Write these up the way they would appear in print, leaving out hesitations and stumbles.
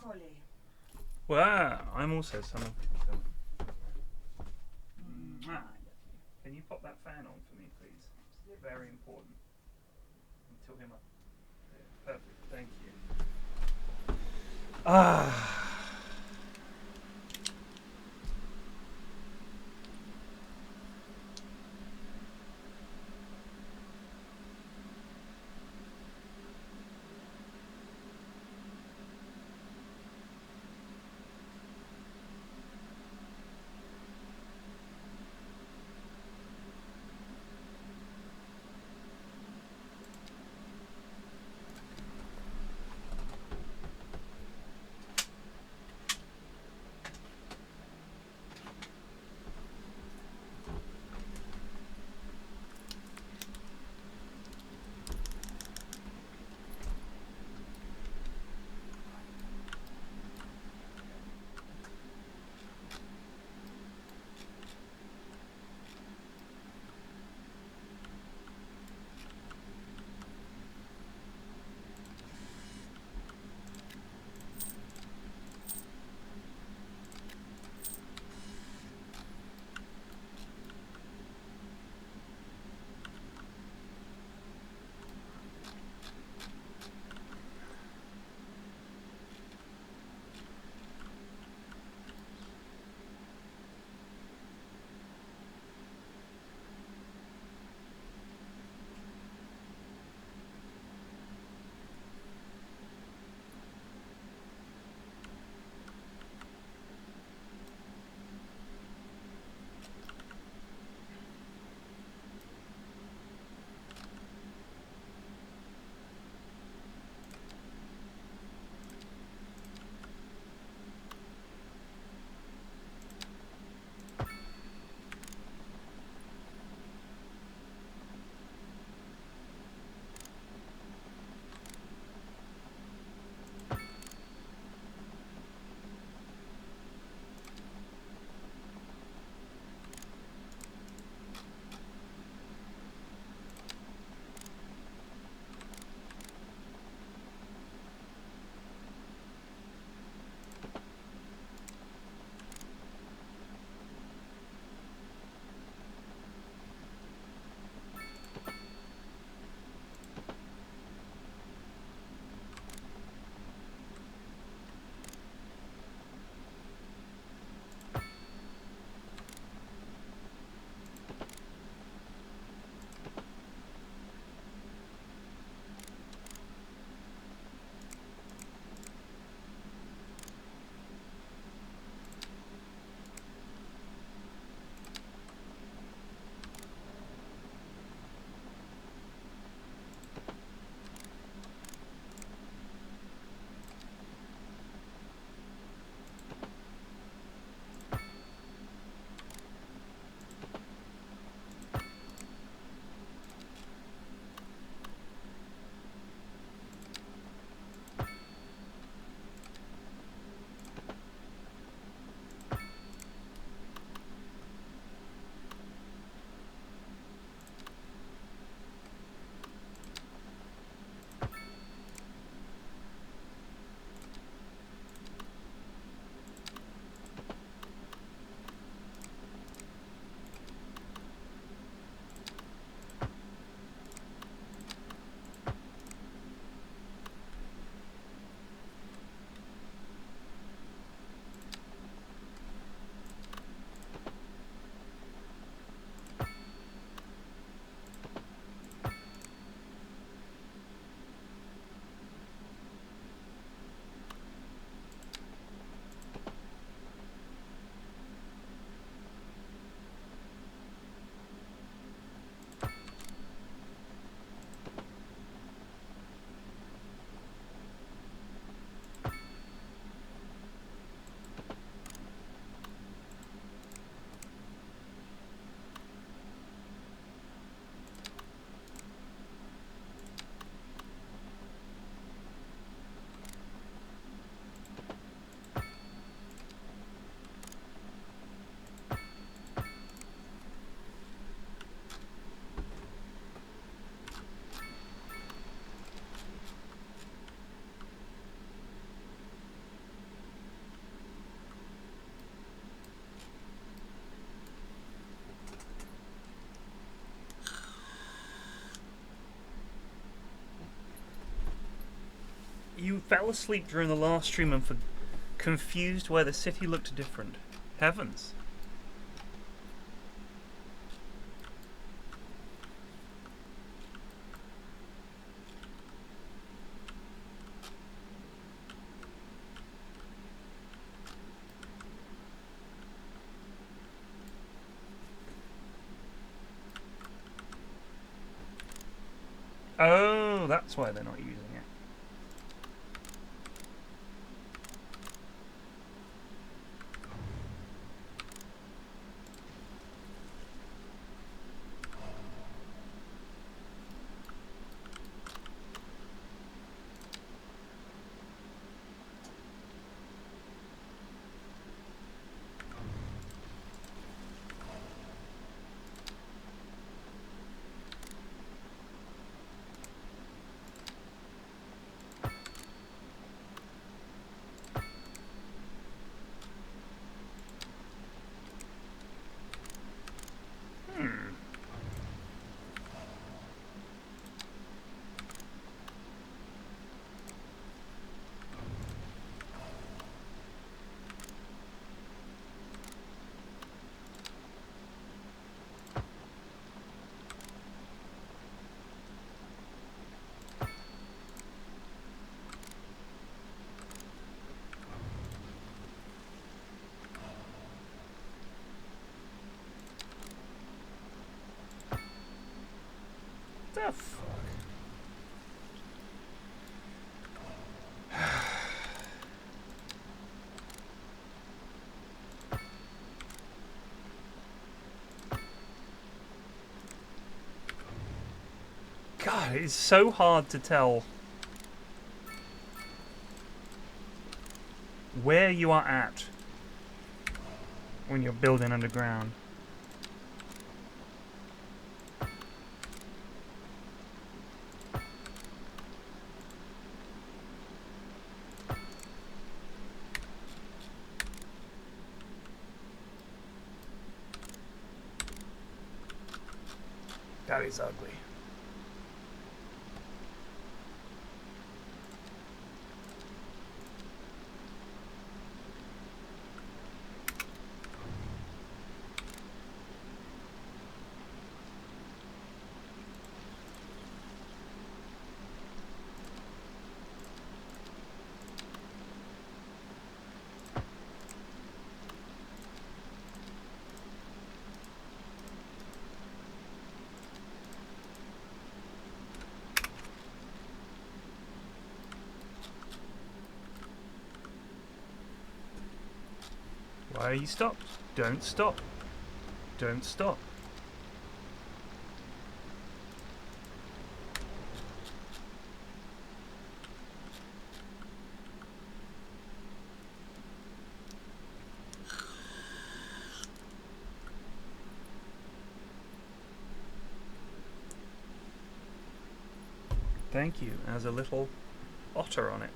broccoli. Wow, I'm also someone. Can you pop that fan on for me, please? It's very important. Until him up. Perfect, thank you. Ah. fell asleep during the last stream and confused why the city looked different. Heavens. Oh, that's why they're not using it. The fuck? God, it's so hard to tell where you are at when you're building underground. That is ugly. Why are you stopped? Don't stop. Don't stop. Thank you, as a little otter on it.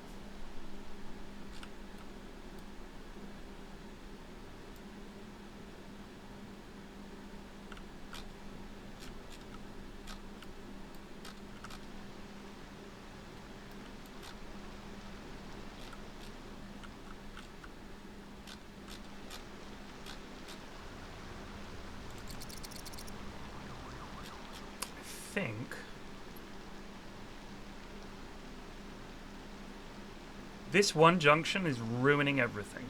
I think this one junction is ruining everything.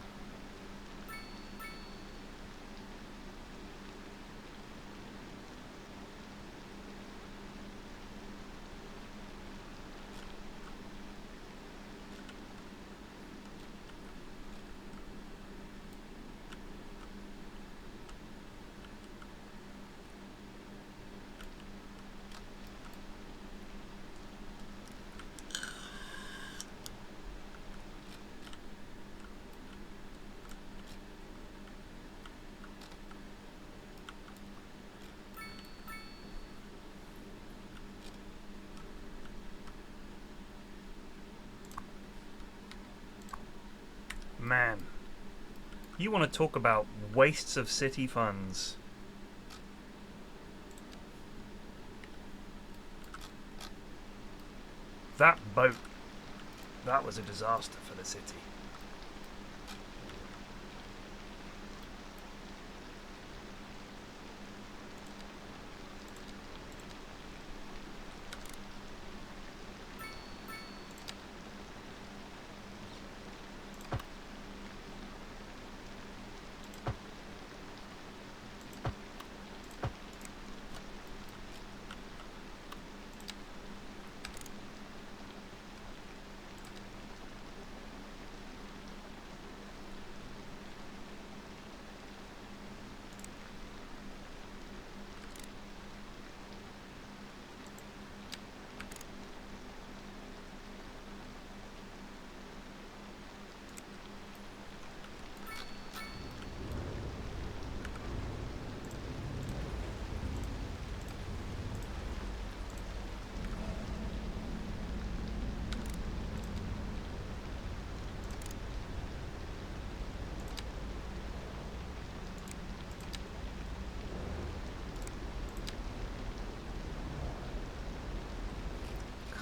Man, you want to talk about wastes of city funds. That boat That was a disaster for the city.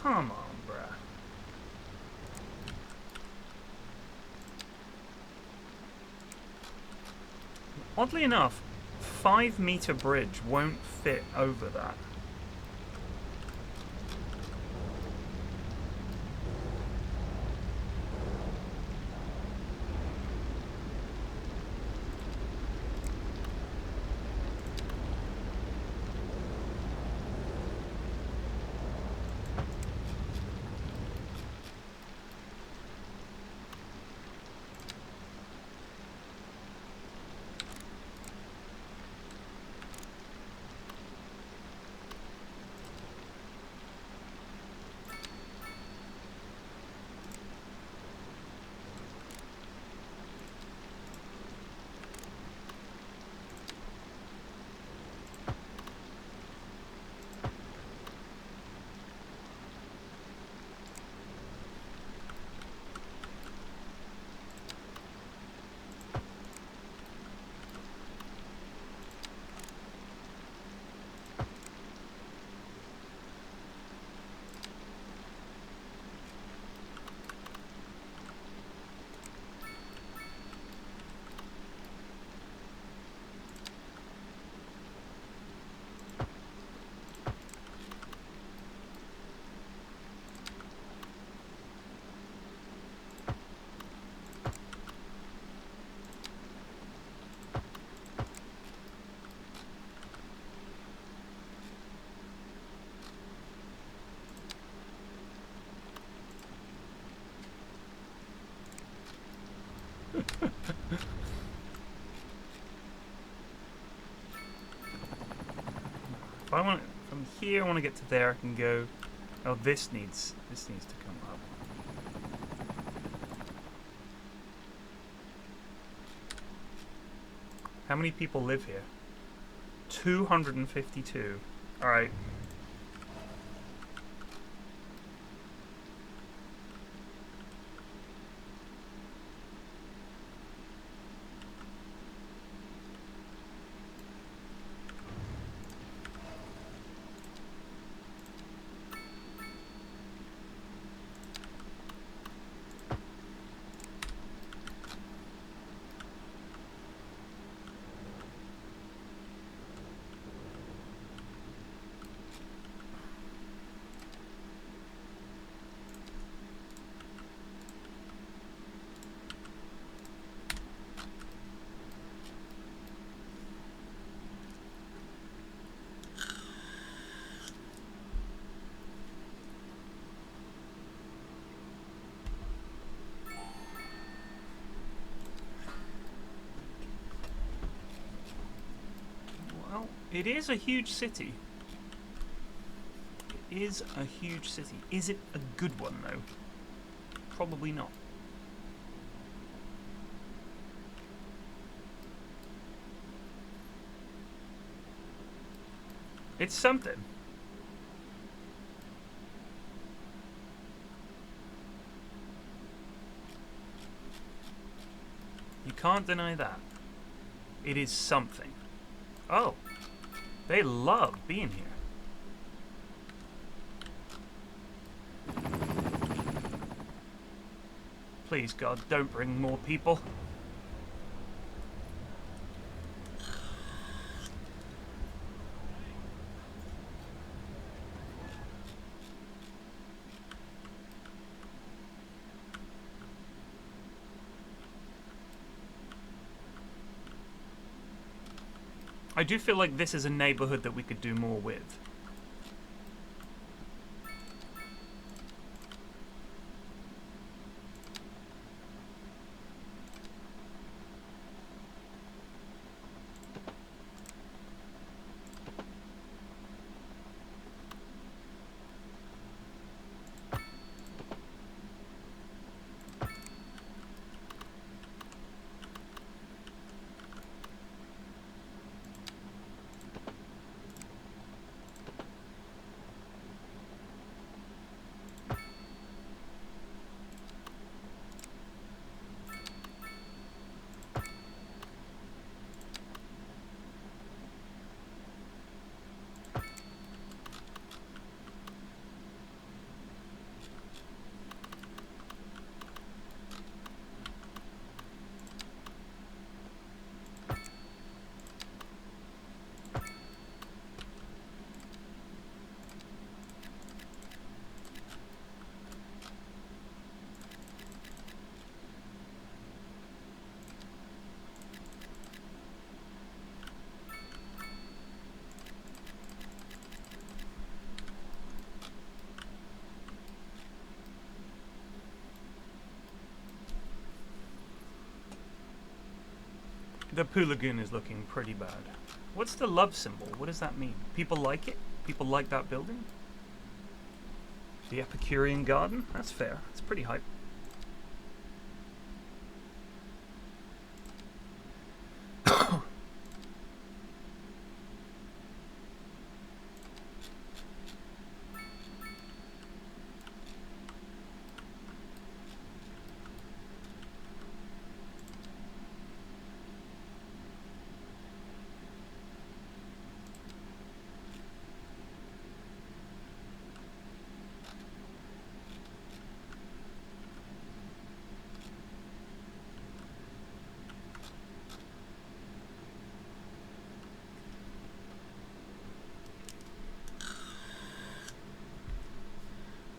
Come on, bruh. Oddly enough, 5-meter bridge won't fit over that. If I want from here, I want to get to there. I can go. Oh, this needs to come up. How many people live here? 252. All right. It is a huge city. It is a huge city. Is it a good one, though? Probably not. It's something. You can't deny that. It is something. Oh. They love being here. Please, God, don't bring more people. I do feel like this is a neighborhood that we could do more with. The Poo Lagoon is looking pretty bad. What's the love symbol? What does that mean? People like it? People like that building? The Epicurean Garden? That's fair. It's pretty hype.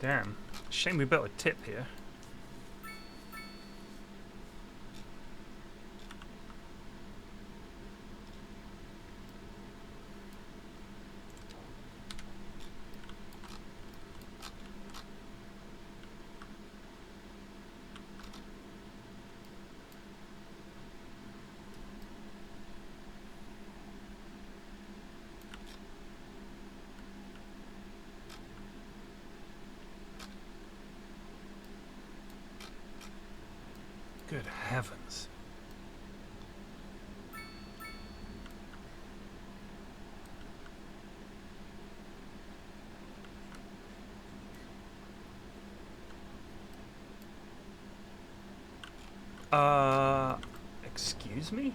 Damn. Shame we built a tip here. Good heavens. Excuse me?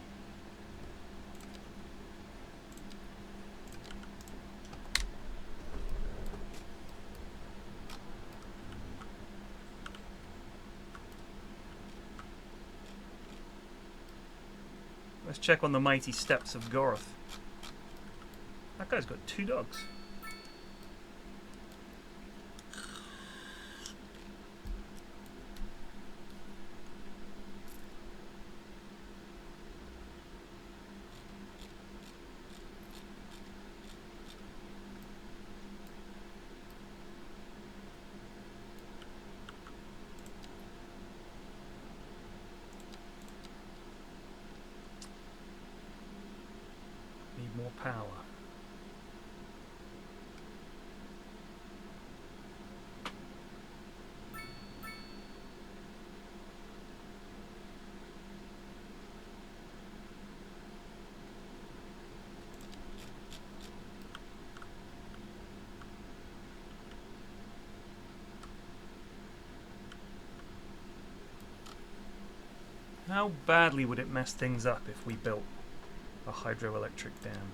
Let's check on the mighty steps of Goroth. That guy's got 2 dogs. Need more power. How badly would it mess things up if we built a hydroelectric dam?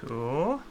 Cool.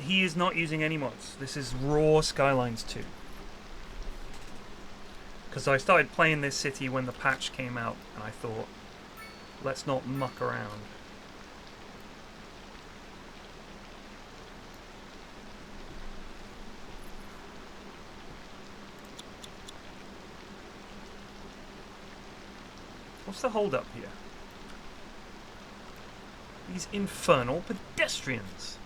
He is not using any mods. This is raw Skylines 2. Because I started playing this city when the patch came out, and I thought, let's not muck around. What's the hold up here? These infernal pedestrians.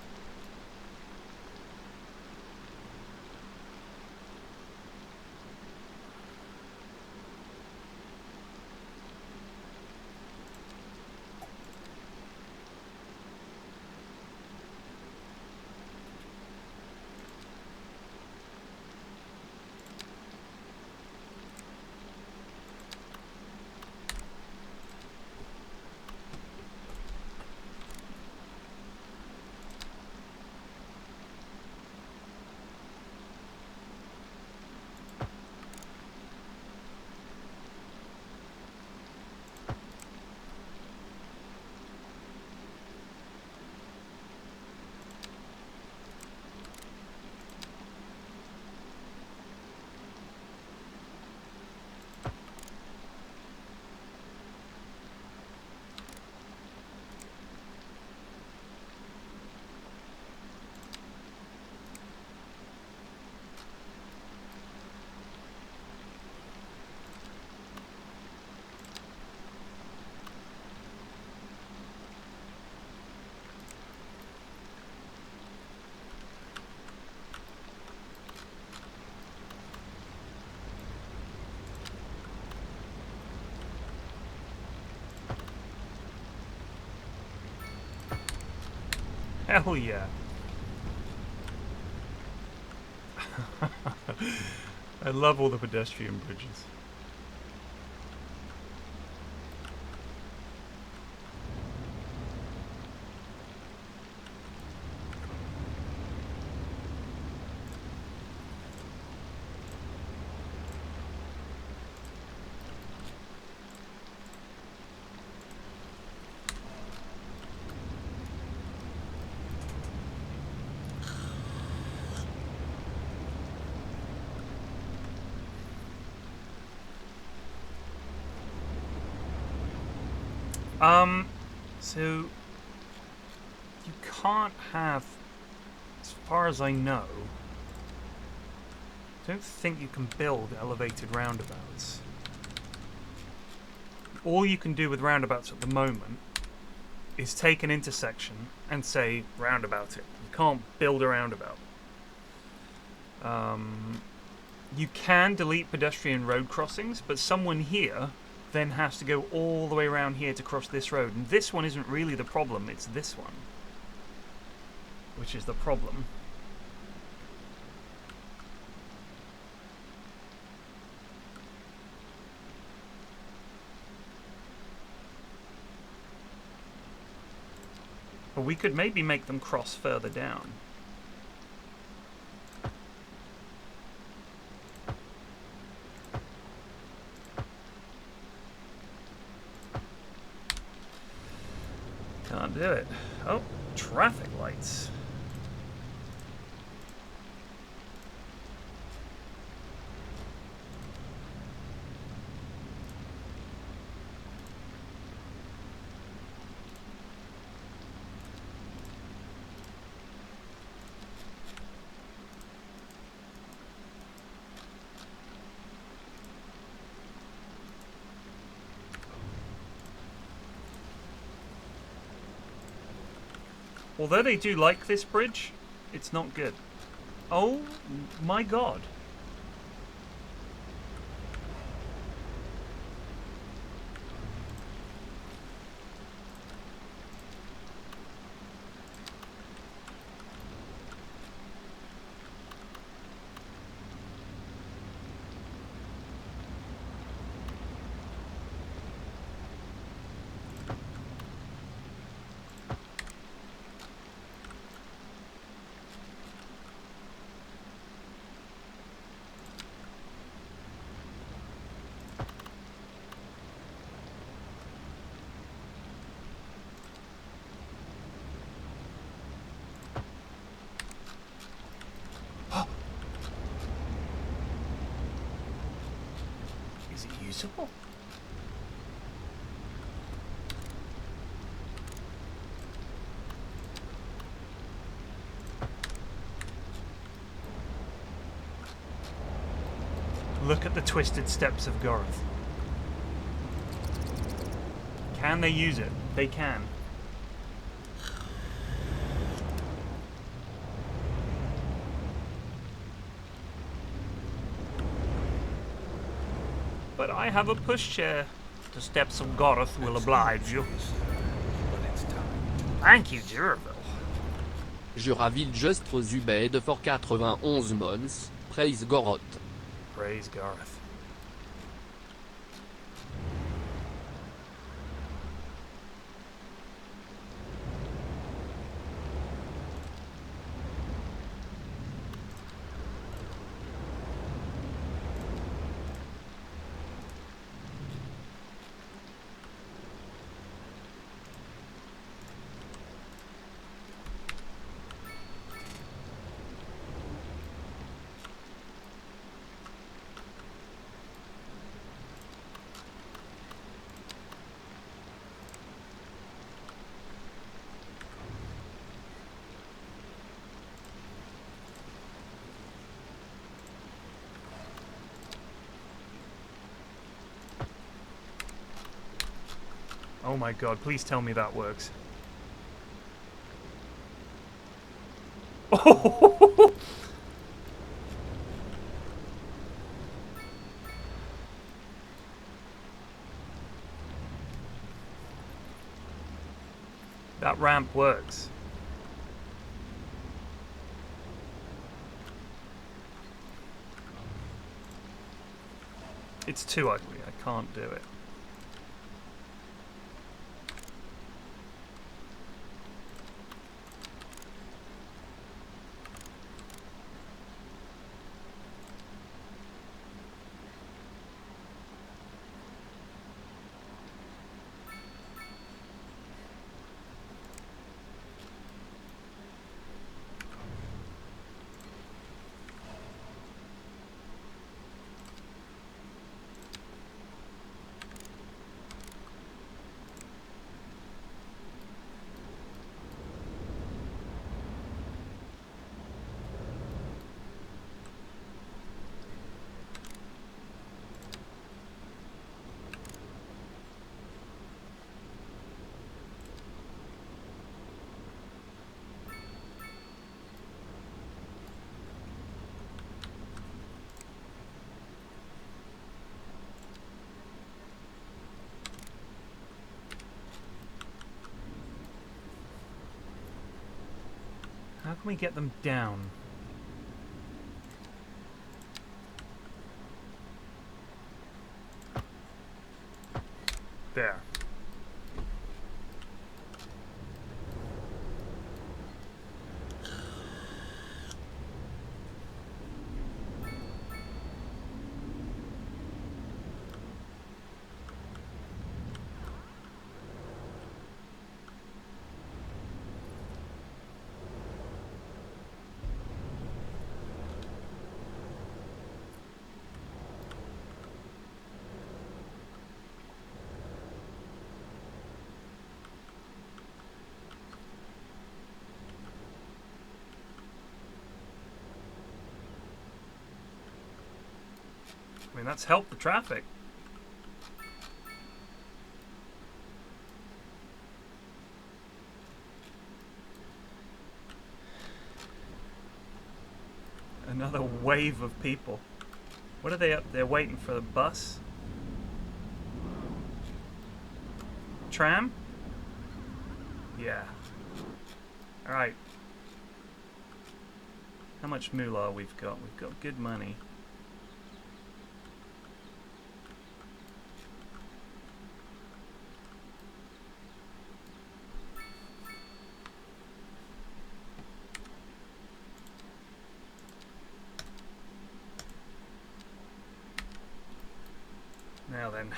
Hell yeah. I love all the pedestrian bridges. So you can't have, as far as I know, I don't think you can build elevated roundabouts. All you can do with roundabouts at the moment is take an intersection and say roundabout it. You can't build a roundabout. You can delete pedestrian road crossings, but someone here then has to go all the way around here to cross this road. And this one isn't really the problem, it's this one, which is the problem. But we could maybe make them cross further down. Can't do it. Oh, traffic lights. Although they do like this bridge, it's not good. Oh my god. Is it usable? Look at the twisted steps of Goroth. Can they use it? They can. But I have a pushchair. The steps of Goroth will oblige you. Thank you, Dureville. Je raville just aux UBED for 91 months. Praise Goroth. Praise Gareth. Oh my god, please tell me that works. Oh! That ramp works. It's too ugly, I can't do it. How can we get them down? There. I mean, that's helped the traffic. Another wave of people. What are they up there waiting for? The bus? Tram? Yeah. Alright. How much moolah we've got? We've got good money. Now then.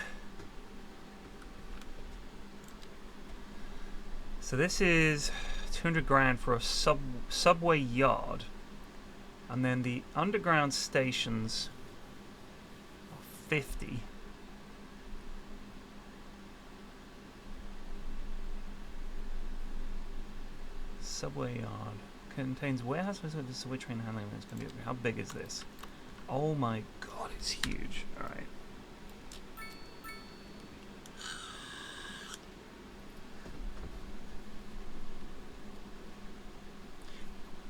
So this is 200 grand for a subway yard. And then the underground stations are 50. Subway yard contains warehouse with the subway train handling. It's going to be, how big is this? Oh my god, it's huge. All right.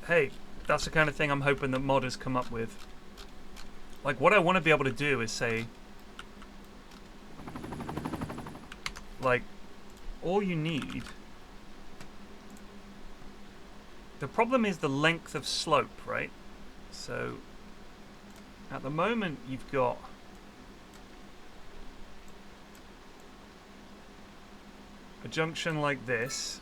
Hey, that's the kind of thing I'm hoping that modders come up with. Like, what I want to be able to do is say, like, all you need... The problem is the length of slope, right? So, at the moment, you've got... a junction like this.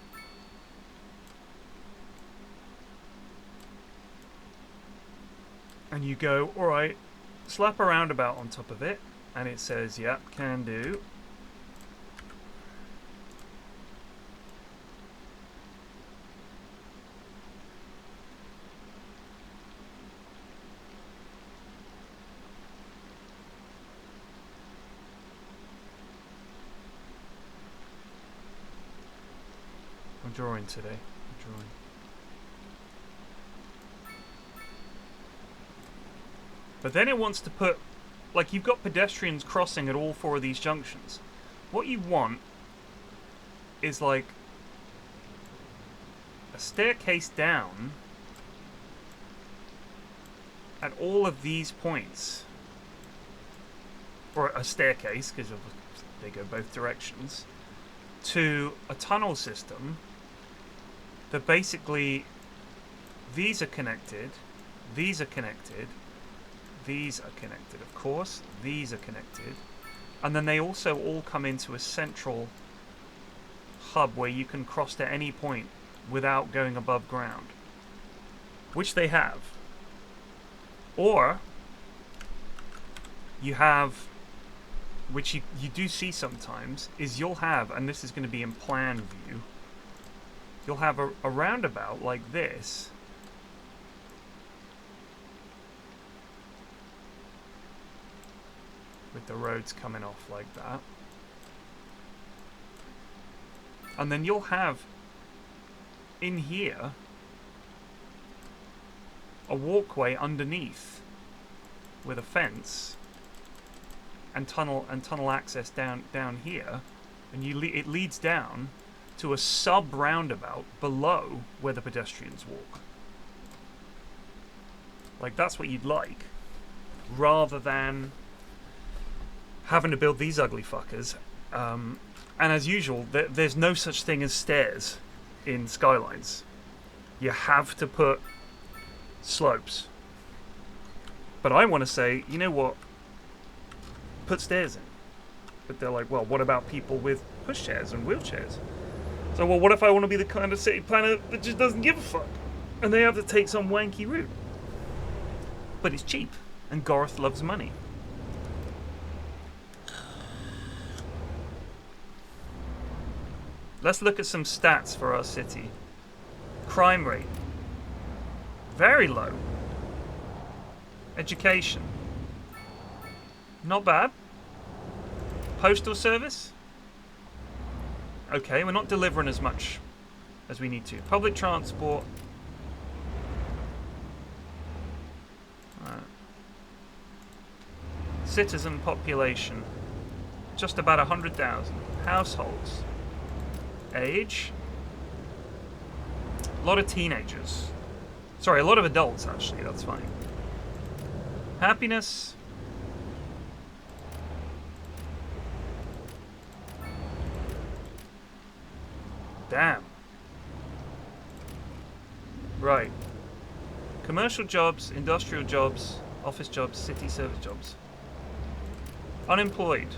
And you go, alright, slap a roundabout on top of it, and it says, yep, can do. I'm drawing today. I'm drawing. But then it wants to put, like, you've got pedestrians crossing at all four of these junctions. What you want is like a staircase down at all of these points. Or a staircase, because they go both directions, to a tunnel system that basically these are connected, these are connected, these are connected, of course, these are connected, and then they also all come into a central hub where you can cross to any point without going above ground, which they have. Or you have, which you do see sometimes, is you'll have, and this is going to be in plan view, you'll have a roundabout like this, with the roads coming off like that. And then you'll have in here a walkway underneath with a fence and tunnel access down here, and it leads down to a sub roundabout below where the pedestrians walk. Like, that's what you'd like, rather than having to build these ugly fuckers. And as usual, there's no such thing as stairs in Skylines. You have to put slopes. But I want to say, you know what? Put stairs in. But they're like, well, what about people with pushchairs and wheelchairs? So, well, what if I want to be the kind of city planner that just doesn't give a fuck? And they have to take some wanky route. But it's cheap, and Garth loves money. Let's look at some stats for our city. Crime rate. Very low. Education. Not bad. Postal service. Okay, we're not delivering as much as we need to. Public transport. Citizen population. Just about 100,000. Households. Age. A lot of teenagers. Sorry, a lot of adults, actually. That's fine. Happiness. Damn. Right. Commercial jobs, industrial jobs, office jobs, city service jobs. Unemployed.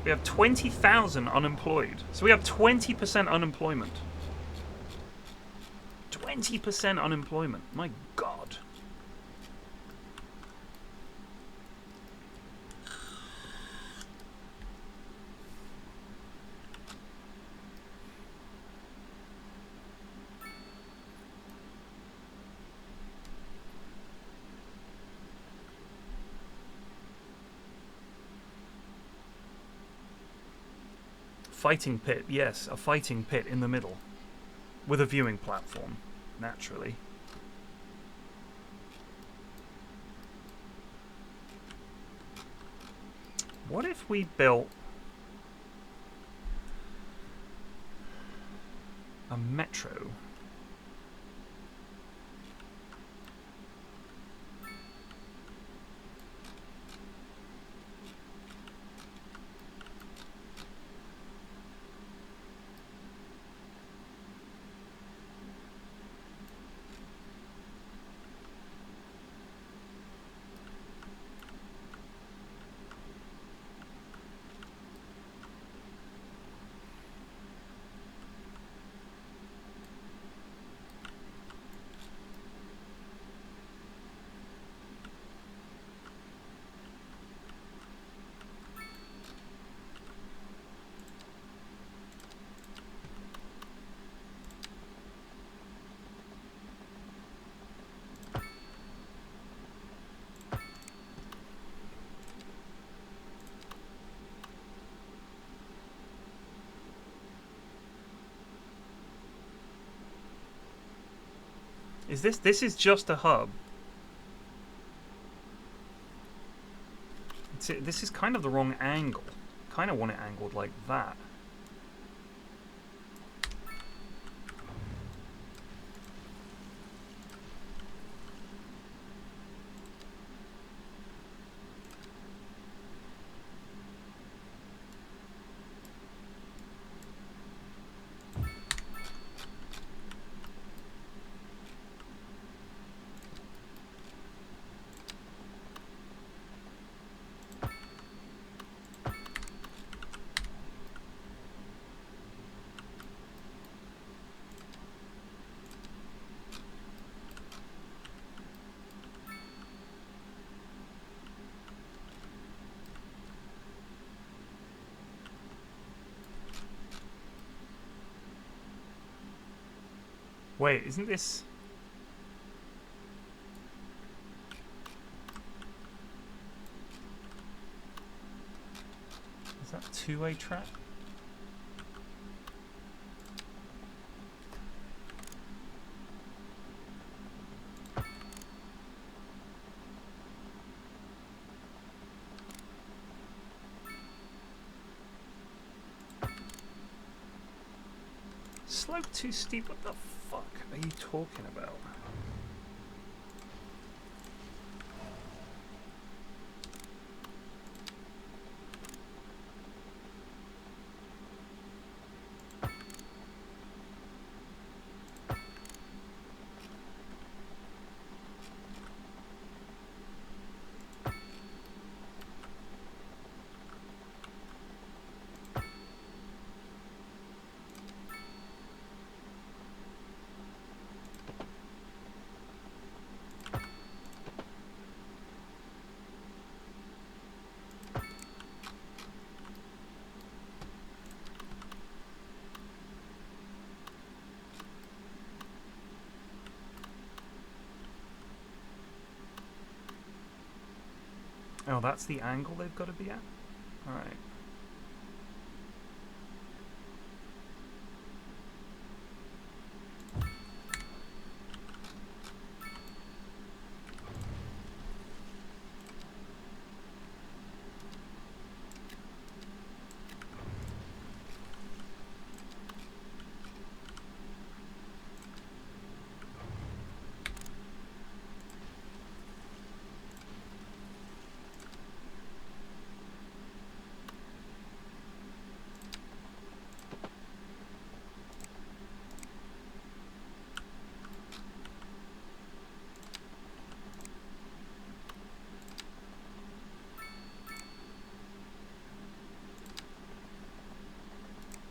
We have 20,000 unemployed. So we have 20% unemployment. 20% unemployment. My God. Fighting pit, yes, a fighting pit in the middle. With a viewing platform, naturally. What if we built a metro? Is this is just a hub? This is kind of the wrong angle. Kind of want it angled like that. Wait, isn't this... Is that a two-way track? Slope too steep, what the fuck are you talking about? Oh, that's the angle they've got to be at? Alright.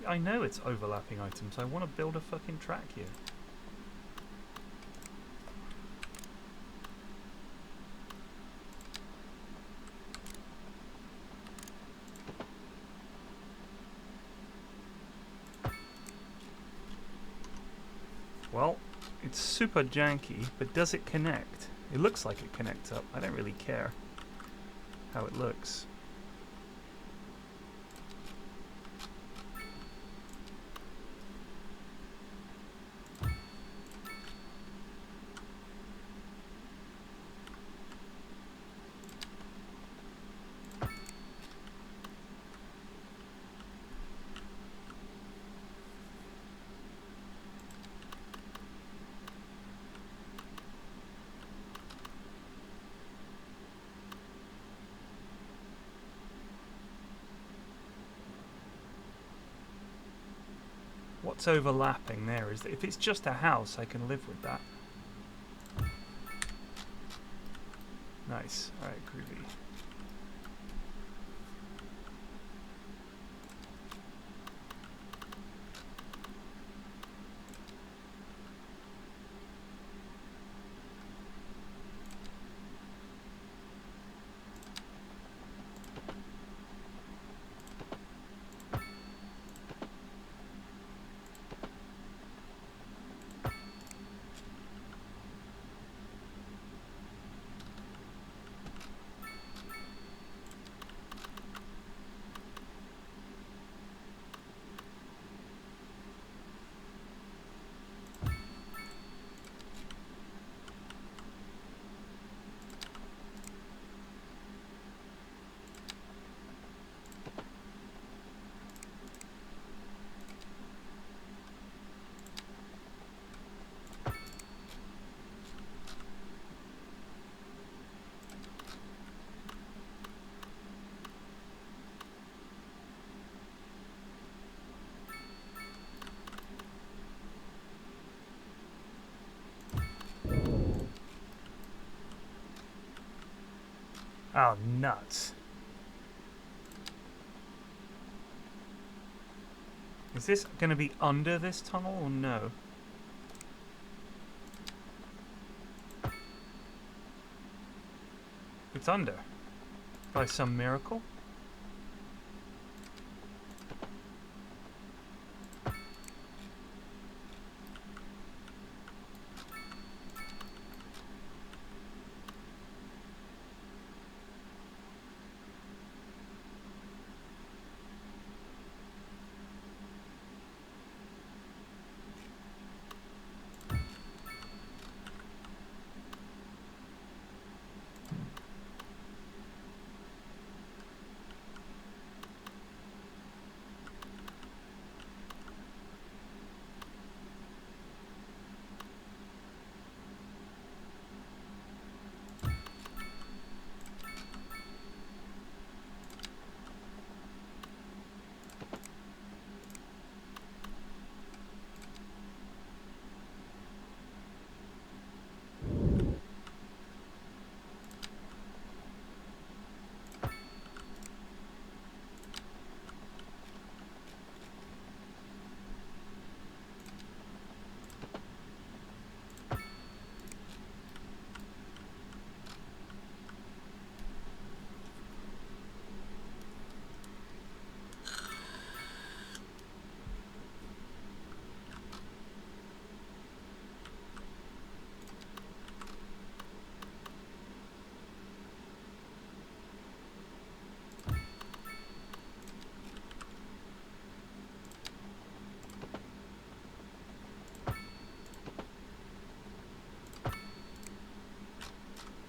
I know it's overlapping items. I want to build a fucking track here. Well, it's super janky, but does it connect? It looks like it connects up. I don't really care how it looks. What's overlapping there is that if it's just a house, I can live with that. Nice. Alright, groovy. Oh, nuts. Is this going to be under this tunnel or no? It's under. By some miracle?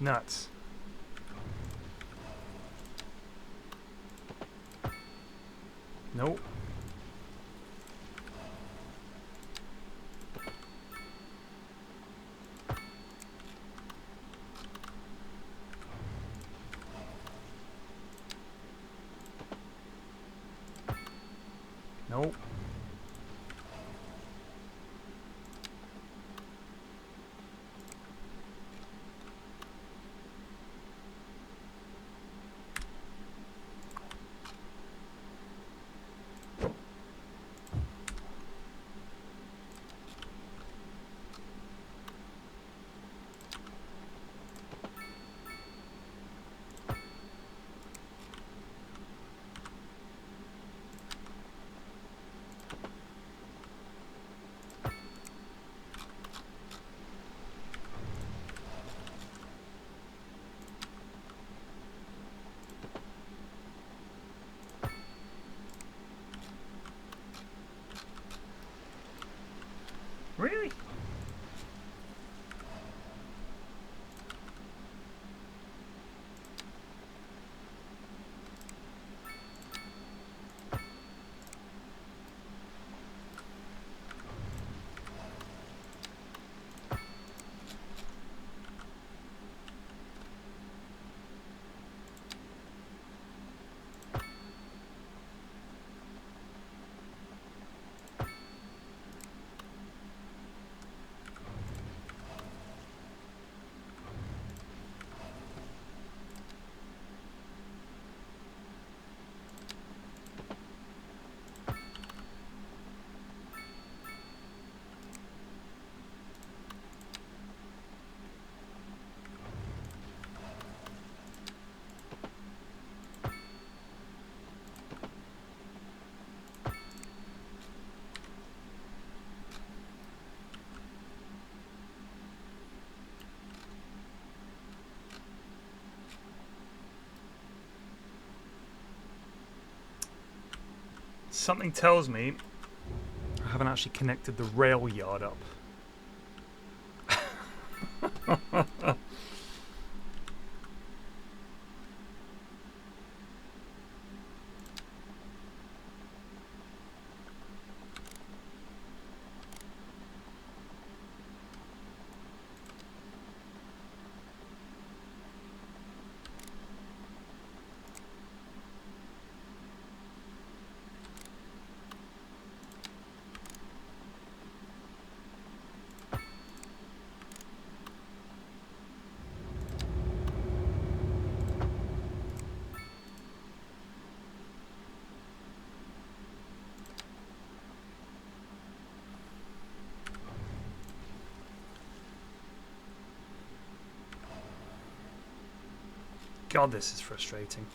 Nuts. Nope. Nope. Really? Something tells me I haven't actually connected the rail yard up. God, this is frustrating.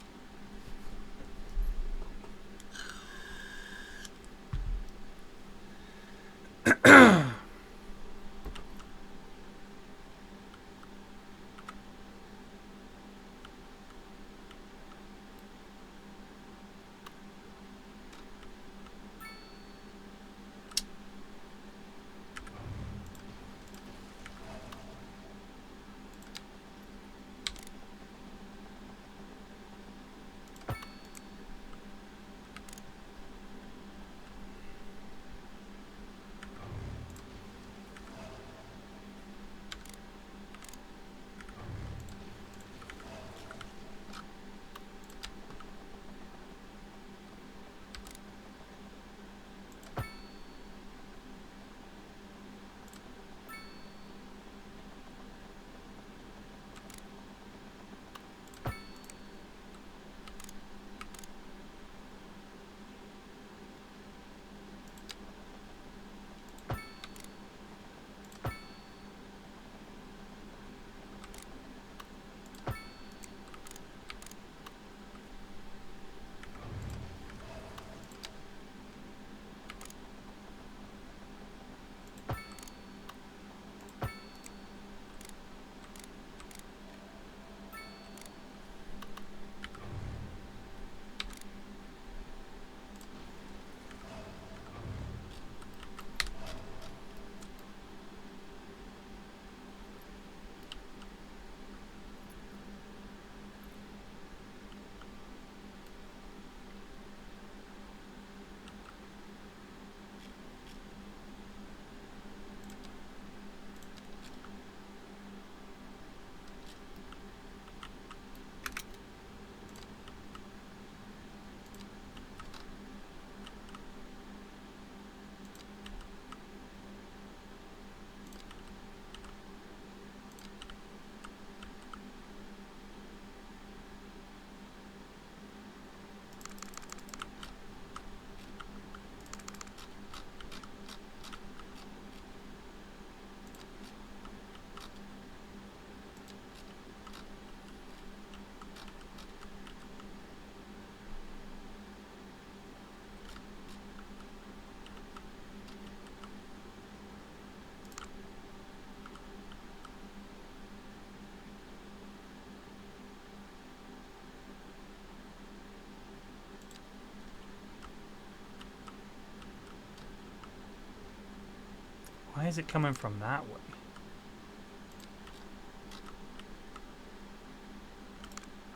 is it coming from that way?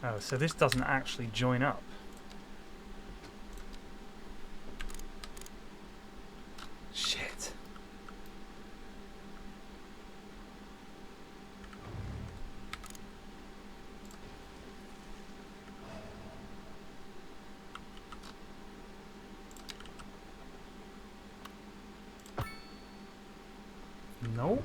Oh, so this doesn't actually join up. Shit. Nope.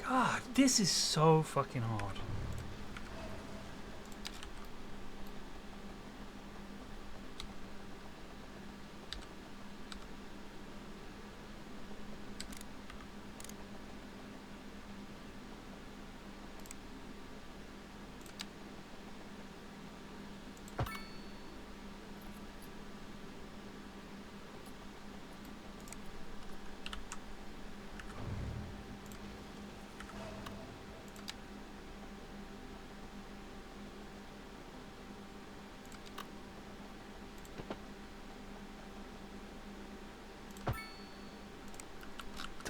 God, this is so fucking hard.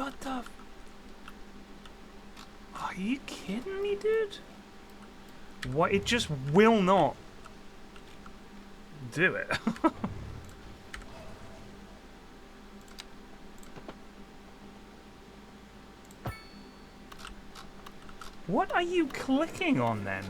What the f- Are you kidding me, dude? What? It just will not do it. What are you clicking on then?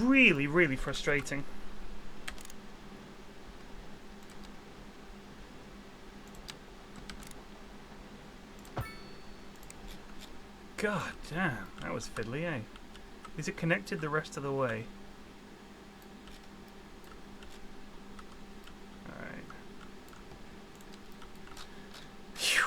Really, really frustrating. God damn, that was fiddly, eh? Is it connected the rest of the way? Alright. Phew.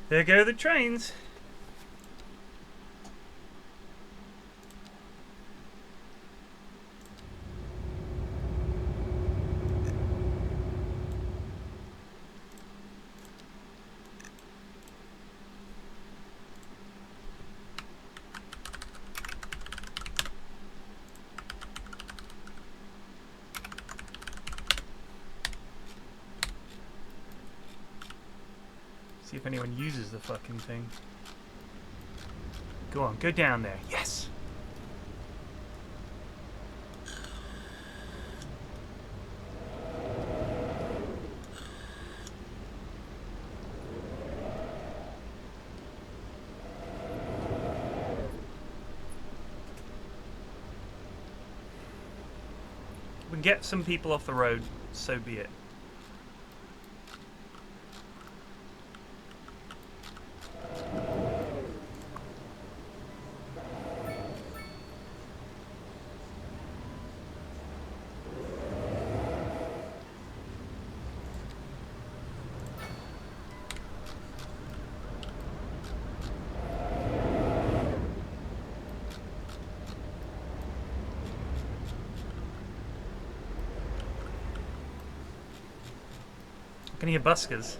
There go the trains. See if anyone uses the fucking thing. Go on, go down there. Yes! We can get some people off the road, so be it. I can hear buskers.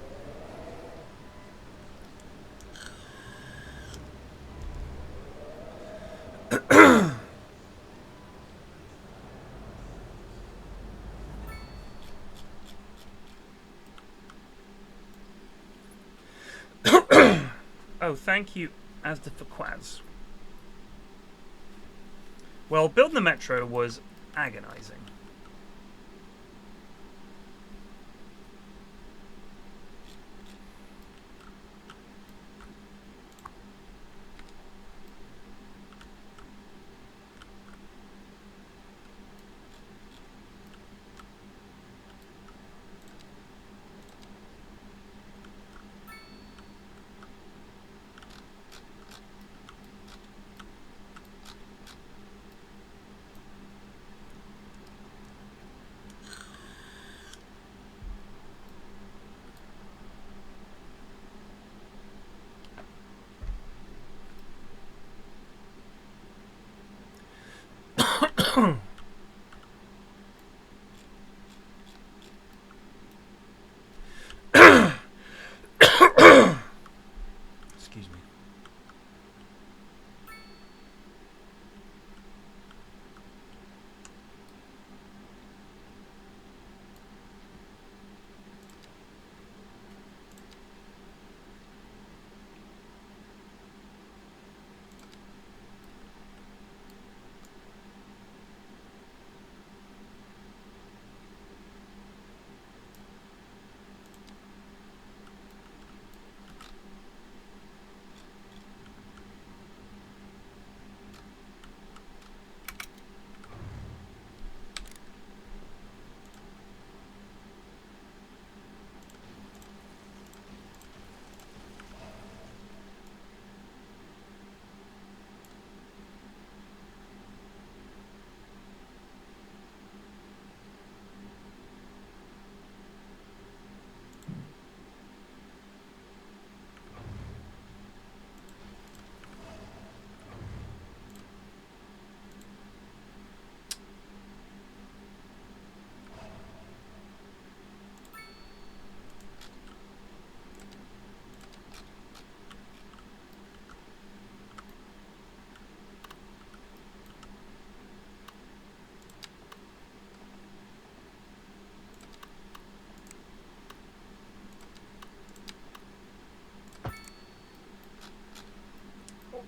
Oh, thank you, Asda, for Quaz. Well, building the metro was agonizing. Excuse me.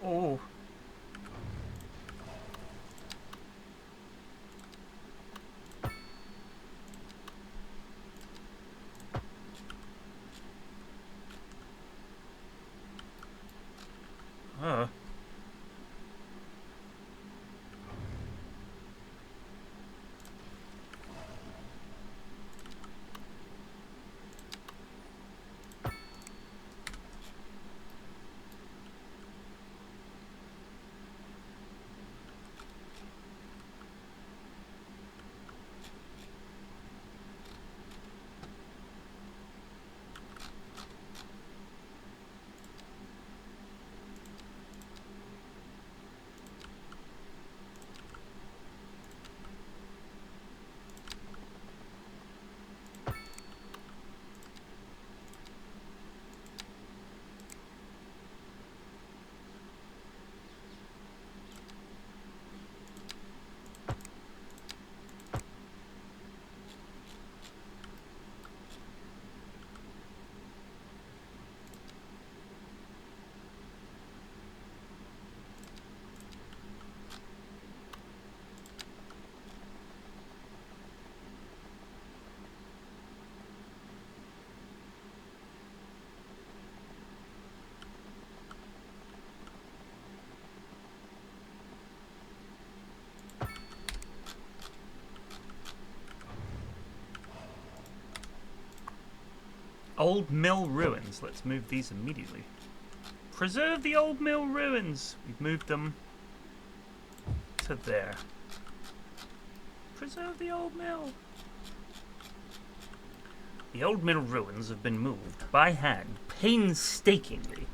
Oh. Old mill ruins. Let's move these immediately. Preserve the old mill ruins. We've moved them to there. Preserve the old mill. The old mill ruins have been moved by hand, painstakingly.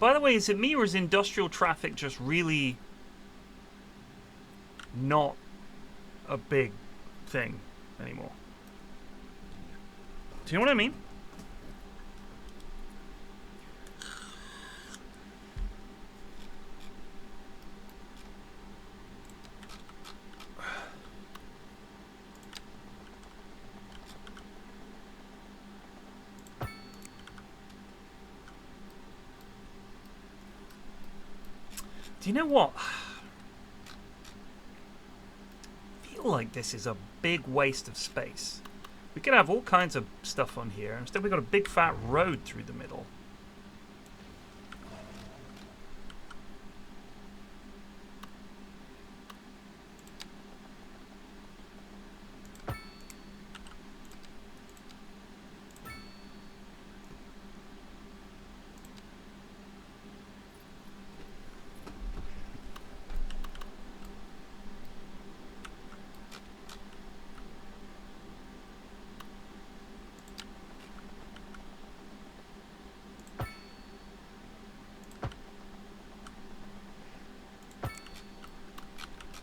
By the way, is it me or is industrial traffic just really not a big thing anymore? Do you know what I mean? Do you know what? I feel like this is a big waste of space. We could have all kinds of stuff on here. Instead, we've got a big fat road through the middle.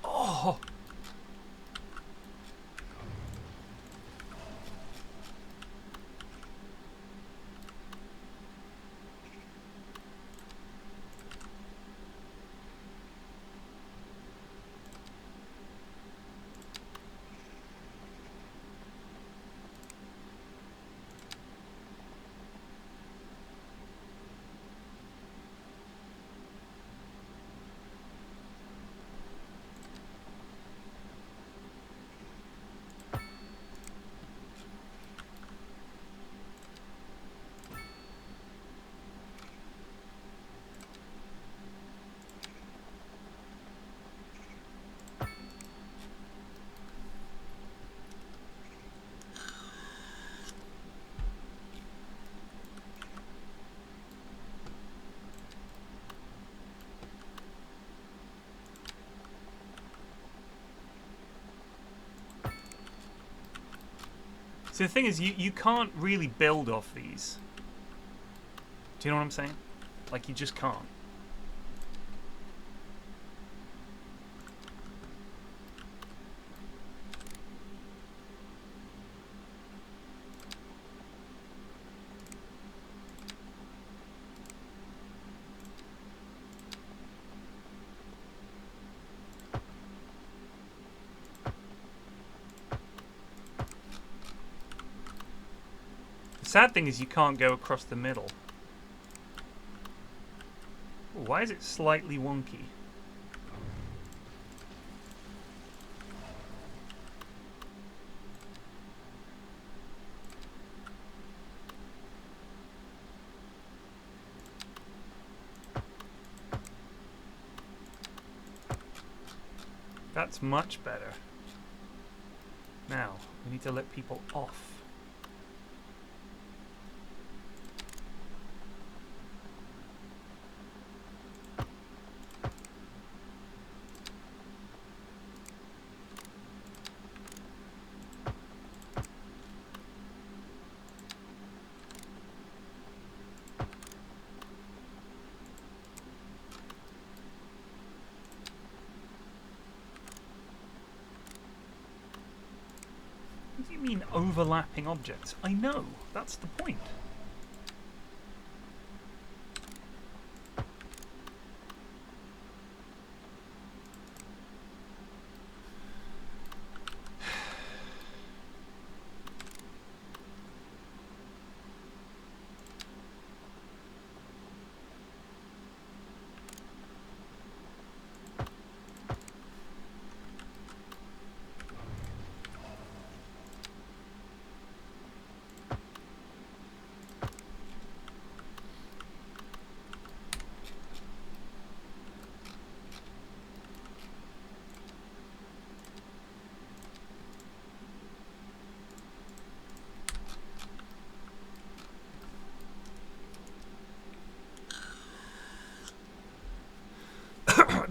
Oh! So the thing is, you can't really build off these. Do you know what I'm saying? Like, you just can't. The sad thing is you can't go across the middle. Ooh, why is it slightly wonky? That's much better. Now, we need to let people off. What do you mean overlapping objects? I know, that's the point.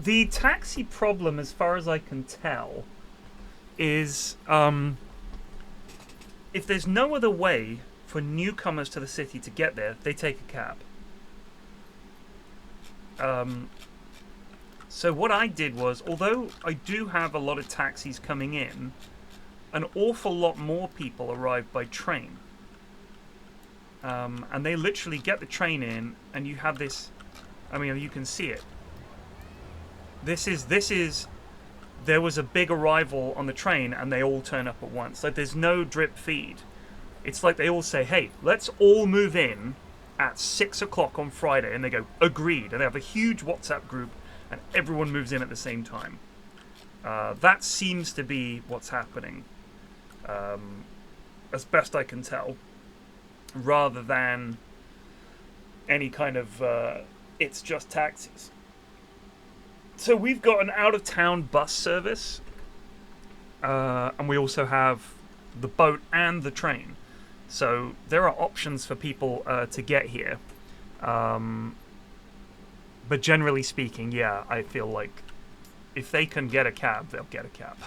The taxi problem, as far as I can tell, is if there's no other way for newcomers to the city to get there, they take a cab. So what I did was, although I do have a lot of taxis coming in, an awful lot more people arrive by train. And they literally get the train in, and you have this. I mean, you can see it. This is. There was a big arrival on the train, and they all turn up at once. Like, there's no drip feed. It's like they all say, "Hey, let's all move in at 6 o'clock on Friday," and they go, "Agreed." And they have a huge WhatsApp group, and everyone moves in at the same time. That seems to be what's happening, as best I can tell, rather than any kind of it's just taxis. So we've got an out-of-town bus service, and we also have the boat and the train. So there are options for people to get here. But generally speaking, yeah, I feel like if they can get a cab, they'll get a cab.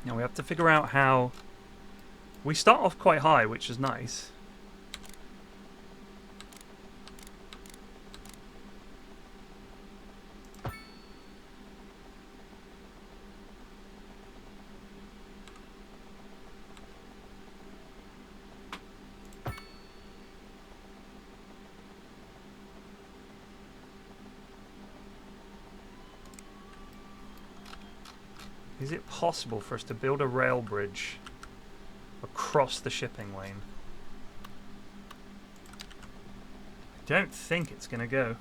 Now we have to figure out how. We start off quite high, which is nice. Is it possible for us to build a rail bridge across the shipping lane? I don't think it's going to go.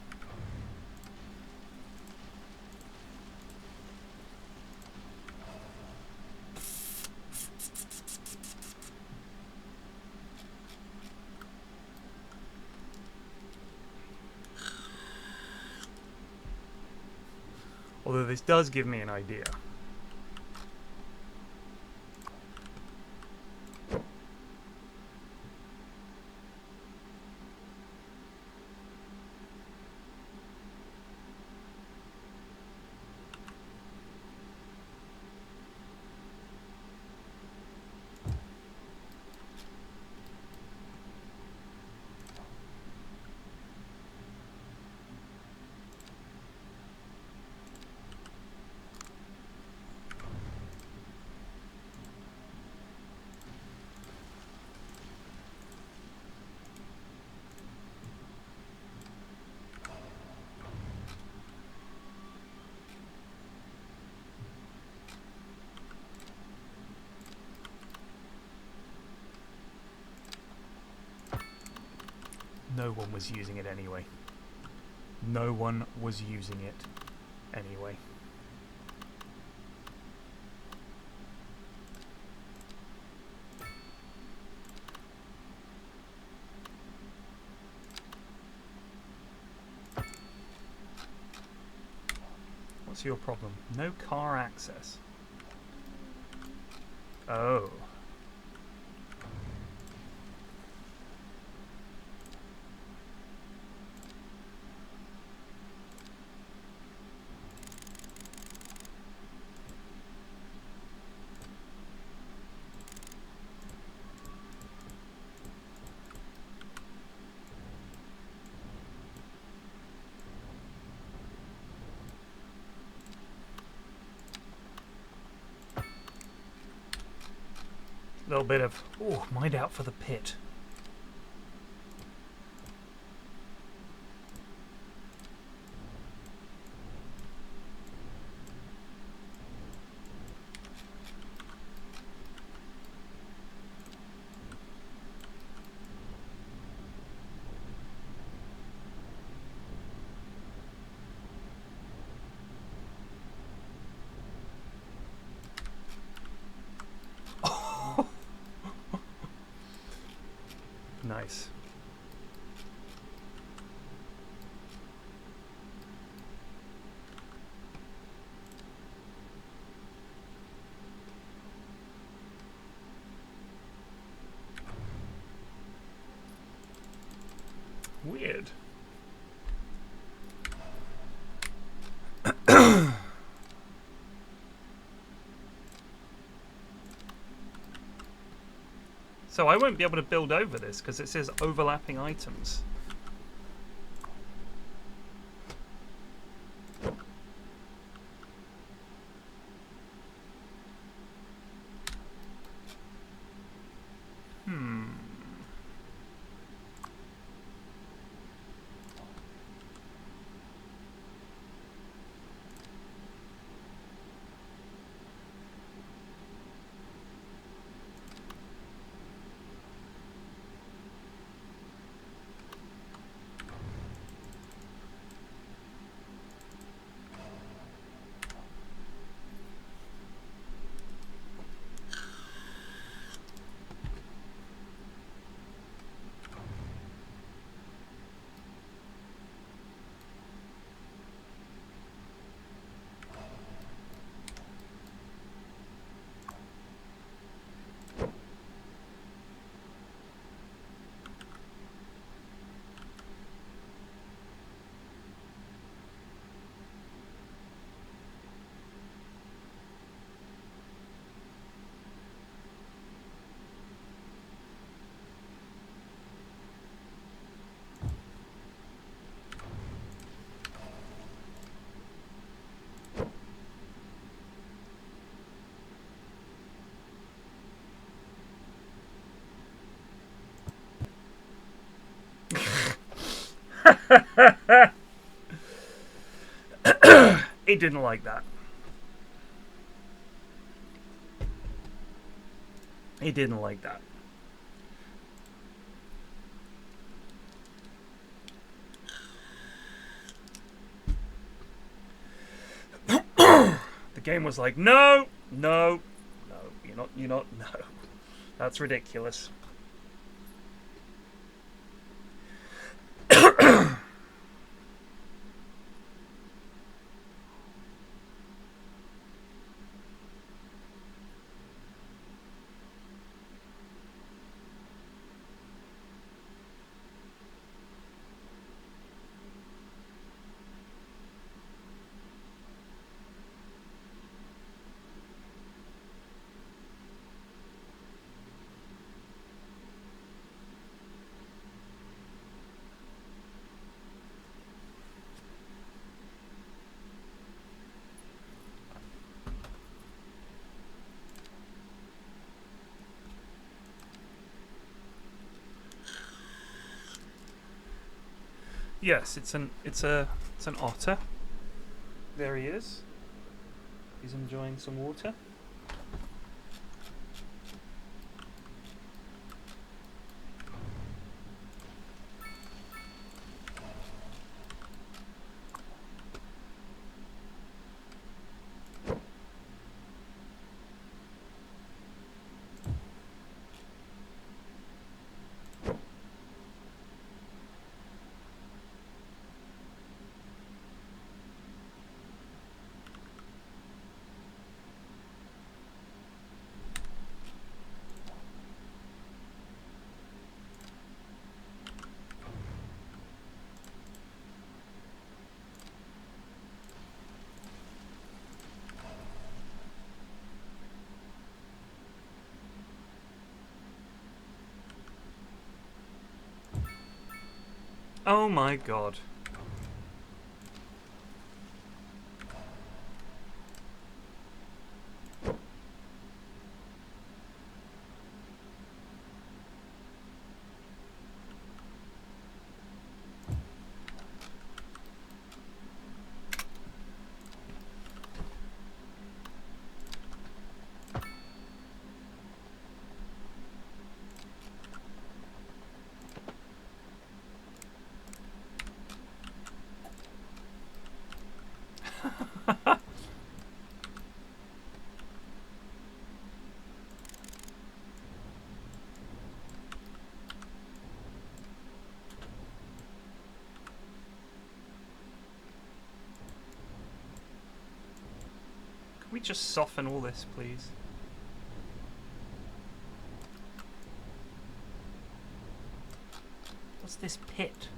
Although this does give me an idea. No one was using it anyway. No one was using it anyway. What's your problem? No car access. Oh. little bit of, oh, mind out for the pit. Nice. Weird. So I won't be able to build over this because it says overlapping items. It didn't like that. It didn't like that. The game was like, no, no, no, you're not, no. That's ridiculous. Yes, it's an otter. There he is. He's enjoying some water. Oh my god. Can we just soften all this, please? What's this pit?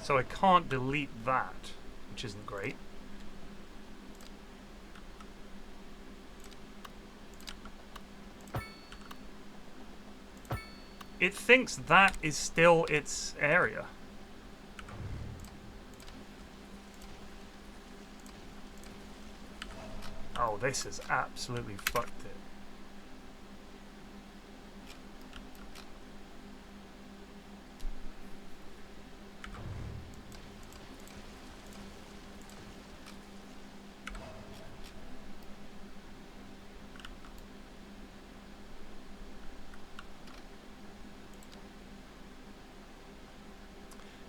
So I can't delete that, which isn't great. It thinks that is still its area. Oh, this has absolutely fucked it.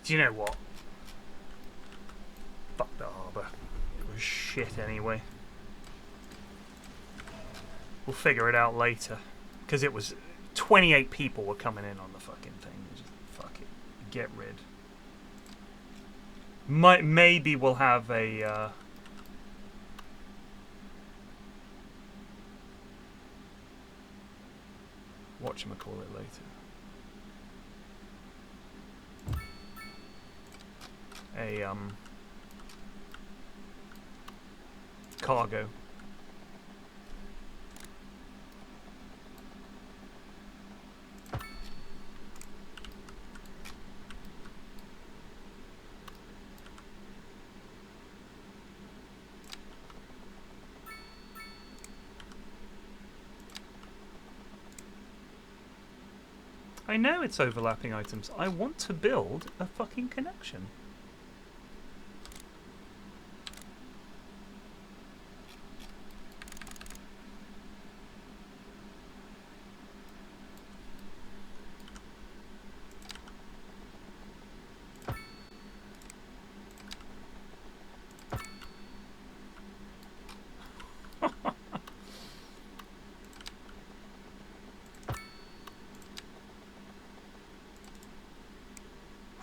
Do you know what? Fuck the harbour. It was shit anyway. We'll figure it out later. Because it was... 28 people were coming in on the fucking thing. Just fuck it. Get rid. Maybe we'll have a... whatchamacallit later. A cargo. I know it's overlapping items. I want to build a fucking connection.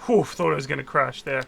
Whew, thought I was going to crash there.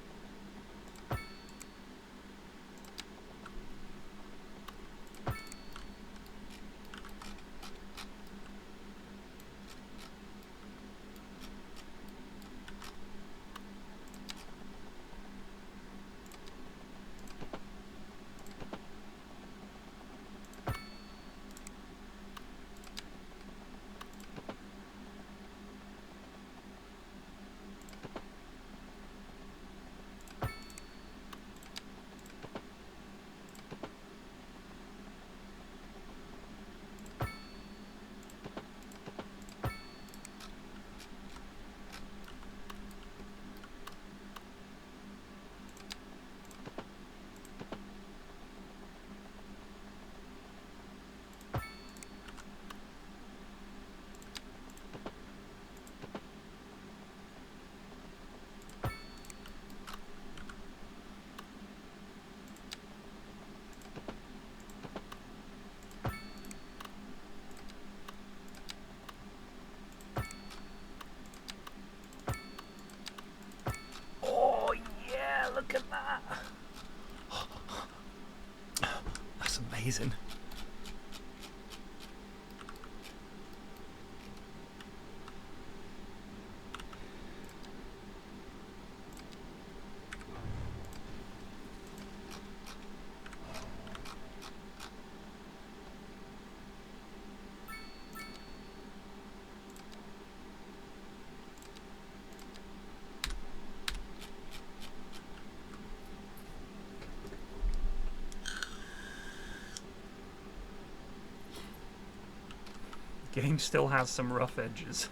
Game still has some rough edges.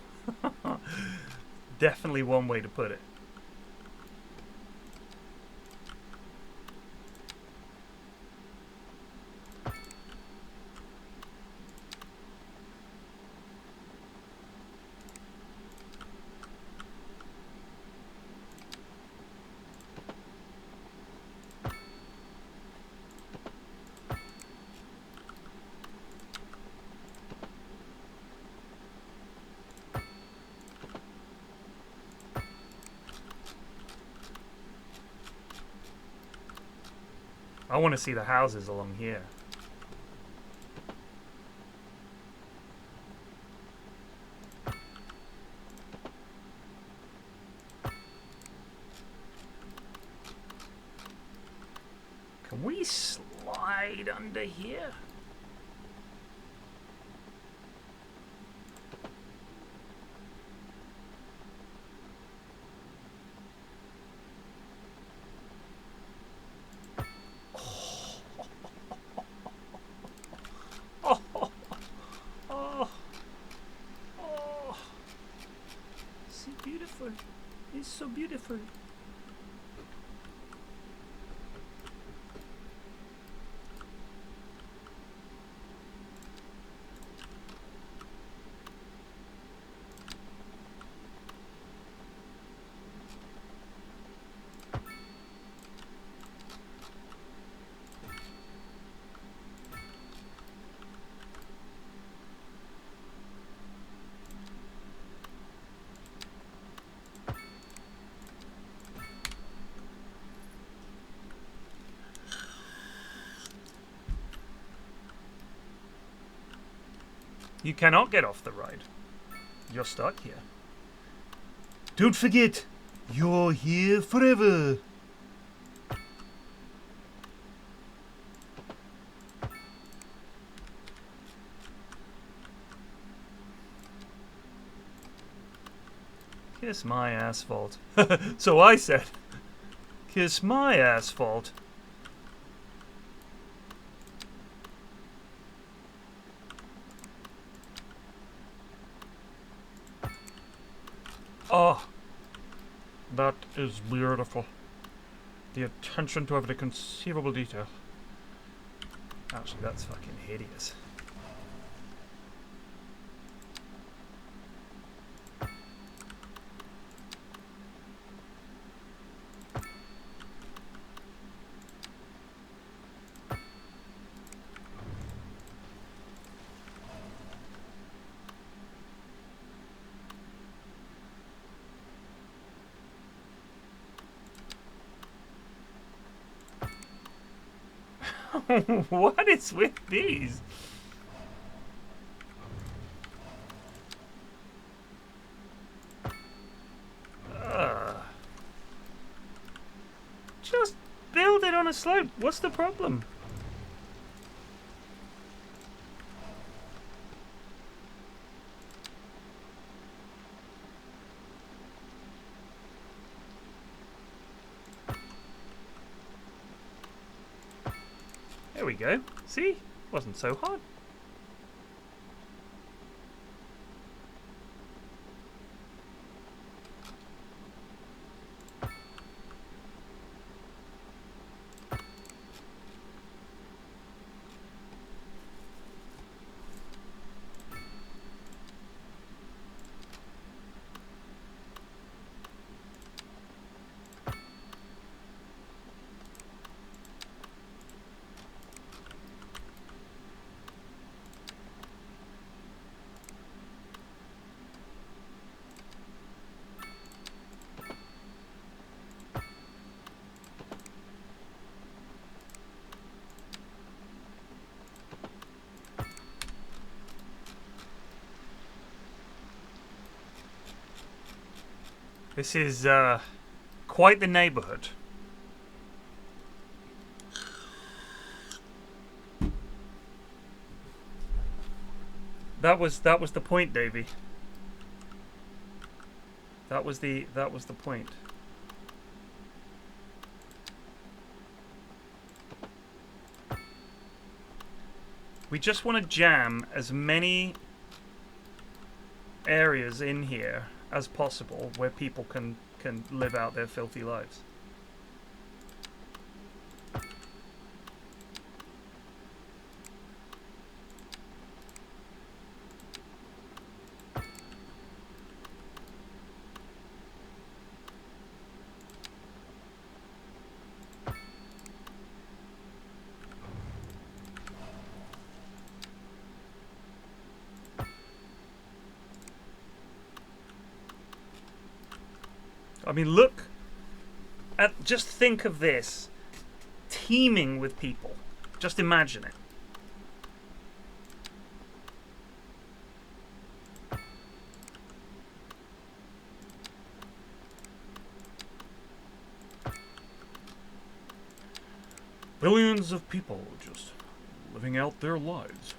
Definitely one way to put it. I want to see the houses along here. Can we slide under here? Beautiful. It's so beautiful. You cannot get off the ride. You're stuck here. Don't forget, you're here forever. Kiss my asphalt. So I said, kiss my asphalt. Oh, that is beautiful. The attention to every conceivable detail. Actually, that's fucking hideous. What is with these? Just build it on a slope. What's the problem? There we go. See? Wasn't so hard. This is quite the neighborhood. That was the point, Davey. That was the point. We just want to jam as many areas in here as possible where people can live out their filthy lives. I mean, look at, just think of this, teeming with people. Just imagine it. Billions of people just living out their lives.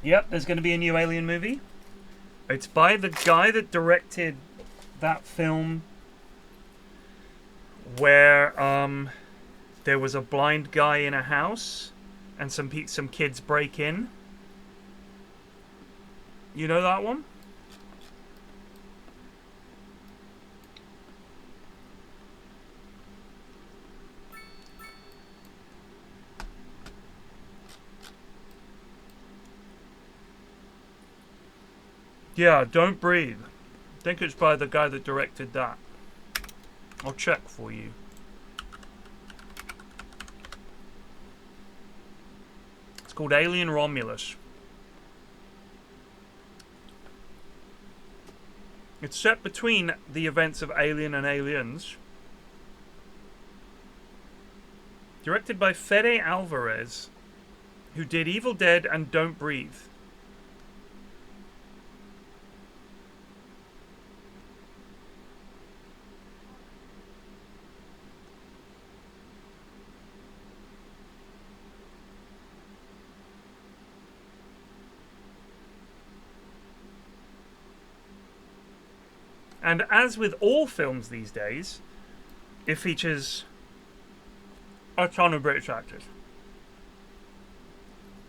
Yep, there's going to be a new Alien movie. It's by the guy that directed that film where there was a blind guy in a house and some kids break in. You know that one? Yeah, Don't Breathe. I think it's by the guy that directed that. I'll check for you. It's called Alien Romulus. It's set between the events of Alien and Aliens. Directed by Fede Alvarez, who did Evil Dead and Don't Breathe. And as with all films these days, it features a ton of British actors.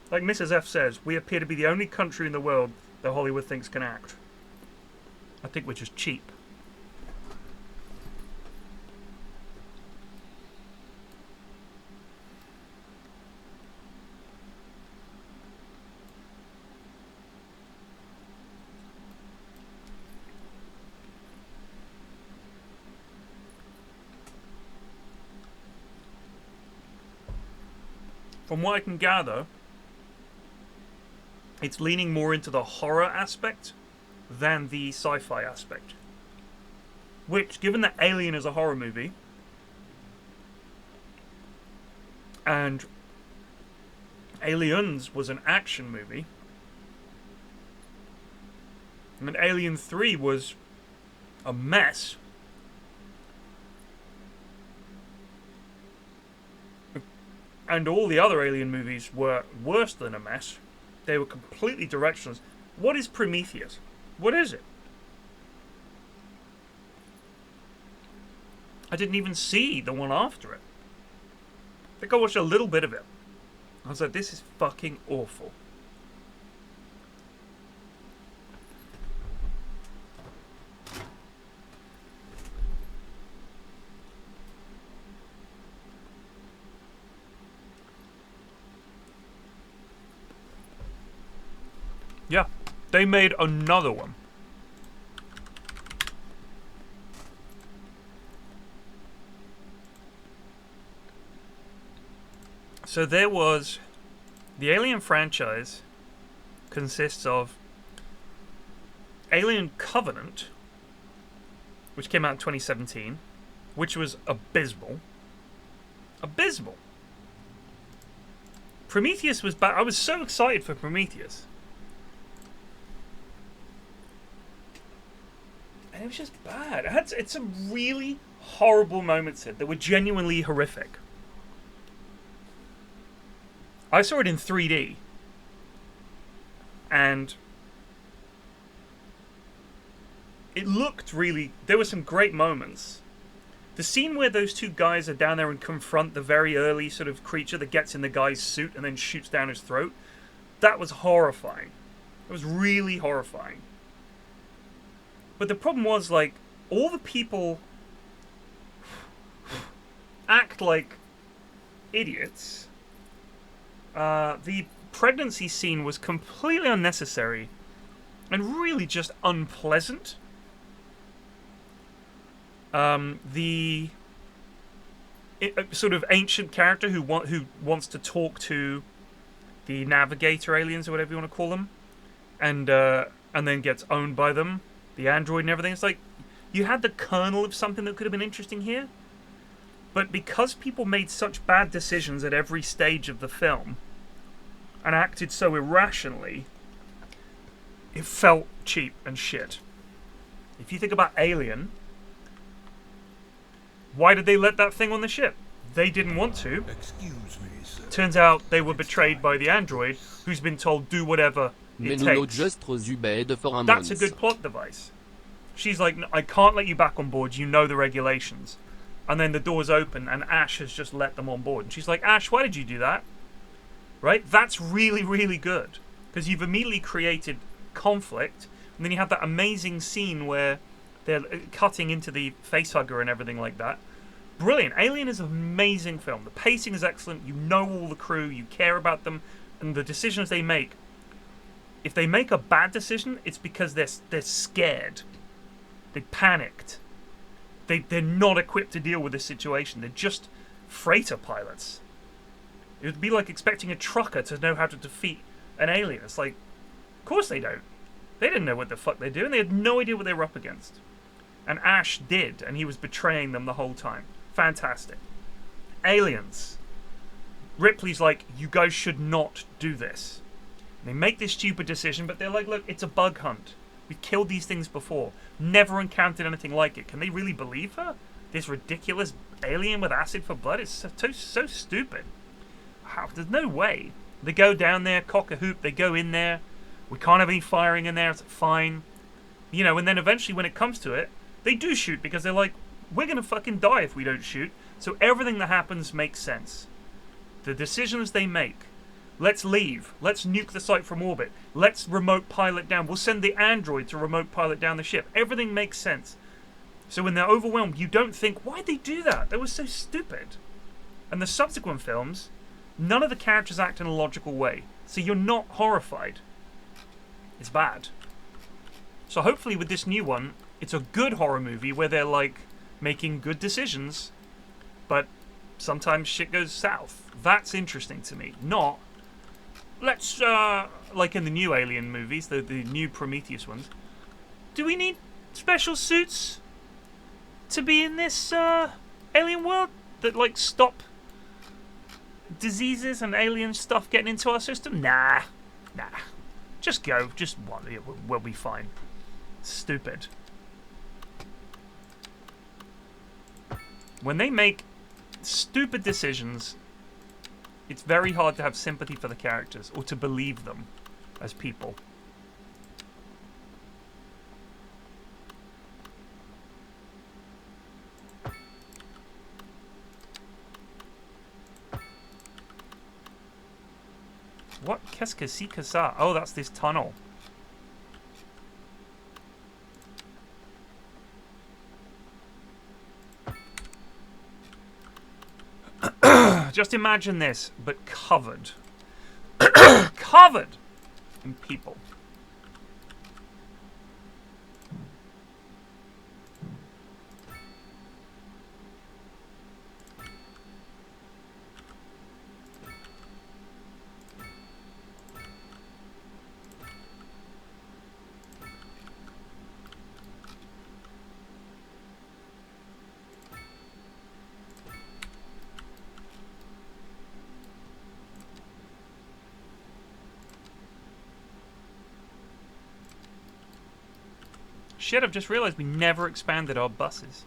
Like Mrs. F says, we appear to be the only country in the world that Hollywood thinks can act. I think we're just cheap. From what I can gather, it's leaning more into the horror aspect than the sci-fi aspect. Which, given that Alien is a horror movie, and Aliens was an action movie, and Alien 3 was a mess, and all the other Alien movies were worse than a mess. They were completely directionless. What is Prometheus? What is it? I didn't even see the one after it. I think I watched a little bit of it. I was like, this is fucking awful. Yeah, they made another one. So there was... The Alien franchise consists of Alien Covenant, which came out in 2017, which was abysmal. Abysmal. Prometheus was bad. I was so excited for Prometheus. And it was just bad. It had some really horrible moments in it that were genuinely horrific. I saw it in 3D. And it looked really... There were some great moments. The scene where those two guys are down there and confront the very early sort of creature that gets in the guy's suit and then shoots down his throat, that was horrifying. It was really horrifying. But the problem was, like, all the people act like idiots. The pregnancy scene was completely unnecessary and really just unpleasant. The sort of ancient character who wants to talk to the navigator aliens or whatever you want to call them, and then gets owned by them, the android and everything. It's like you had the kernel of something that could have been interesting here, but because people made such bad decisions at every stage of the film and acted so irrationally, it felt cheap and shit. If you think about Alien, why did they let that thing on the ship? They didn't want to. Excuse me, sir. Turns out they were betrayed by the android, who's been told do whatever it takes. That's a good plot device. She's like, I can't let you back on board, you know the regulations. And then the doors open and Ash has just let them on board. And she's like, Ash, why did you do that? Right? That's really, really good. Because you've immediately created conflict. And then you have that amazing scene where they're cutting into the facehugger and everything like that. Brilliant. Alien is an amazing film. The pacing is excellent. You know all the crew. You care about them. And the decisions they make. If they make a bad decision, it's because they're scared. They panicked. They're not equipped to deal with this situation. They're just freighter pilots. It would be like expecting a trucker to know how to defeat an alien. It's like, of course they don't. They didn't know what the fuck they're doing. They had no idea what they were up against. And Ash did, and he was betraying them the whole time. Fantastic. Aliens. Ripley's like, you guys should not do this. And they make this stupid decision, but they're like, look, it's a bug hunt. We've killed these things before. Never encountered anything like it. Can they really believe her? This ridiculous alien with acid for blood is so stupid. How? There's no way. They go down there, cock a hoop, they go in there. We can't have any firing in there, it's fine. You know, and then eventually when it comes to it, they do shoot because they're like, we're going to fucking die if we don't shoot. So everything that happens makes sense. The decisions they make. Let's leave. Let's nuke the site from orbit. Let's remote pilot down. We'll send the android to remote pilot down the ship. Everything makes sense. So when they're overwhelmed, you don't think, why'd they do that? That was so stupid. And the subsequent films, none of the characters act in a logical way. So you're not horrified. It's bad. So hopefully with this new one, it's a good horror movie where they're like making good decisions, but sometimes shit goes south. That's interesting to me. Not, let's, like in the new Alien movies, the new Prometheus ones, do we need special suits to be in this alien world that like stop diseases and alien stuff getting into our system? Nah. Just go. Just one. We'll be fine. Stupid. When they make stupid decisions, it's very hard to have sympathy for the characters or to believe them as people. What? Qu'est-ce que c'est que ça? Oh, that's this tunnel. Just imagine this, but covered. Covered in people. Shit, I've just realised we never expanded our buses.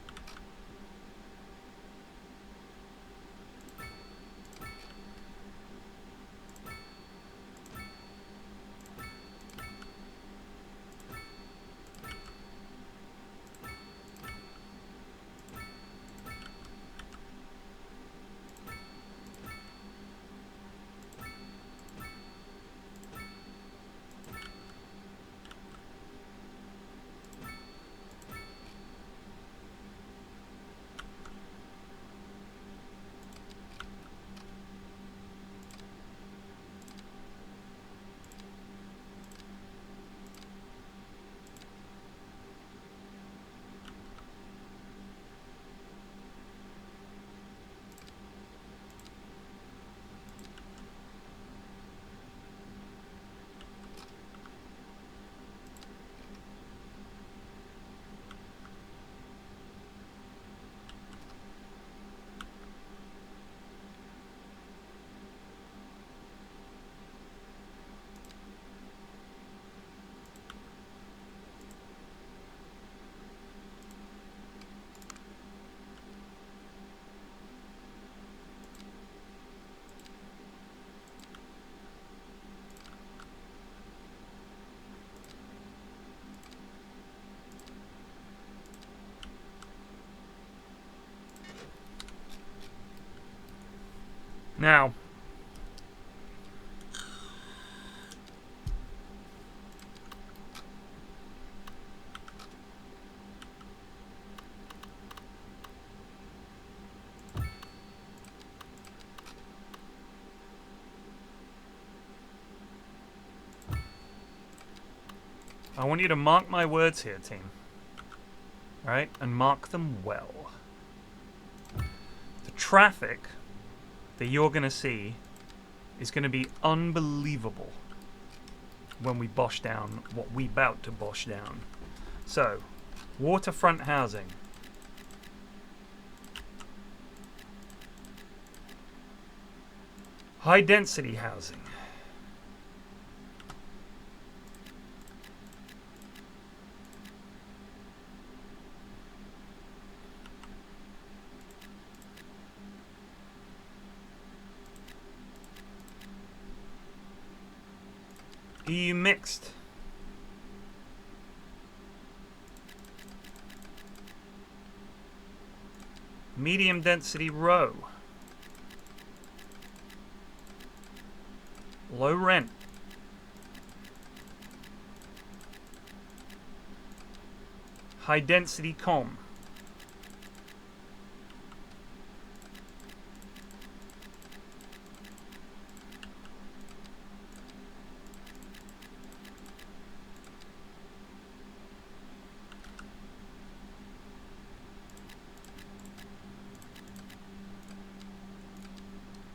Now, I want you to mark my words here, team. Right? And mark them well. The traffic that you're going to see is going to be unbelievable when we bosh down what we about to bosh down. So, waterfront housing. High density housing. EU mixed. Medium density row. Low rent. High density com.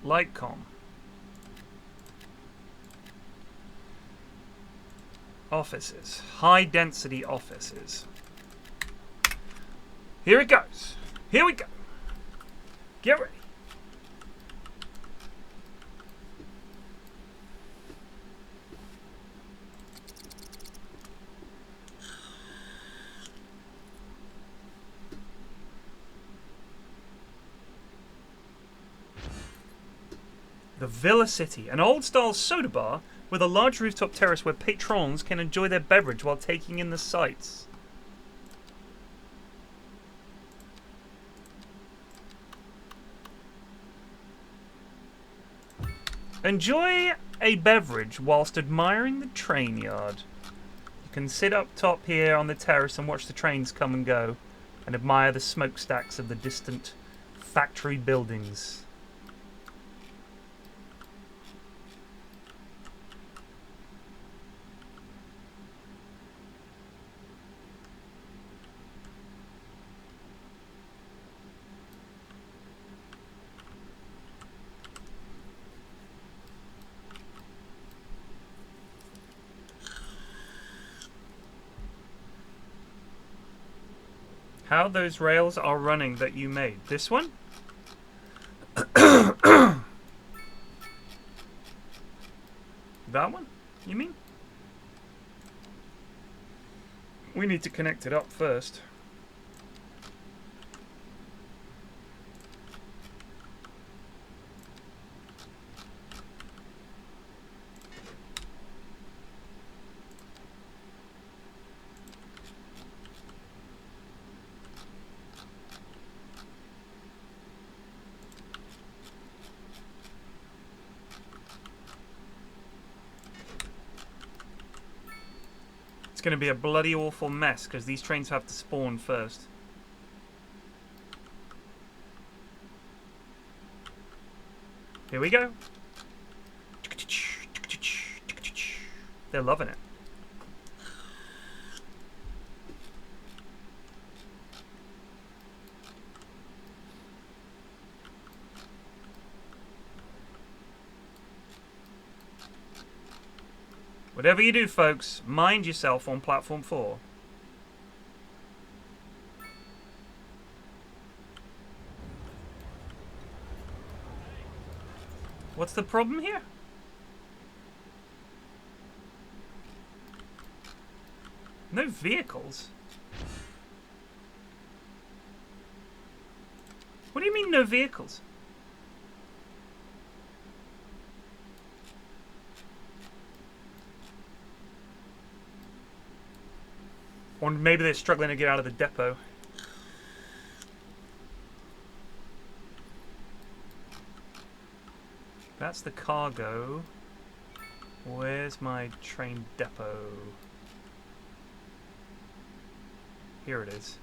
Lightcom. Offices. High density offices. Here it goes. Here we go. Get ready. The Villa City, an old-style soda bar with a large rooftop terrace where patrons can enjoy their beverage while taking in the sights. Enjoy a beverage whilst admiring the train yard. You can sit up top here on the terrace and watch the trains come and go and admire the smokestacks of the distant factory buildings. How those rails are running that you made. This one? That one? You mean? We need to connect it up first. It's going to be a bloody awful mess because these trains have to spawn first. Here we go. They're loving it. Whatever you do, folks, mind yourself on platform 4. What's the problem here? No vehicles? What do you mean no vehicles? Or maybe they're struggling to get out of the depot. that's the cargo. Where's my train depot? Here it is.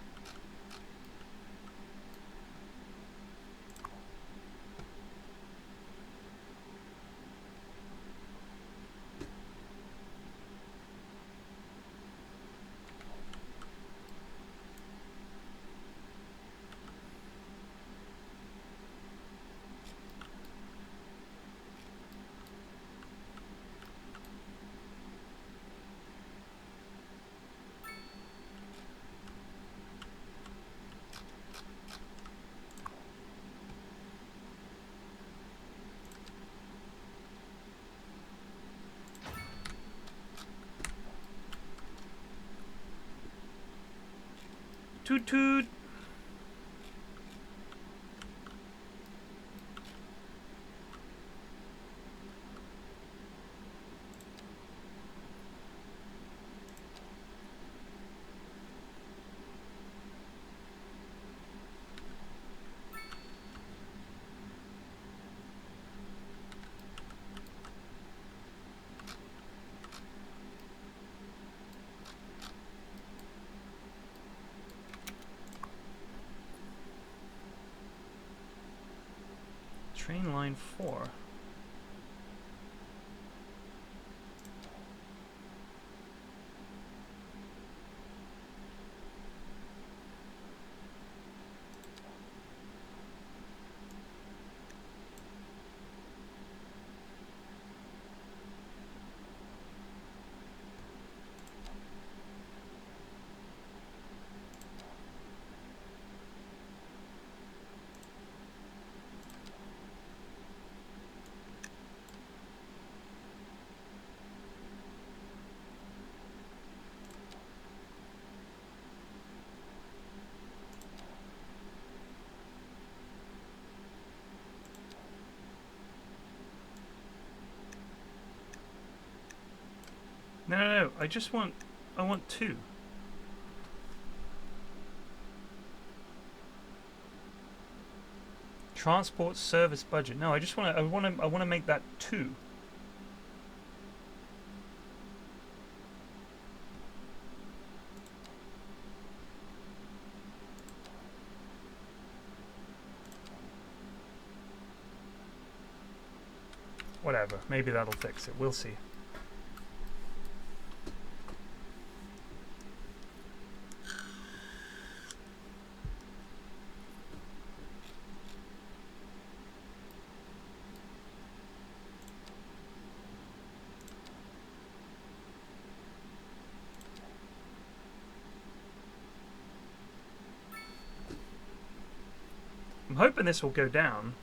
Toot toot! Train line 4. No, no, no. I want 2. Transport service budget. No, I want to make that 2. Whatever. Maybe that'll fix it. We'll see. I'm hoping this will go down.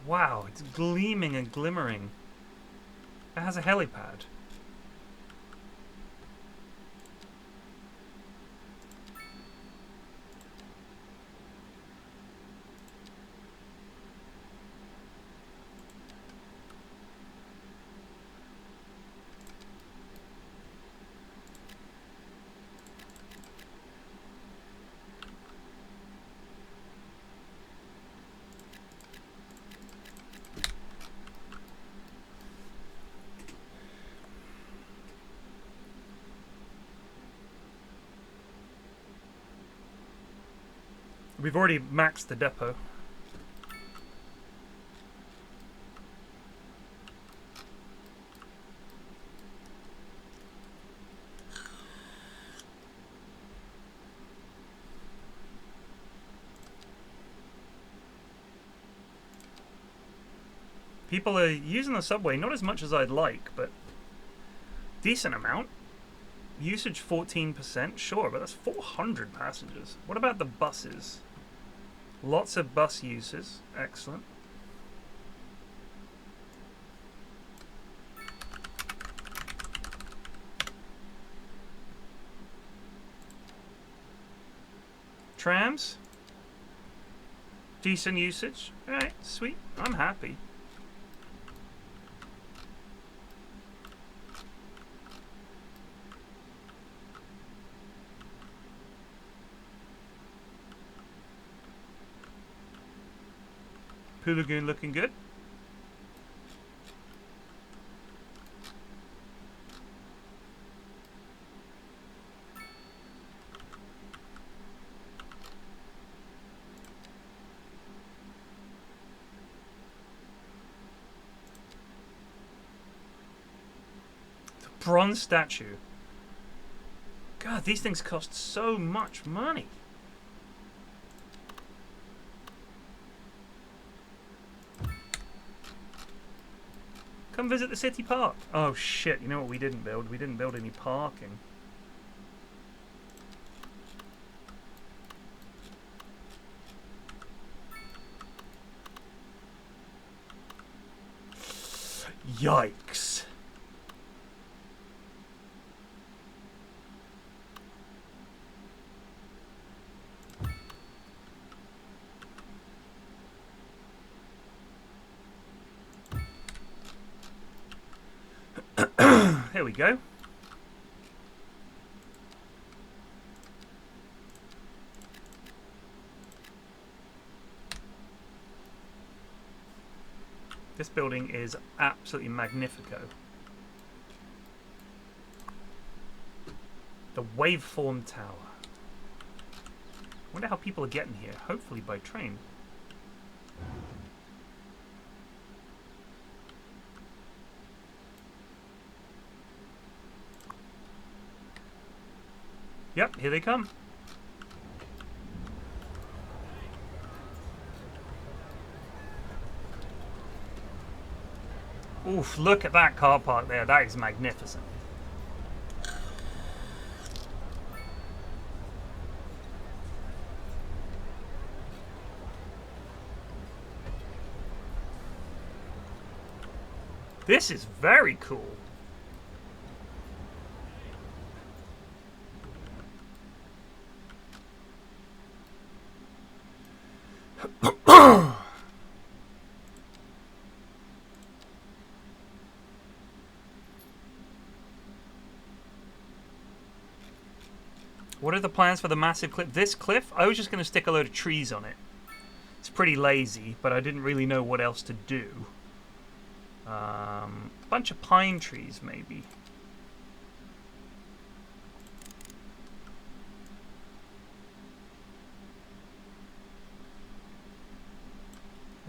Wow, it's gleaming and glimmering. It has a helipad. We've already maxed the depot. People are using the subway, not as much as I'd like, but decent amount. Usage 14%, sure, but that's 400 passengers. What about the buses? Lots of bus uses, excellent. trams. Decent usage. Alright, sweet. I'm happy. Poo Lagoon looking good. Bronze statue. God, these things cost so much money. Come visit the city park. Oh shit, you know what we didn't build? We didn't build any parking. Yikes. Here we go. This building is absolutely magnifico. The Waveform Tower. Wonder how people are getting here. Hopefully by train. Yep, here they come. Oof, look at that car park there. That is magnificent. This is very cool. What are the plans for the massive cliff? This cliff? I was just going to stick a load of trees on it. It's pretty lazy, but I didn't really know what else to do. Bunch of pine trees, maybe.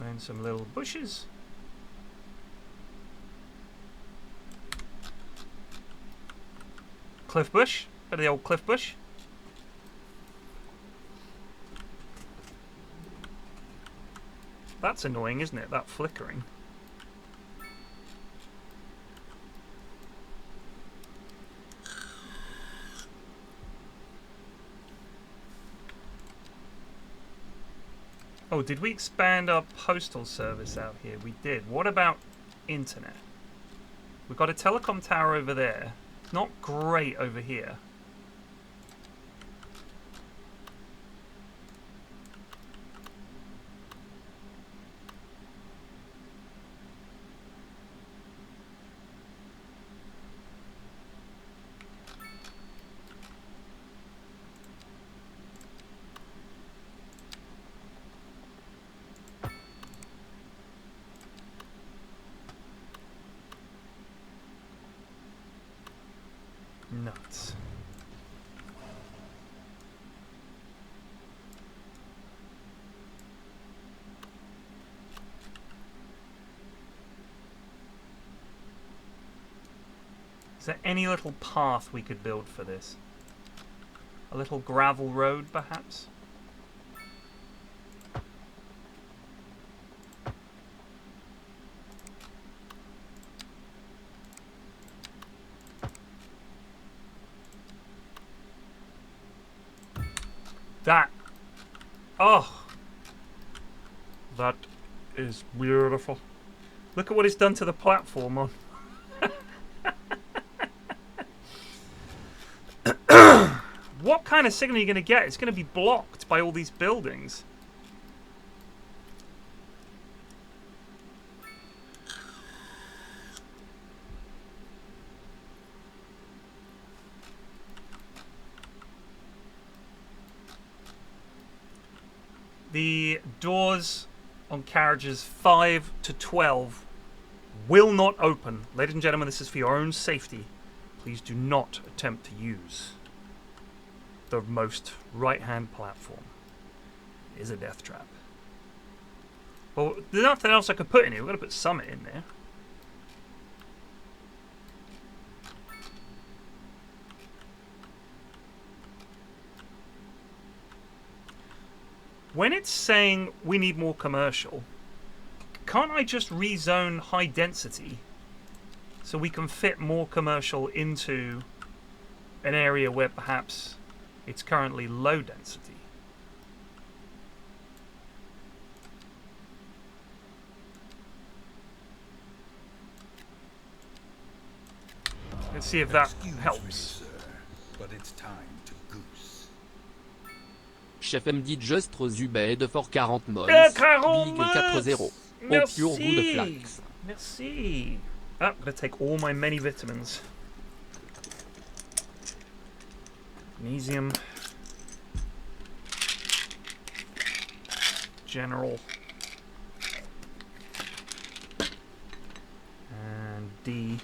And some little bushes. Cliff bush. Bit of the old cliff bush. That's annoying, isn't it? That flickering. Oh, did we expand our postal service out here? We did. What about internet? We've got a telecom tower over there. Not great over here. Nuts. Is there any little path we could build for this? A little gravel road, perhaps? That, oh, that is beautiful. Look at what it's done to the platform on. What kind of signal are you going to get? It's going to be blocked by all these buildings. The doors on carriages 5 to 12 will not open. Ladies and gentlemen, this is for your own safety. Please do not attempt to use the most right-hand platform. It is a death trap. Well, there's nothing else I could put in here. We've got to put Summit in there. When it's saying we need more commercial, can't I just rezone high density so we can fit more commercial into an area where perhaps it's currently low density? Let's see if that helps. Me, sir, but it's time to goose. Chef MD Just Zubed de Fort 40 Mons. 40 Big Mons. 4-0. Au pure goût de flax. Merci. Ah, I'm gonna take all my many vitamins. Magnesium. General. And D.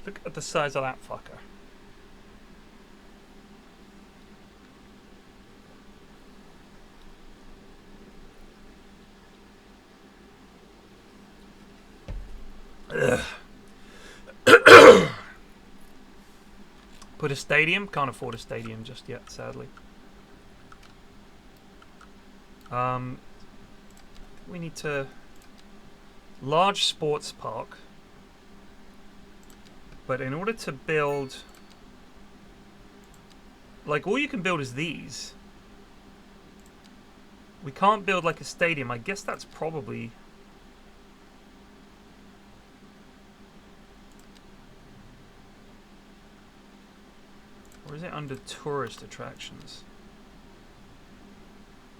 Look at the size of that fucker. Put a stadium? Can't afford a stadium just yet, sadly. We need to... Large sports park. But in order to build... Like, all you can build is these. We can't build, like, a stadium. I guess that's probably... Or is it under tourist attractions?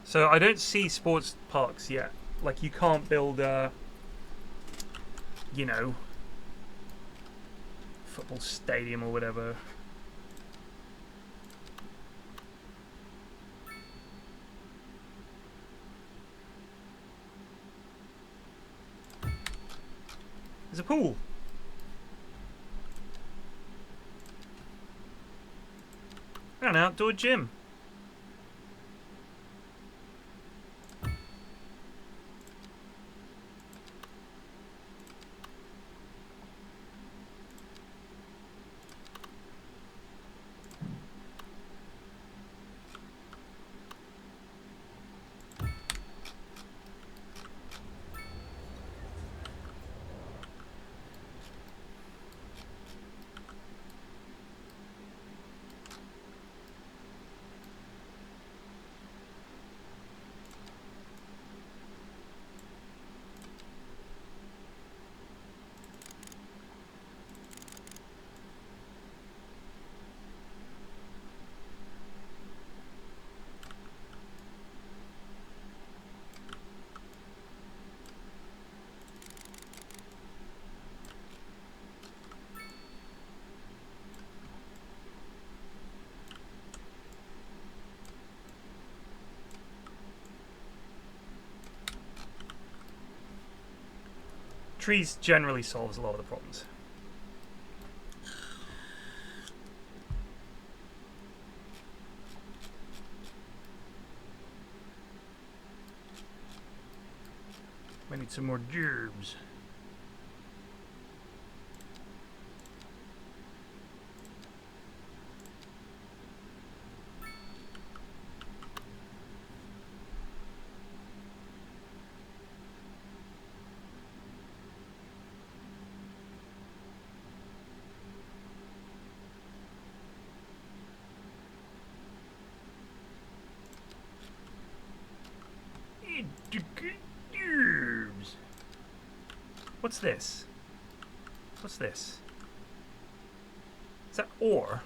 So I don't see sports parks yet. Like, you can't build a... You know... football stadium or whatever. There's a pool. And an outdoor gym. Trees generally solves a lot of the problems. We need some more gerbs. What's this? What's this? Is that ore?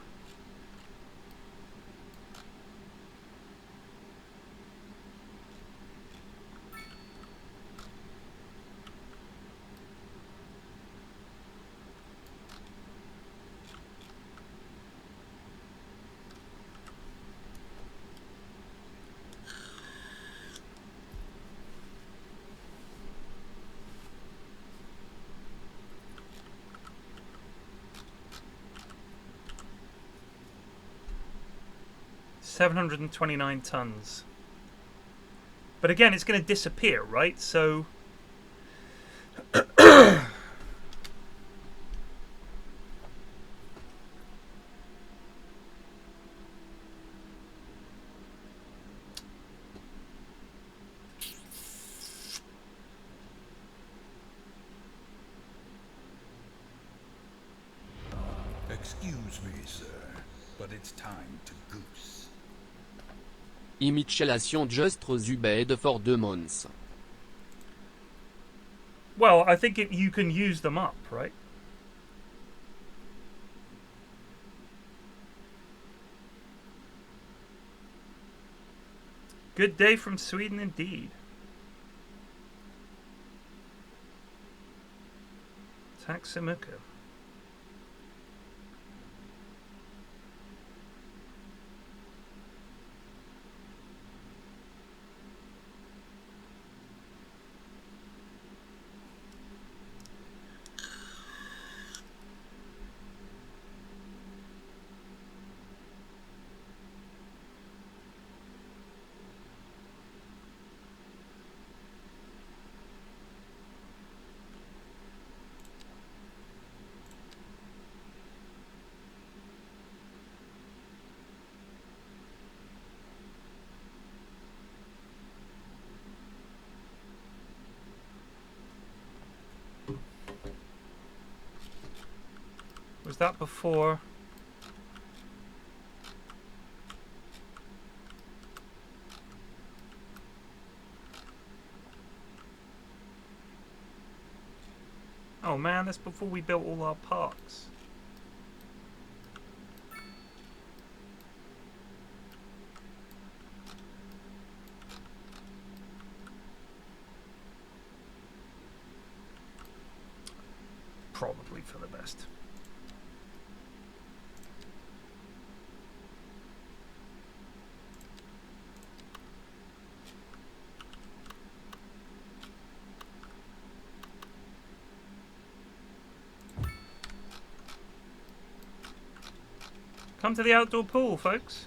$729 tons. But again, it's going to disappear, right? So... Excuse me, sir, but it's time to goose. Imicellation giostre zubed for 2 months. Well, I think you can use them up, right? Good day from Sweden indeed. Taximuka. Was that before? Oh man, that's before we built all our parks. Probably for the best. Come to the outdoor pool, folks.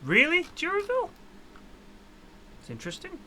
Really, Duraville? It's interesting.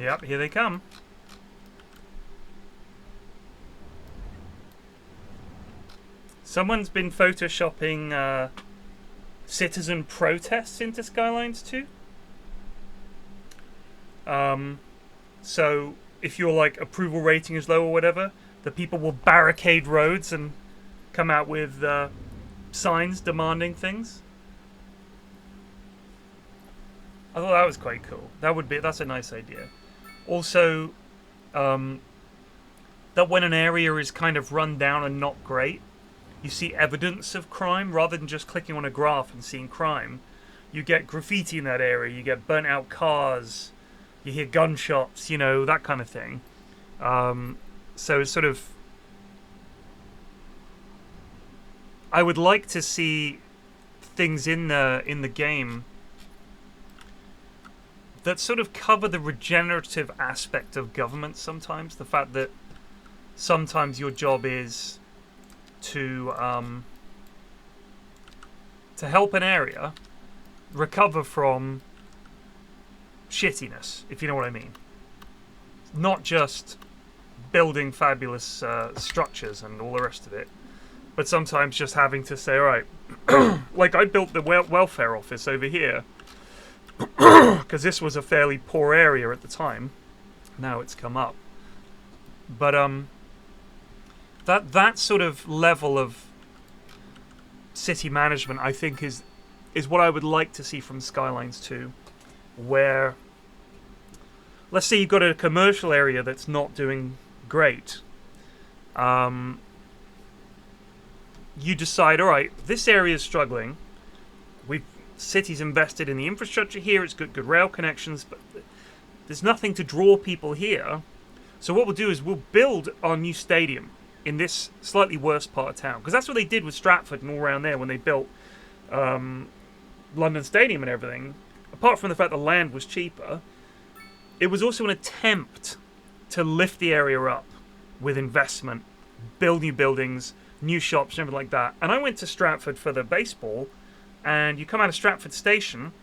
Yep, here they come. Someone's been photoshopping citizen protests into Skylines 2. So if your like approval rating is low or whatever, the people will barricade roads and come out with signs demanding things. I thought that was quite cool. That's a nice idea. Also, that when an area is kind of run down and not great, you see evidence of crime rather than just clicking on a graph and seeing crime. You get graffiti in that area. You get burnt out cars. You hear gunshots. You know, that kind of thing. So it's sort of, I would like to see things in the game that sort of cover the regenerative aspect of government sometimes. The fact that sometimes your job is to help an area recover from shittiness, if you know what I mean. Not just building fabulous structures and all the rest of it, but sometimes just having to say, all right, like I built the welfare office over here because this was a fairly poor area at the time. Now it's come up, but that sort of level of city management, I think, is what I would like to see from Skylines 2, where, let's say you've got a commercial area that's not doing great. You decide, all right, this area is struggling. City's invested in the infrastructure here. It's good rail connections, but there's nothing to draw people here. So what we'll do is we'll build our new stadium in this slightly worse part of town, because that's what they did with Stratford and all around there when they built London Stadium and everything. Apart from the fact the land was cheaper, it was also an attempt to lift the area up with investment, build new buildings, new shops, and everything like that. And I went to Stratford for the baseball, and you come out of Stratford Station,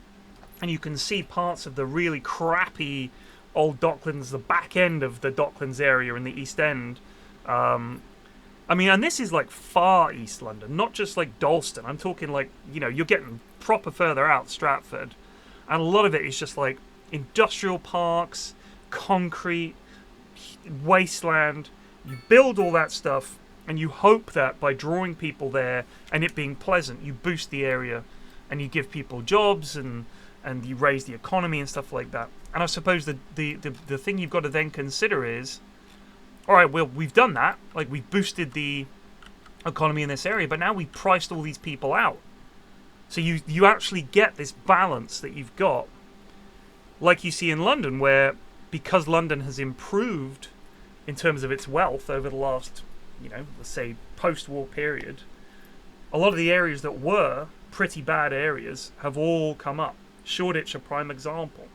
and you can see parts of the really crappy old Docklands, the back end of the Docklands area in the East End. I mean, and this is like far East London, not just like Dalston. I'm talking like, you know, you're getting proper further out, Stratford. And a lot of it is just like industrial parks, concrete, wasteland. You build all that stuff, and you hope that by drawing people there and it being pleasant, you boost the area and you give people jobs and you raise the economy and stuff like that. And I suppose the thing you've got to then consider is, all right, well, we've done that. Like, we've boosted the economy in this area, but now we've priced all these people out. So you actually get this balance that you've got, like you see in London, where because London has improved in terms of its wealth over the last, you know, let's say post-war period, a lot of the areas that were pretty bad areas have all come up. Shoreditch, a prime example.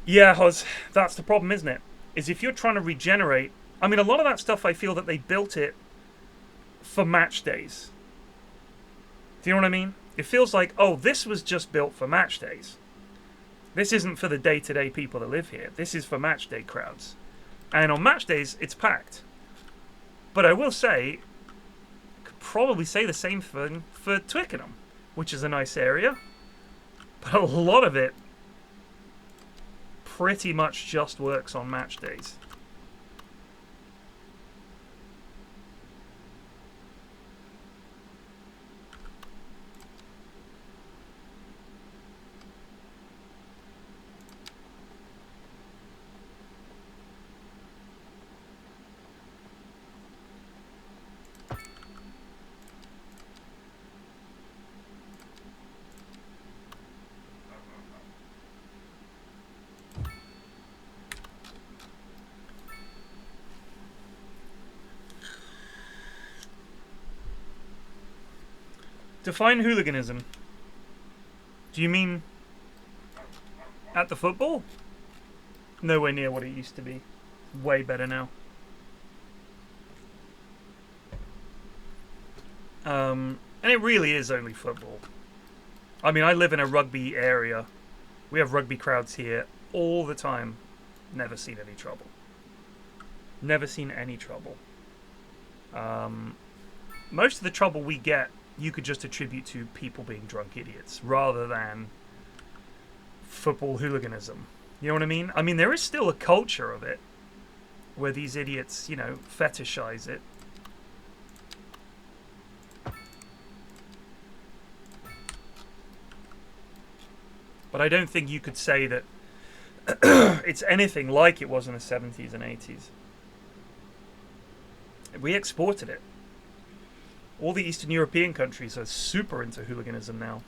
Yeah, Hoz, that's the problem, isn't it? Is if you're trying to regenerate, I mean, a lot of that stuff, I feel that they built it for match days. Do you know what I mean? It feels like, oh, this was just built for match days. This isn't for the day-to-day people that live here. This is for match day crowds. And on match days, it's packed. But I will say, could probably say the same thing for Twickenham, which is a nice area. But a lot of it pretty much just works on match days. Define hooliganism. Do you mean at the football? Nowhere near what it used to be. Way better now. And it really is only football. I mean, I live in a rugby area, We have rugby crowds here all the time. Never seen any trouble. Never seen any trouble. Most of the trouble we get, you could just attribute to people being drunk idiots, rather than football hooliganism. You know what I mean? I mean, there is still a culture of it, where these idiots, you know, fetishize it. But I don't think you could say that it's anything like it was in the 70s and 80s. We exported it. All the Eastern European countries are super into hooliganism now.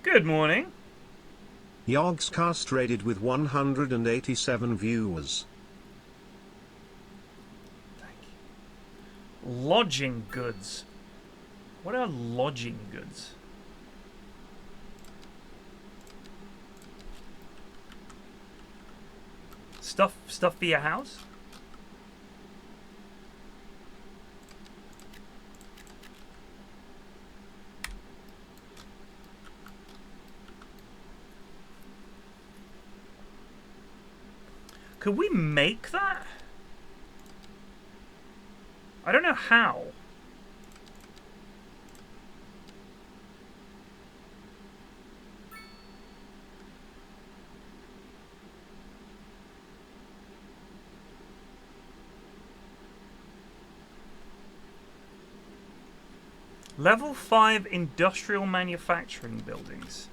Good morning. Yogscast rated with 187 viewers. Thank you. Lodging goods. What are lodging goods? Stuff for your house? Could we make that? I don't know how. Level 5 industrial manufacturing buildings.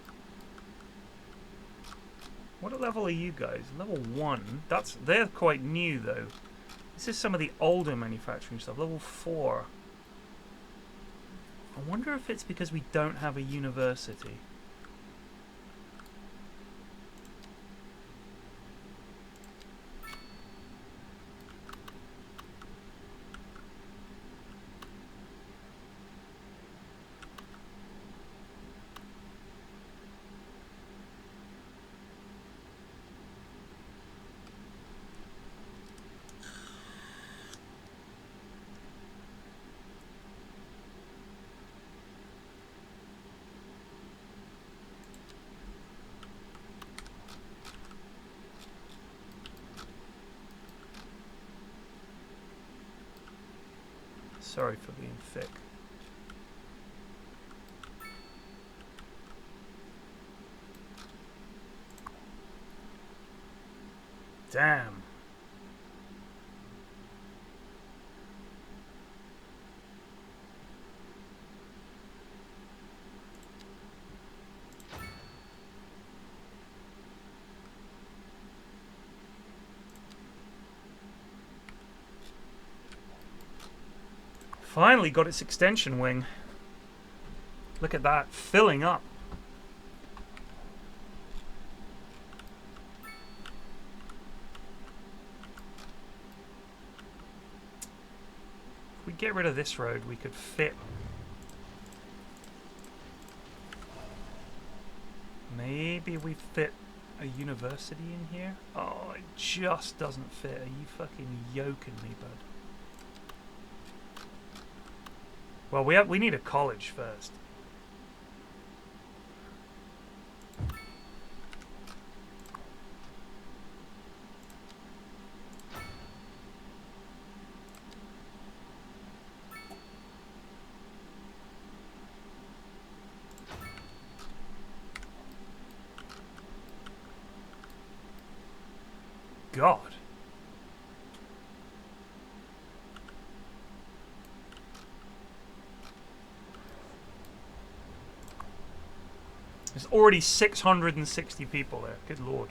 What level are you guys? Level 1. They're quite new though. This is some of the older manufacturing stuff. Level 4. I wonder if it's because we don't have a university. Sorry for being thick. Damn. Finally got its extension wing. Look at that, filling up. If we get rid of this road, we could fit. Maybe we fit a university in here? Oh, it just doesn't fit. Are you fucking yoking me, bud? Well, we need a college first. God. There's already 660 people there. Good lord.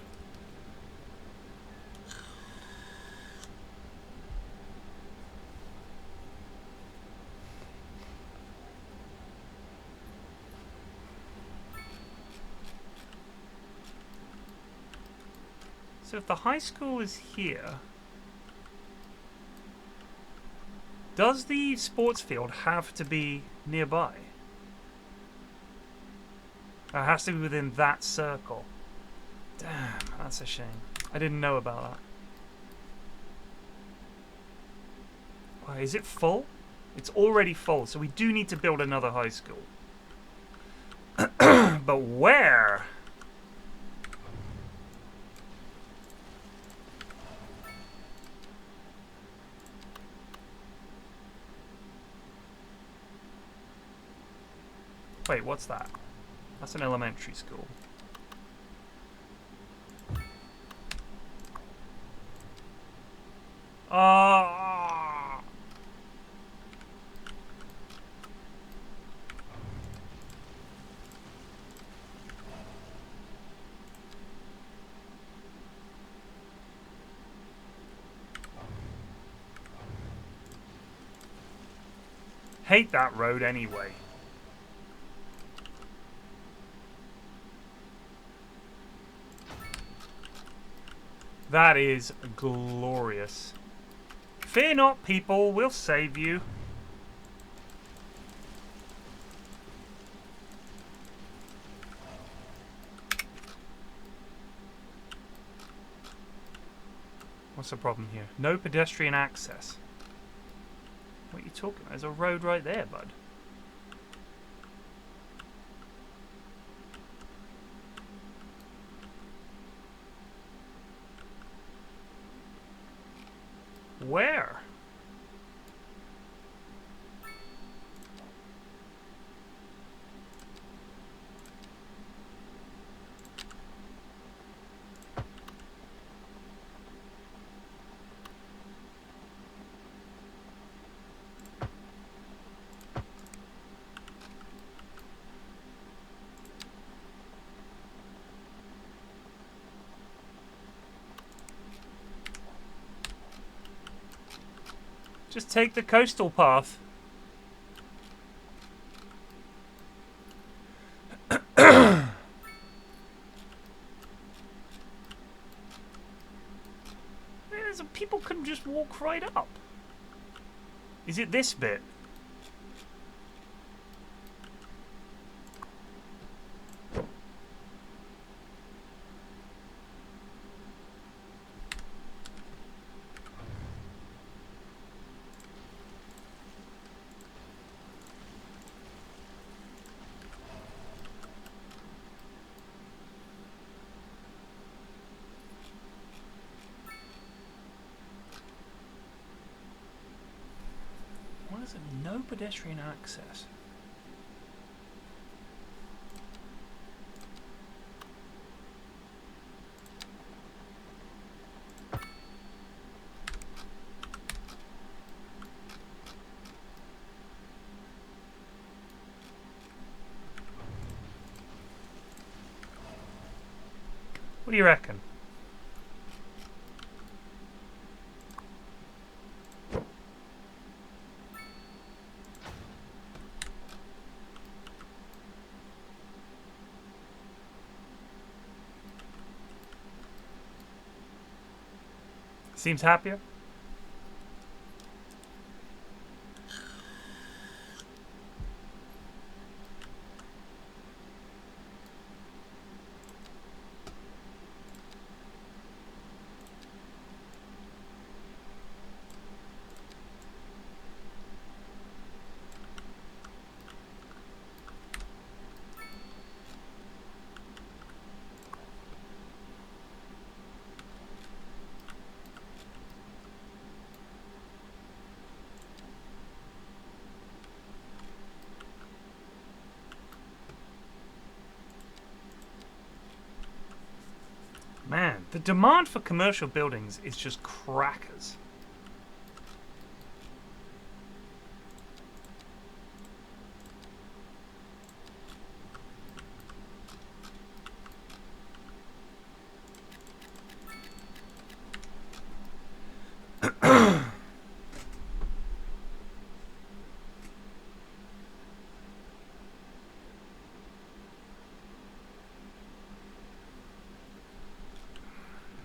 So if the high school is here, Does the sports field have to be nearby? It has to be within that circle. Damn, that's a shame. I didn't know about that. Why, is it full? It's already full, so we do need to build another high school. But where? Wait, what's that? That's an elementary school. Ah! Hate that road anyway. That is glorious. Fear not, people, we'll save you. What's the problem here? No pedestrian access. What are you talking about? There's a road right there, bud. Where? Just take the coastal path. People can just walk right up. Is it this bit? Why is it no pedestrian access? What do you reckon? Seems happier? Man, the demand for commercial buildings is just crackers.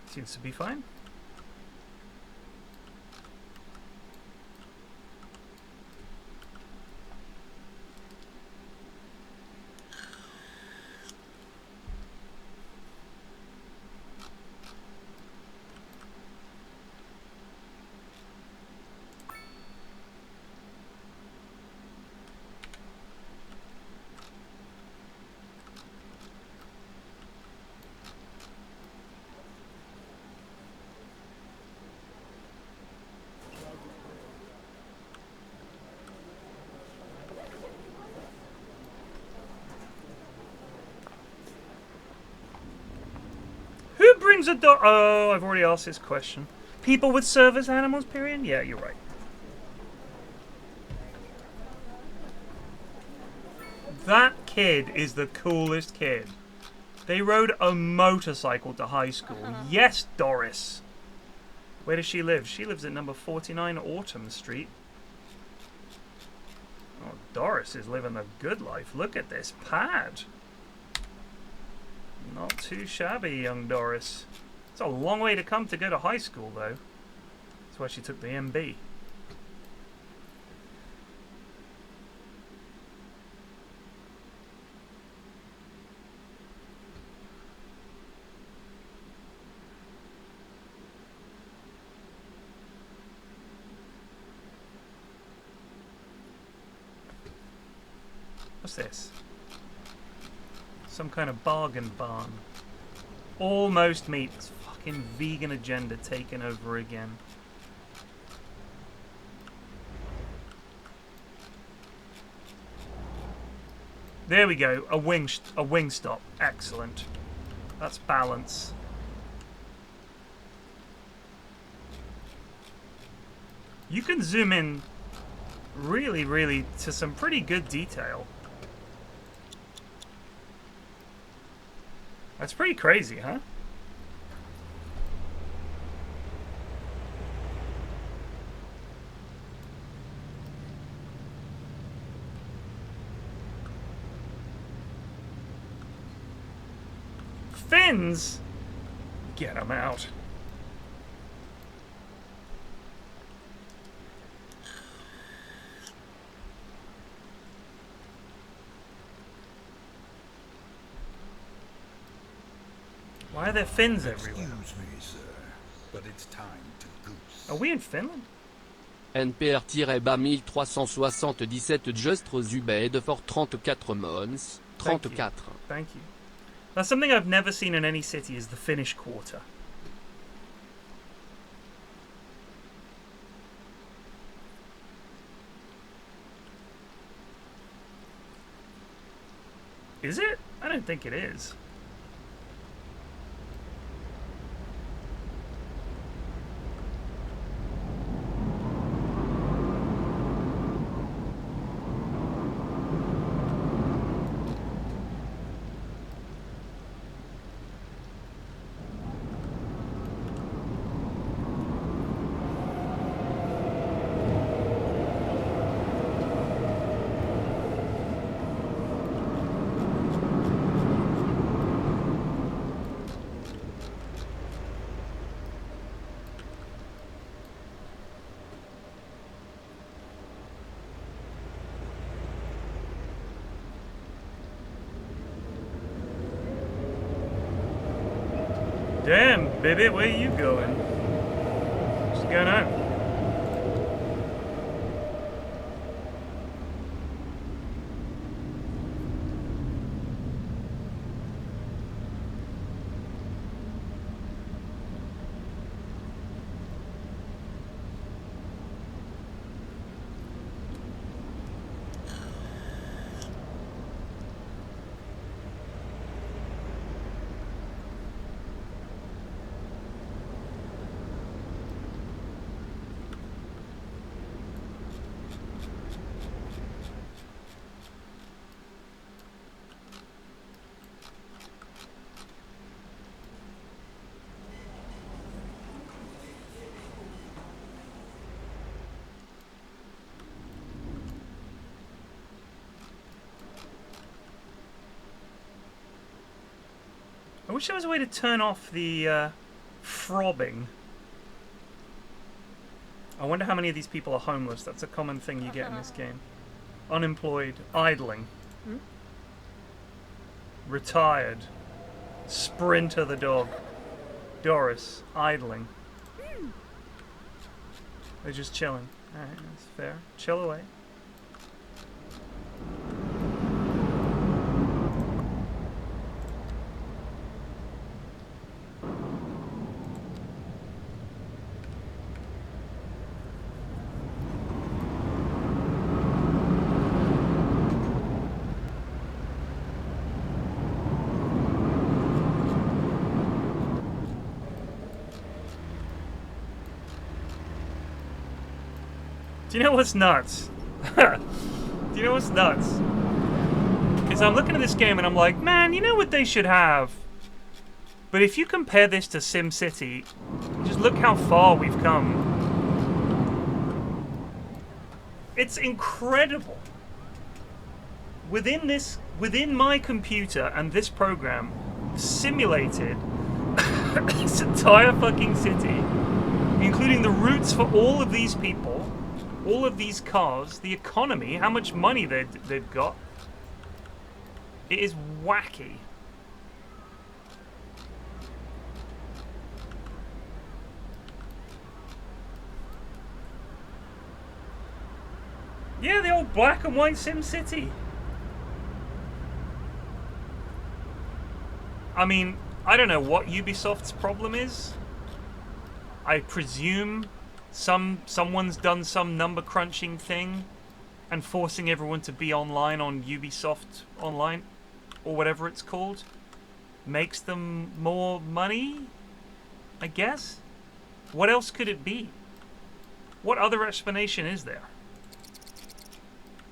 Seems to be fine. things are Oh, I've already asked this question. People would serve as animals, period? Yeah, you're right. That kid is the coolest kid. They rode a motorcycle to high school. Yes, Doris. Where does she live? She lives at number 49 Autumn Street. Oh, Doris is living the good life. Look at this pad. Not too shabby, young Doris. It's a long way to come to go to high school, though. That's why she took the MB. What's this? Some kind of bargain barn. Almost meat. This fucking vegan agenda taken over again. There we go. A wing stop. Excellent. That's balance. You can zoom in really, really to some pretty good detail. That's pretty crazy, huh? Fins? Get them out. Why are there fins everywhere? Excuse me, sir, but it's time to goose. Are we in Finland? NPR-bas 1377 Just Zubed for 34 mons. 34. Thank you. That's something I've never seen in any city is the Finnish Quarter. Is it? I don't think it is. Damn, baby, where you going? What's going on? I wish there was a way to turn off the throbbing. I wonder how many of these people are homeless. That's a common thing you get in this game. Unemployed, idling, retired, Sprinter the dog, Doris, idling. They're just chilling. Alright, that's fair. Chill away. Do you know what's nuts? Do you know what's nuts? Is I'm looking at this game and I'm like, man, you know what they should have? But if you compare this to SimCity, just look how far we've come. It's incredible. Within my computer and this program, simulated this entire fucking city, including the routes for all of these people, all of these cars, the economy, how much money they've got. It is wacky. Yeah, the old black and white SimCity. I mean, I don't know what Ubisoft's problem is. I presume someone's done some number crunching thing and forcing everyone to be online on Ubisoft Online or whatever it's called makes them more money, I guess. What else could it be? What other explanation is there?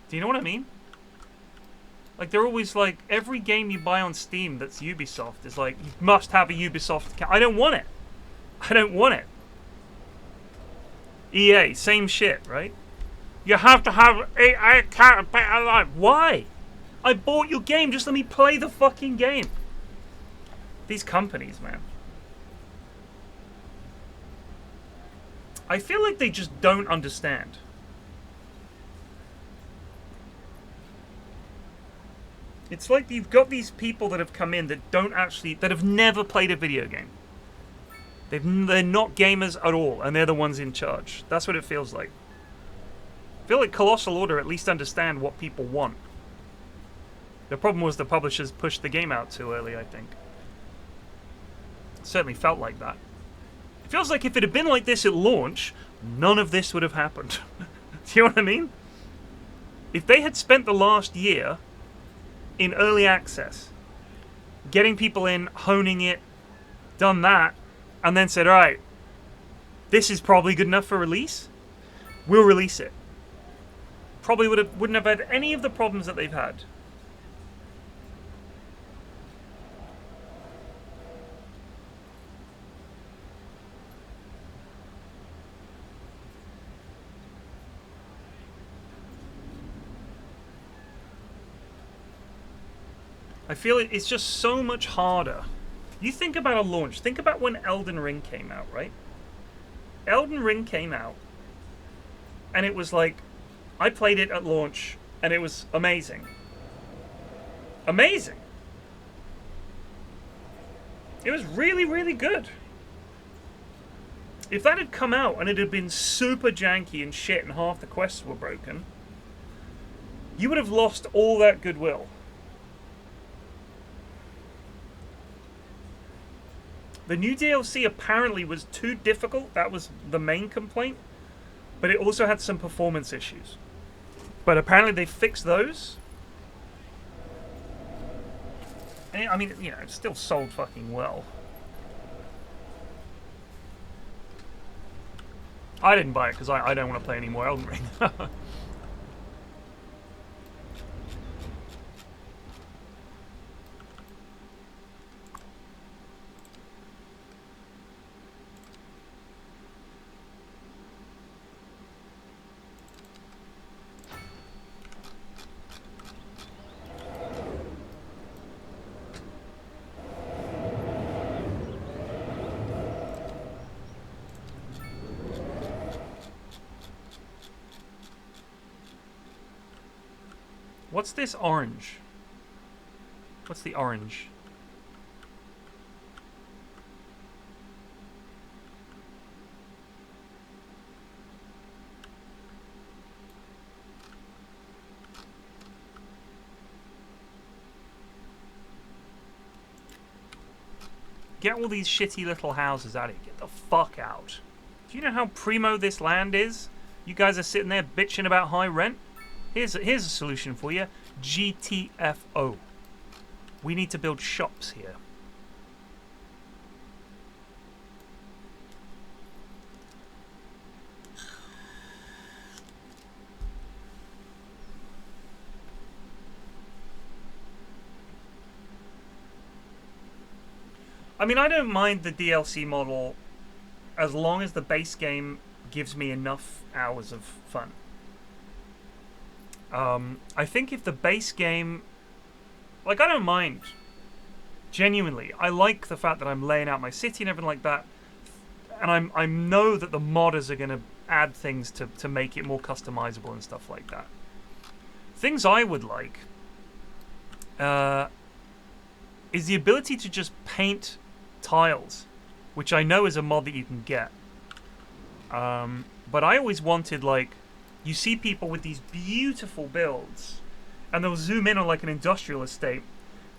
Do you know what I mean? Like, they're always like, every game you buy on Steam that's Ubisoft is like, you must have a Ubisoft account. I don't want it. I don't want it. EA, same shit, right? You have to have EA account. Why? I bought your game, just let me play the fucking game. These companies, man. I feel like they just don't understand. It's like you've got these people that have come in that have never played a video game. They're not gamers at all, and they're the ones in charge. That's what it feels like. I feel like Colossal Order at least understand what people want. The problem was the publishers pushed the game out too early, I think. It certainly felt like that. It feels like if it had been like this at launch, none of this would have happened. Do you know what I mean? If they had spent the last year in early access, getting people in, honing it, done that, and then said, alright, this is probably good enough for release, we'll release it. Probably wouldn't have had any of the problems that they've had. I feel it's just so much harder. You think about a launch. Think about when Elden Ring came out, right? Elden Ring came out, and it was like, I played it at launch, and it was amazing. Amazing. It was really, really good. If that had come out and it had been super janky and shit and half the quests were broken, you would have lost all that goodwill. The new DLC apparently was too difficult. That was the main complaint. But it also had some performance issues. But apparently they fixed those. And I mean, you know, it still sold fucking well. I didn't buy it because I don't want to play any more Elden Ring. What's this orange? What's the orange? Get all these shitty little houses out of here. Get the fuck out. Do you know how primo this land is? You guys are sitting there bitching about high rent? Here's a solution for you. GTFO. We need to build shops here. I mean, I don't mind the DLC model as long as the base game gives me enough hours of fun. I think if the base game... Like, I don't mind. Genuinely. I like the fact that I'm laying out my city and everything like that. And I know that the modders are going to add things to make it more customizable and stuff like that. Things I would like is the ability to just paint tiles, which I know is a mod that you can get. But I always wanted, like, you see people with these beautiful builds, and they'll zoom in on like an industrial estate,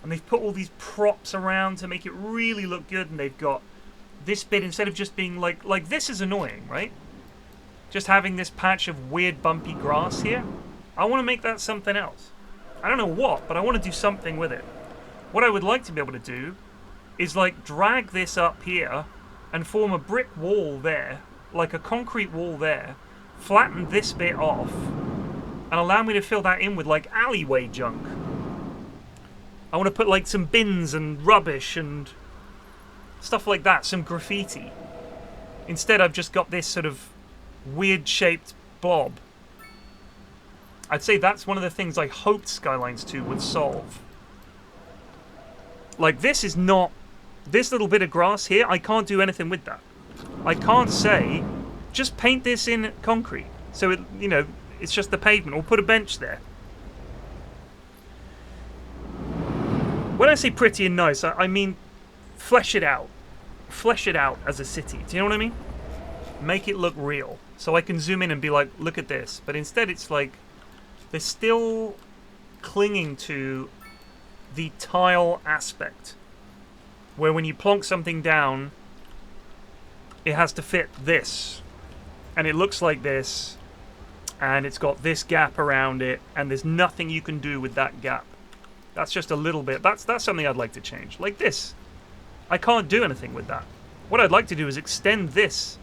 and they've put all these props around to make it really look good, and they've got this bit, instead of just being like this is annoying, right? Just having this patch of weird bumpy grass here. I want to make that something else. I don't know what, but I want to do something with it. What I would like to be able to do is like drag this up here and form a brick wall there, like a concrete wall there, flatten this bit off, and allow me to fill that in with like alleyway junk. I want to put like some bins and rubbish and stuff like that, some graffiti. Instead, I've just got this sort of weird shaped blob. I'd say that's one of the things I hoped Skylines II would solve. Like, this is not... This little bit of grass here, I can't do anything with that. I can't say, just paint this in concrete. So, it, you know, it's just the pavement, or put a bench there. When I say pretty and nice, I mean flesh it out. Flesh it out as a city. Do you know what I mean? Make it look real. So I can zoom in and be like, look at this. But instead it's like, they're still clinging to the tile aspect. Where when you plonk something down, it has to fit this. And it looks like this. And it's got this gap around it. And there's nothing you can do with that gap. That's just a little bit. That's something I'd like to change. Like this. I can't do anything with that. What I'd like to do is extend this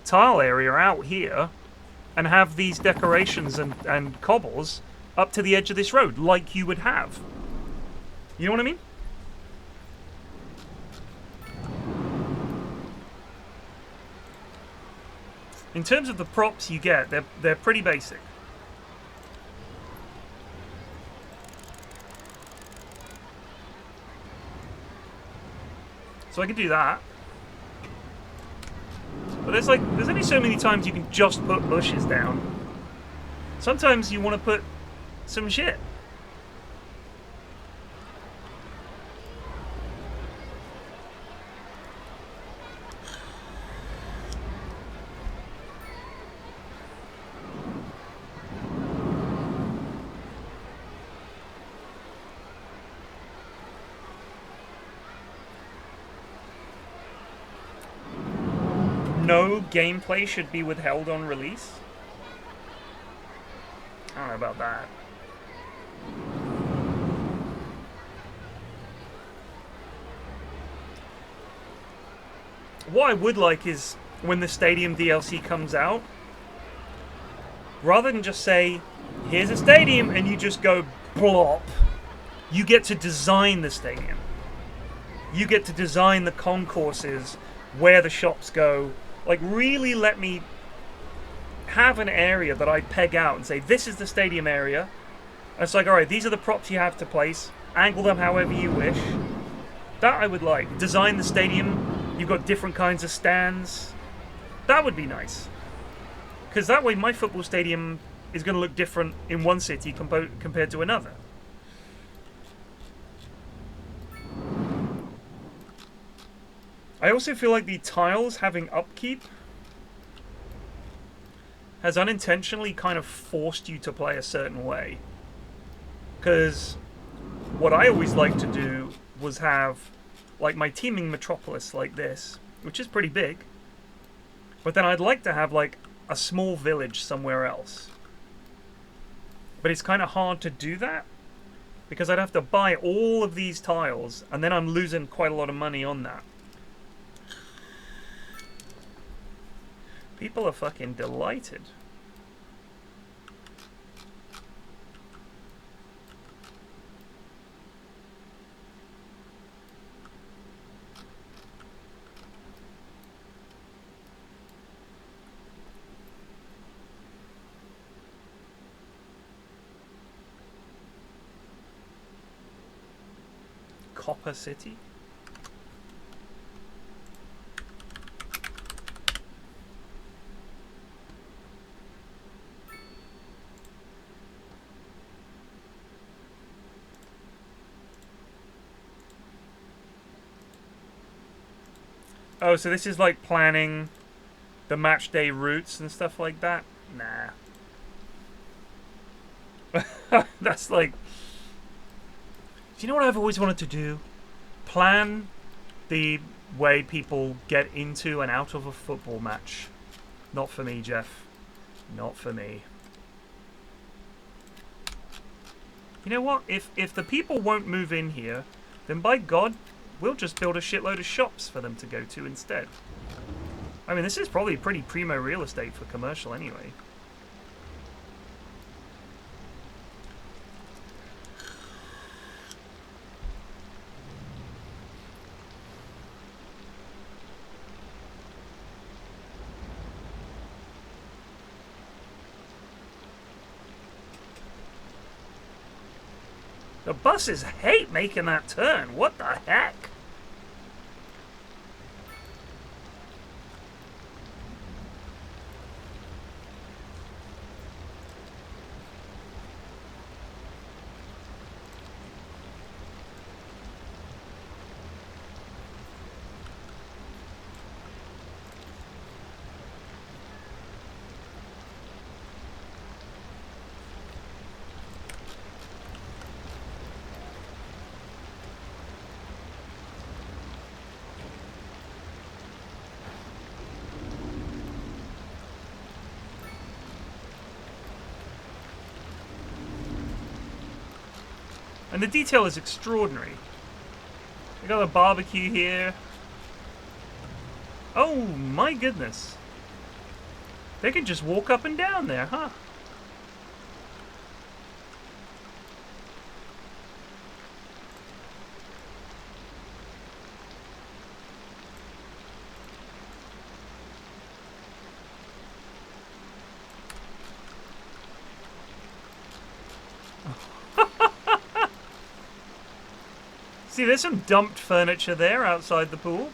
tile area out here and have these decorations and cobbles up to the edge of this road, like you would have. You know what I mean? In terms of the props you get, they're pretty basic. So I can do that. But there's only so many times you can just put bushes down. Sometimes you want to put some shit. No gameplay should be withheld on release? I don't know about that. What I would like is, when the Stadium DLC comes out, rather than just say, here's a stadium, and you just go plop, you get to design the stadium. You get to design the concourses, where the shops go. Like, really let me have an area that I peg out and say, this is the stadium area. And it's like, alright, these are the props you have to place. Angle them however you wish. That I would like. Design the stadium. You've got different kinds of stands. That would be nice. Because that way my football stadium is going to look different in one city compared to another. I also feel like the tiles having upkeep has unintentionally kind of forced you to play a certain way. Because what I always liked to do was have like my teeming metropolis like this, which is pretty big. But then I'd like to have like a small village somewhere else. But it's kind of hard to do that because I'd have to buy all of these tiles and then I'm losing quite a lot of money on that. People are fucking delighted. Copper City. Oh, so this is like planning the match day routes and stuff like that? Nah. That's like... Do you know what I've always wanted to do? Plan the way people get into and out of a football match. Not for me, Jeff. Not for me. You know what? If the people won't move in here, then by God, we'll just build a shitload of shops for them to go to instead. I mean, this is probably pretty primo real estate for commercial anyway. The buses hate making that turn. What the heck? And the detail is extraordinary. We got a barbecue here. Oh my goodness. They could just walk up and down there, huh? See, there's some dumped furniture there outside the pool.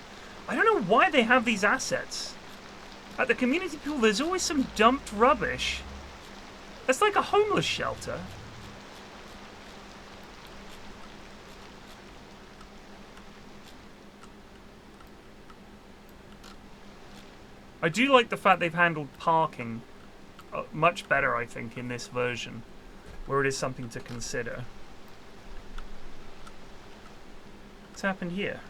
I don't know why they have these assets. At the community pool, there's always some dumped rubbish. It's like a homeless shelter. I do like the fact they've handled parking much better, I think, in this version, where it is something to consider. What's happened here?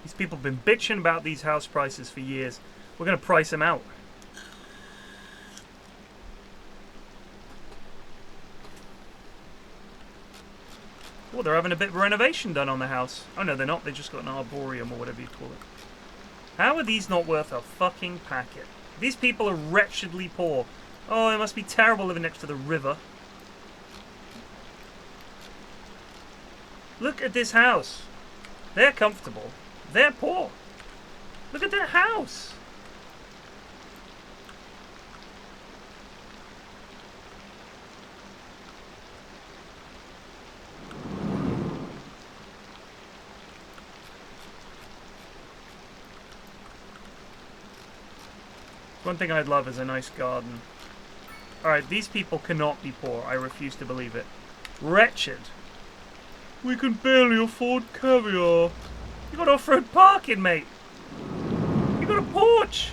These people have been bitching about these house prices for years. We're going to price them out. Oh, they're having a bit of renovation done on the house. Oh no, they're not. They just got an arboreum or whatever you call it. How are these not worth a fucking packet? These people are wretchedly poor. Oh, it must be terrible living next to the river. Look at this house. They're comfortable. They're poor. Look at that house. One thing I'd love is a nice garden. Alright, these people cannot be poor. I refuse to believe it. Wretched. We can barely afford caviar. You got off-road parking, mate. You got a porch.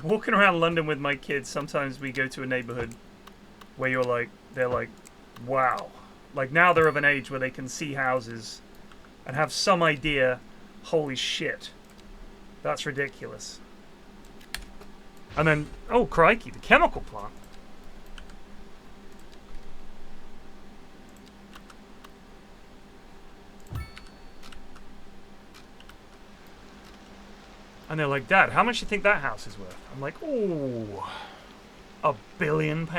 Walking around London with my kids, sometimes we go to a neighborhood where they're like, wow. Like now they're of an age where they can see houses and have some idea, holy shit, that's ridiculous. And then, oh crikey, the chemical plant. And they're like, Dad, how much do you think that house is worth? I'm like, ooh, £1 billion?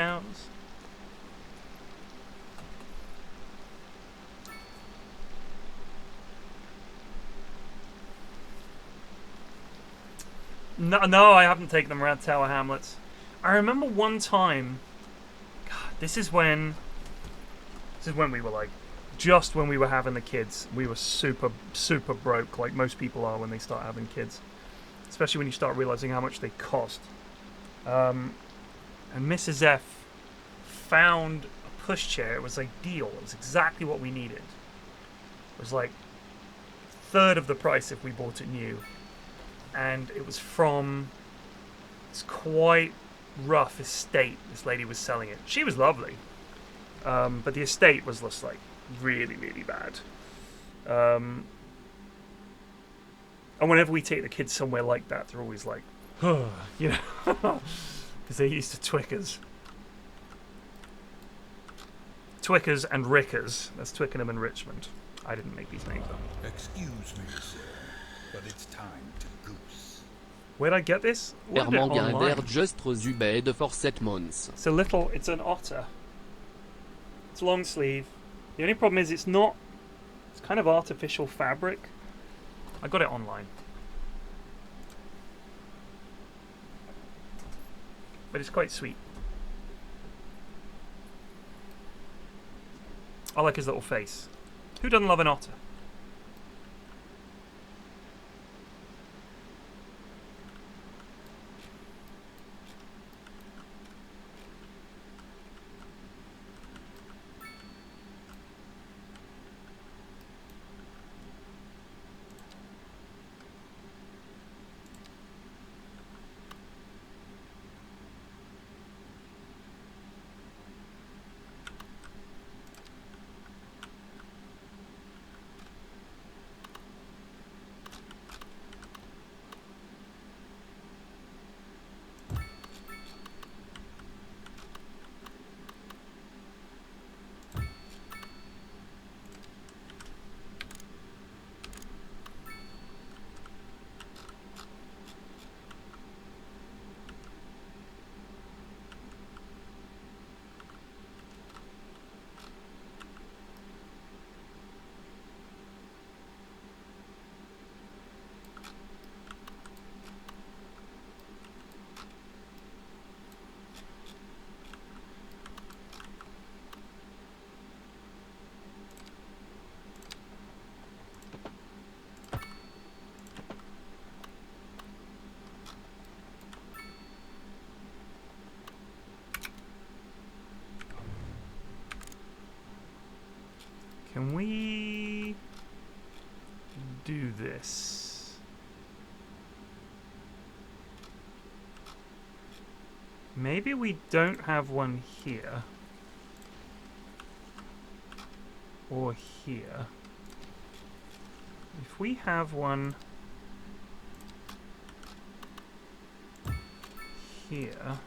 No, I haven't taken them around Tower Hamlets. I remember one time, God, this is when we were like, just when we were having the kids, we were super, super broke, like most people are when they start having kids. Especially when you start realizing how much they cost. And Mrs. F found a pushchair. It was ideal. It was exactly what we needed. It was like a third of the price if we bought it new. And it was from this quite rough estate. This lady was selling it. She was lovely. But the estate was just like really, really bad. And whenever we take the kids somewhere like that, they're always like, oh, you know, because they're used to Twickers. Twickers and Rickers. That's Twickenham and Richmond. I didn't make these names up. Excuse me, sir, but it's time to goose. Where'd I get this? Ordered it online. Hermann just ubed for 7 months. It's it's an otter. It's long sleeve. The only problem is it's kind of artificial fabric. I got it online. But it's quite sweet. I like his little face. Who doesn't love an otter? Can we do this? Maybe we don't have one here. Or here. If we have one here.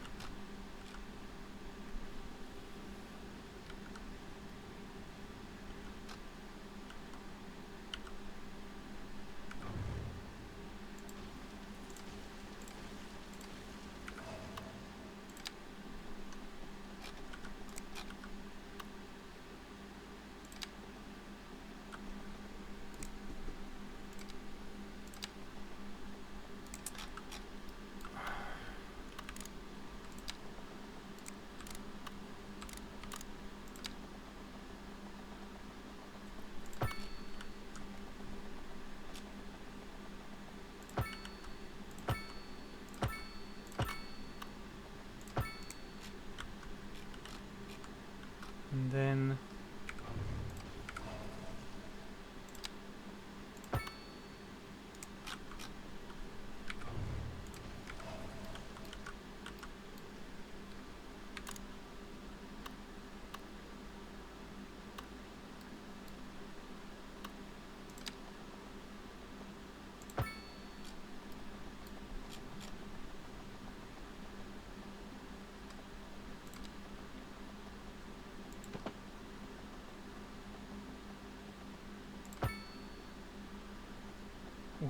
And then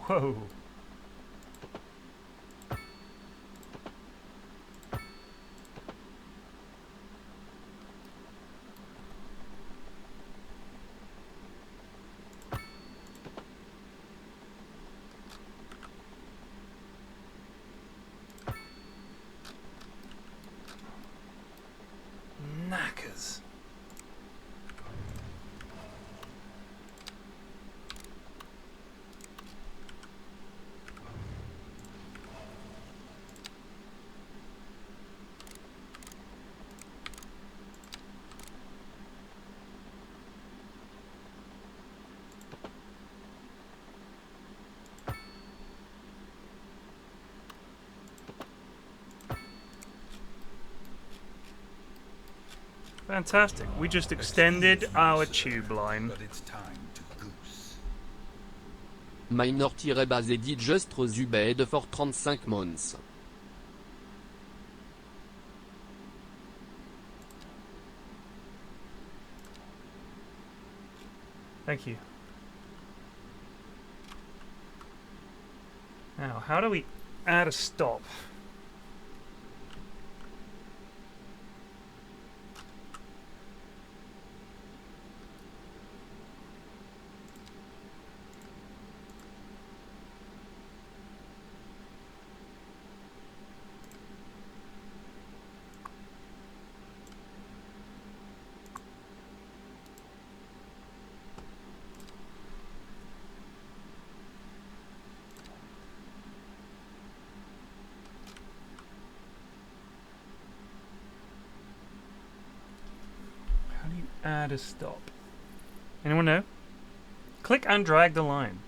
Whoa. Knackers. Fantastic. We just extended our tube line. But it's time to goose. Minor-base dit just ubed for 35 months. Thank you. Now, how do we add a stop? Add a stop. Anyone know? Click and drag the line.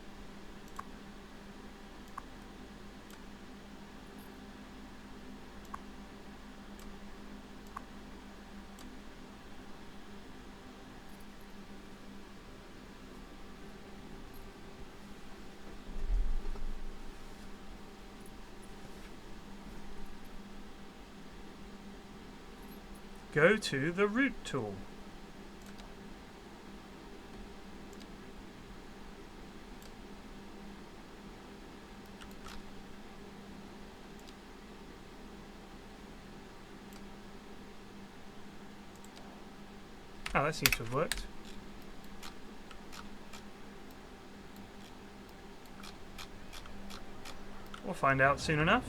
Go to the route tool. Oh, that seems to have worked. We'll find out soon enough.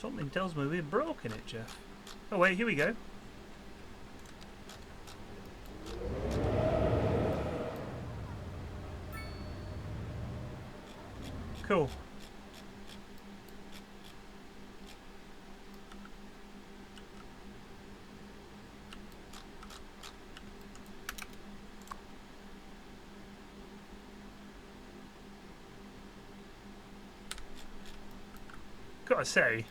Something tells me we're broken it, Jeff. Oh wait, here we go. Cool. Gotta say,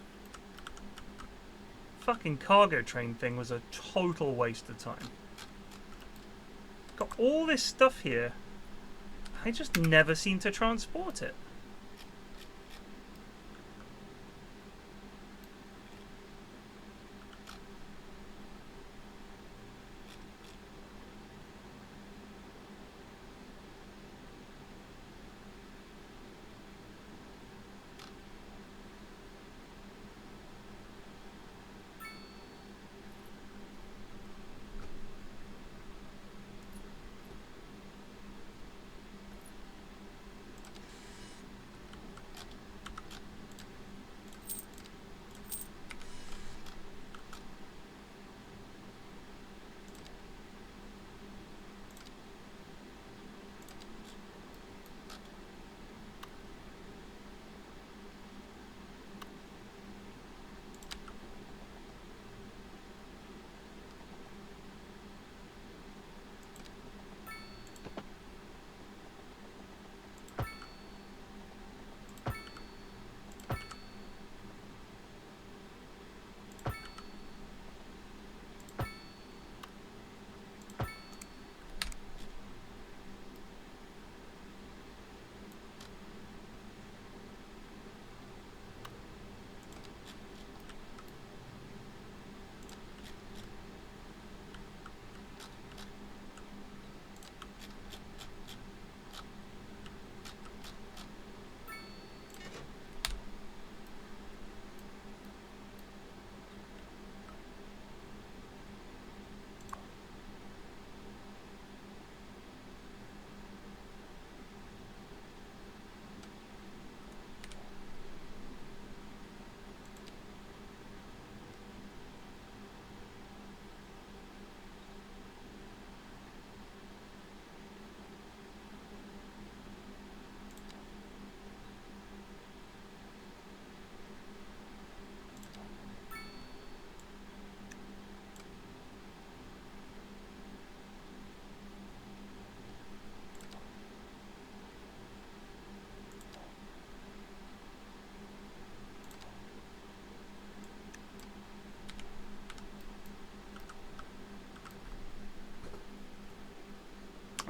fucking cargo train thing was a total waste of time. Got all this stuff here. I just never seem to transport it.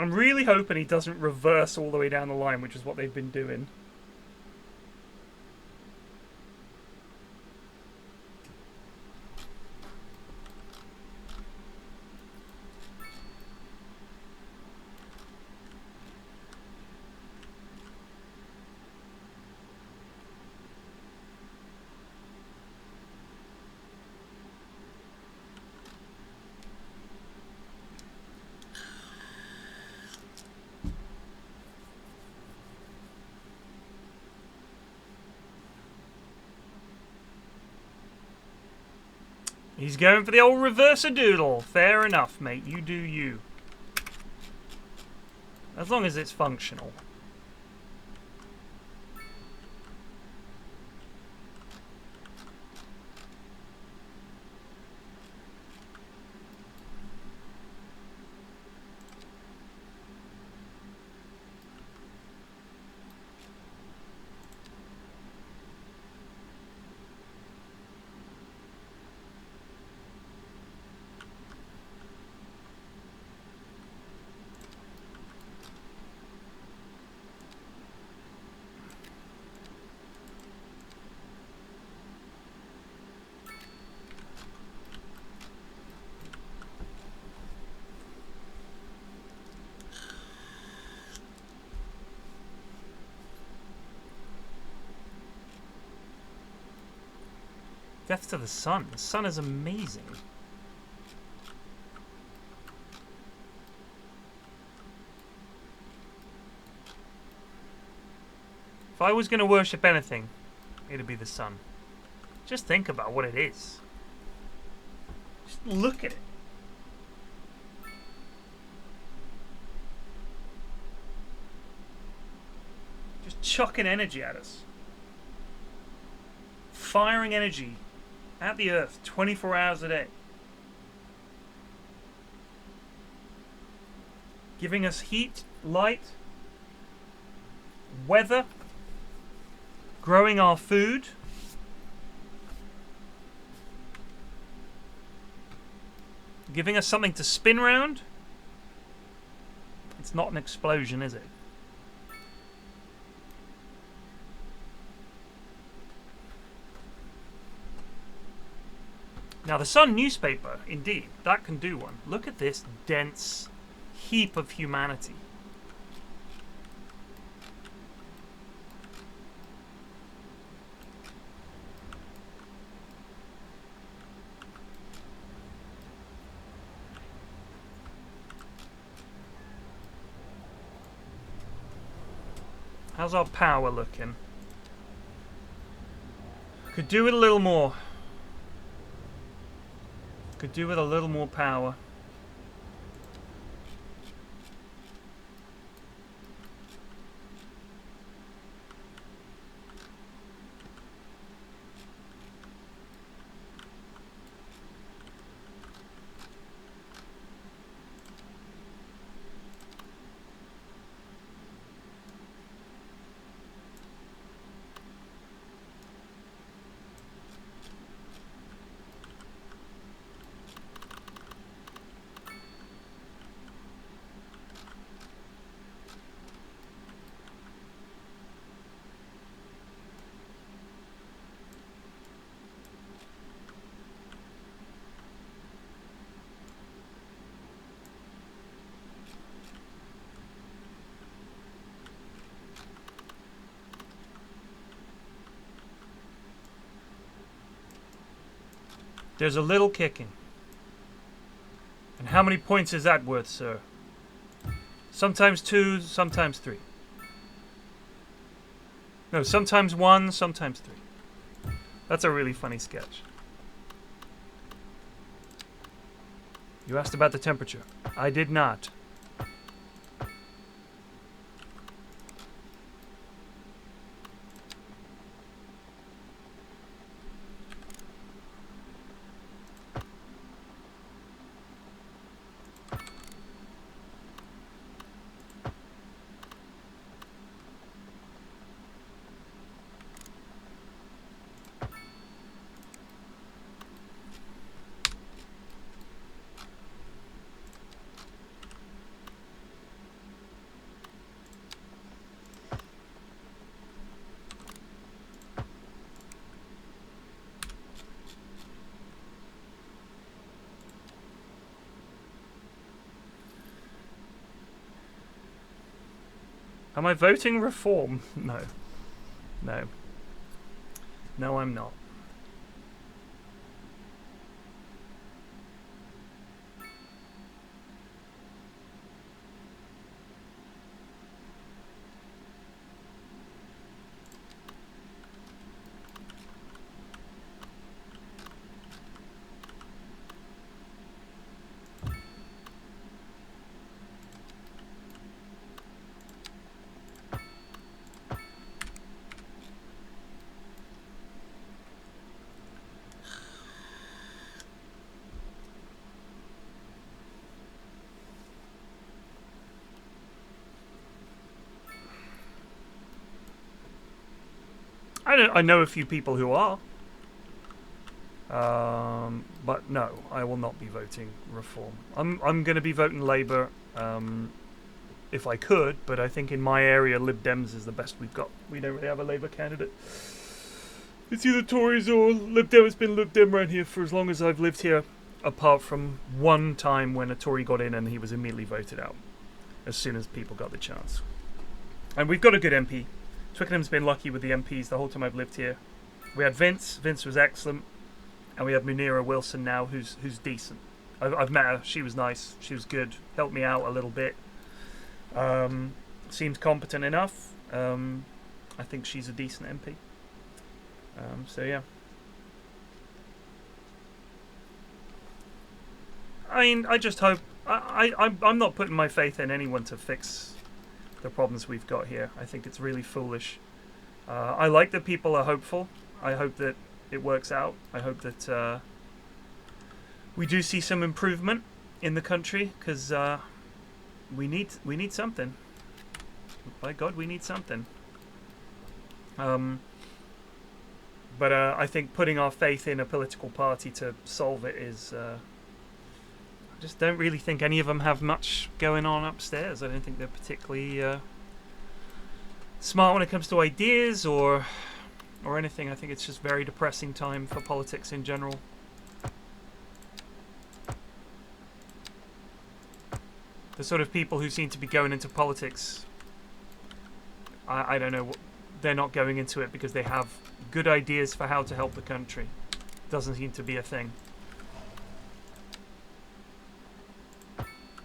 I'm really hoping he doesn't reverse all the way down the line, which is what they've been doing. He's going for the old reverse-a-doodle. Fair enough, mate. You do you. As long as it's functional. Death to the sun. The sun is amazing. If I was going to worship anything, it'd be the sun. Just think about what it is. Just look at it. Just chucking energy at us. Firing energy at the Earth 24 hours a day. Giving us heat, light, weather, growing our food, giving us something to spin round. It's not an explosion, is it? Now, the Sun newspaper, indeed, that can do one. Look at this dense heap of humanity. How's our power looking? Could do with a little more. Could do with a little more power. There's a little kicking. And how many points is that worth, sir? Sometimes 2, sometimes 3. No, sometimes 1, sometimes 3. That's a really funny sketch. You asked about the temperature. I did not. Am I voting reform? No. No. No, I'm not. I know a few people who are. But no, I will not be voting Reform. I'm going to be voting Labour if I could, but I think in my area Lib Dems is the best we've got. We don't really have a Labour candidate. It's either Tories or Lib Dem. It's been Lib Dem around here for as long as I've lived here, apart from one time when a Tory got in and he was immediately voted out as soon as people got the chance. And we've got a good MP. Twickenham's been lucky with the MPs the whole time I've lived here. We had Vince. Vince was excellent. And we have Munira Wilson now, who's decent. I've met her. She was nice. She was good. Helped me out a little bit. Seems competent enough. I think she's a decent MP. So yeah. I mean, I just hope... I'm not putting my faith in anyone to fix the problems we've got here. I think it's really foolish. I like that people are hopeful. I hope that it works out. I hope that we do see some improvement in the country, because we need something. By God, we need something. But I think putting our faith in a political party to solve it is... I just don't really think any of them have much going on upstairs. I don't think they're particularly smart when it comes to ideas or anything. I think it's just very depressing time for politics in general. The sort of people who seem to be going into politics, I don't know, they're not going into it because they have good ideas for how to help the country. Doesn't seem to be a thing.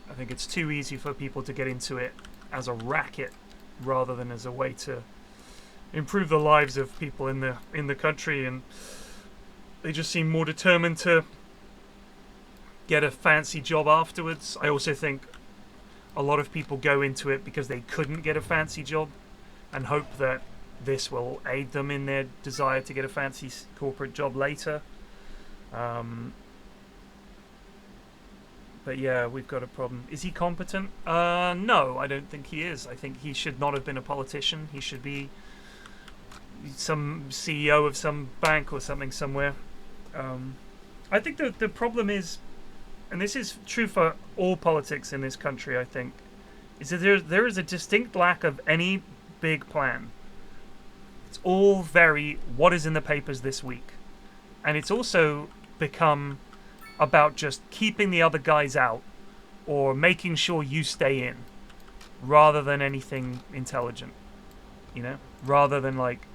I think it's too easy for people to get into it as a racket rather than as a way to improve the lives of people in the country, and they just seem more determined to get a fancy job afterwards. I also think a lot of people go into it because they couldn't get a fancy job and hope that this will aid them in their desire to get a fancy corporate job later. But yeah, we've got a problem. Is he competent? No, I don't think he is. I think he should not have been a politician. He should be some CEO of some bank or something somewhere. I think the problem is, and this is true for all politics in this country, I think, is that there is a distinct lack of any big plan. It's all very, what is in the papers this week? And it's also become about just keeping the other guys out or making sure you stay in rather than anything intelligent, you know, rather than like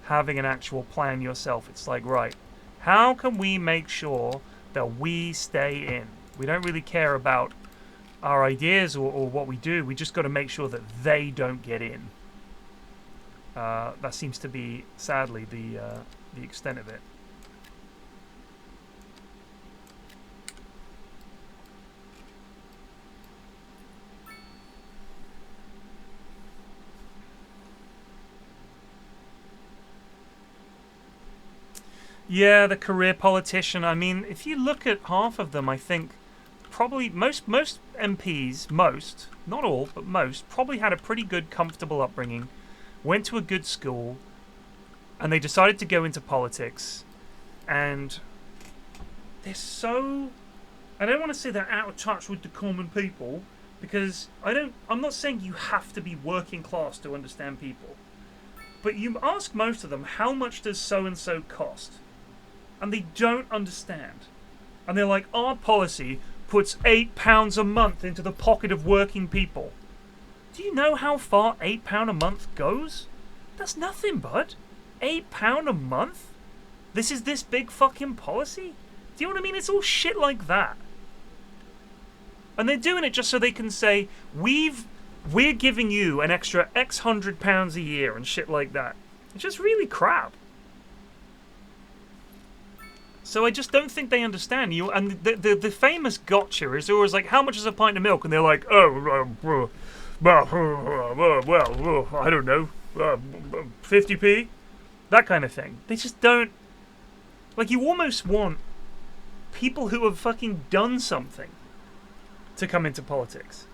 having an actual plan yourself. It's like, right, how can we make sure that we stay in? We don't really care about our ideas or what we do. We just got to make sure that they don't get in. That seems to be, sadly, the extent of it. Yeah, the career politician. I mean, if you look at half of them, I think probably most MPs, not all, but most, probably had a pretty good, comfortable upbringing, went to a good school, and they decided to go into politics, and they're so... I don't want to say they're out of touch with the common people, because I'm not saying you have to be working class to understand people, but you ask most of them, how much does so-and-so cost? And they don't understand. And they're like, our policy puts £8 a month into the pocket of working people. Do you know how far £8 a month goes? That's nothing, bud. £8 a month? This is this big fucking policy? Do you know what I mean? It's all shit like that. And they're doing it just so they can say, we're giving you an extra X £100 a year and shit like that. It's just really crap. So I just don't think they understand you. And the famous gotcha is always like, how much is a pint of milk? And they're like, well, I don't know, 50p? That kind of thing. They just don't... Like, you almost want people who have fucking done something to come into politics.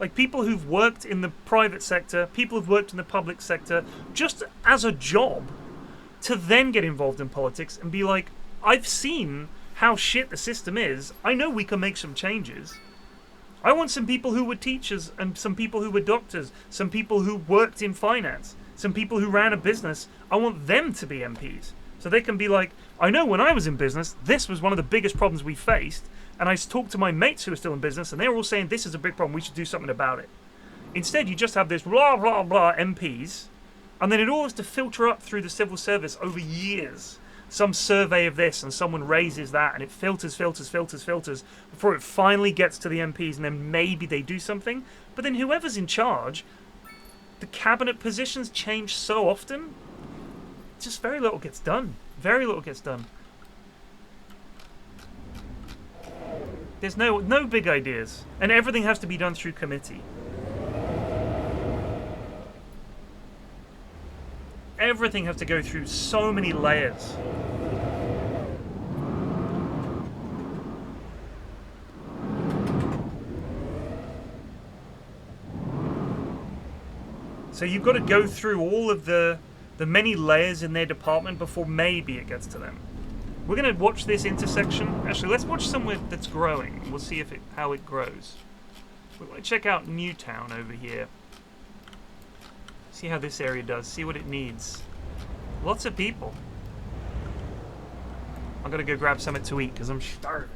Like, people who've worked in the private sector, people who've worked in the public sector, just as a job, to then get involved in politics and be like, I've seen how shit the system is. I know we can make some changes. I want some people who were teachers and some people who were doctors, some people who worked in finance, some people who ran a business. I want them to be MPs. So they can be like, I know when I was in business, this was one of the biggest problems we faced. And I talked to my mates who are still in business, and they were all saying, this is a big problem, we should do something about it. Instead, you just have this blah, blah, blah MPs, and then it all has to filter up through the civil service over years. Some survey of this, and someone raises that, and it filters before it finally gets to the MPs, and then maybe they do something. But then whoever's in charge, the cabinet positions change so often, just very little gets done. Very little gets done. There's no big ideas, and everything has to be done through committee. Everything has to go through so many layers. So you've got to go through all of the many layers in their department before maybe it gets to them. We're going to watch this intersection. Actually, let's watch somewhere that's growing. We'll see how it grows. We're going to check out Newtown over here. See how this area does. See what it needs. Lots of people. I'm going to go grab something to eat because I'm starving.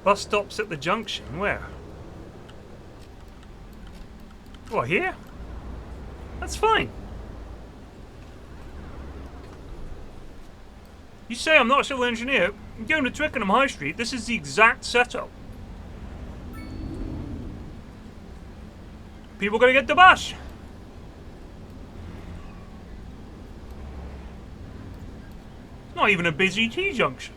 Bus stops at the junction. Where? What, here? That's fine. You say I'm not a civil engineer. I'm going to Twickenham High Street. This is the exact setup. People gotta get the bus. Not even a busy T-junction.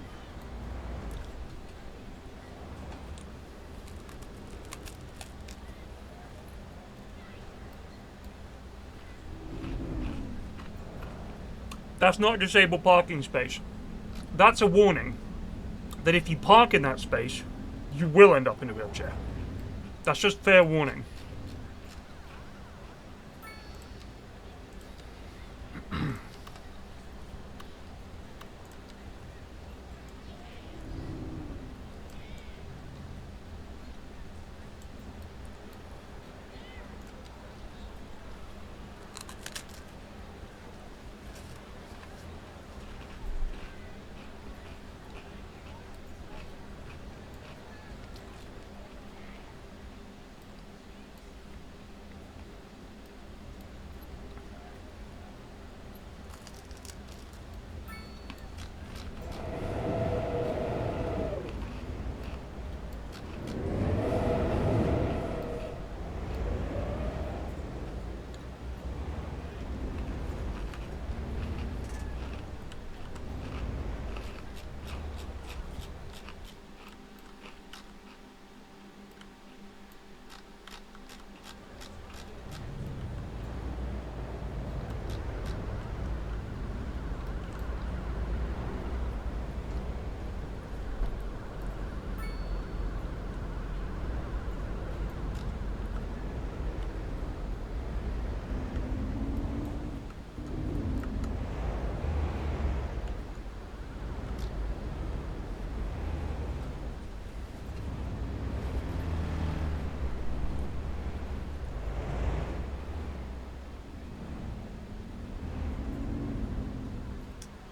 That's not a disabled parking space. That's a warning that if you park in that space, you will end up in a wheelchair. That's just fair warning.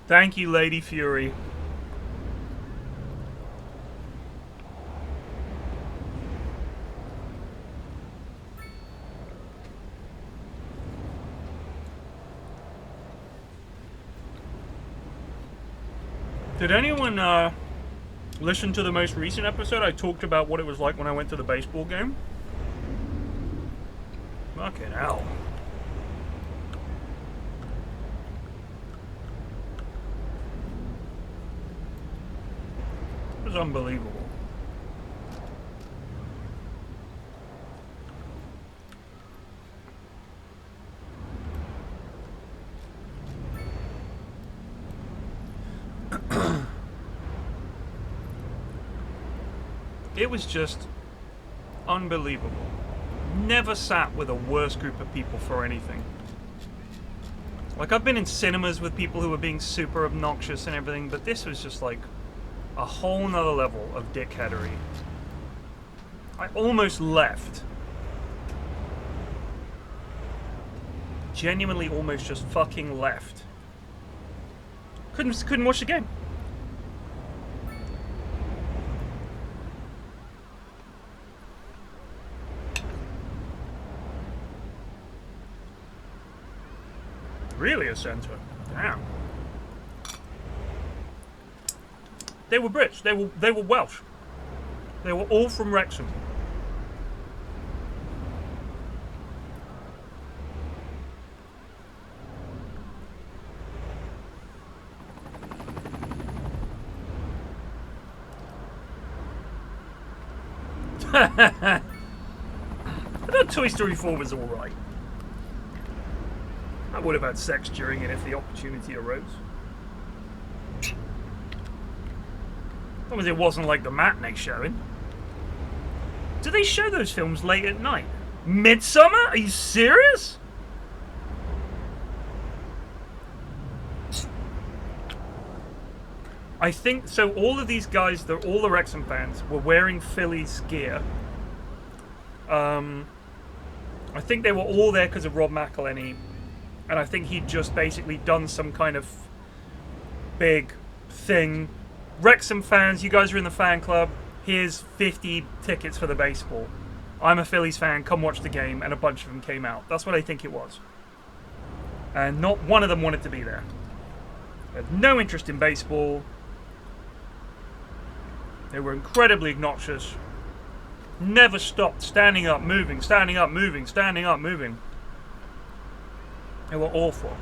Thank you, Lady Fury. Did anyone listen to the most recent episode? I talked about what it was like when I went to the baseball game. Fucking hell. It was unbelievable. It was just unbelievable. Never sat with a worse group of people for anything. Like, I've been in cinemas with people who were being super obnoxious and everything, but this was just like a whole nother level of dickheadery. I almost left. Genuinely almost just fucking left. Couldn't watch the game. Really a centre. Damn. They were Brits. They were Welsh. They were all from Wrexham. I thought Toy Story 4 was alright. I would have had sex during it if the opportunity arose. As long as it wasn't like the matinee showing. Do they show those films late at night? Midsummer? Are you serious? I think so. All of these guys, they're all the Wrexham fans, were wearing Phillies gear. I think they were all there because of Rob McElhenney. And I think he'd just basically done some kind of big thing. Wrexham fans, you guys are in the fan club. here's 50 tickets for the baseball. I'm a Phillies fan, come watch the game, and a bunch of them came out. That's what I think it was. And not one of them wanted to be there. They had no interest in baseball. They were incredibly obnoxious. Never stopped standing up, moving, standing up, moving, standing up, moving. They were awful.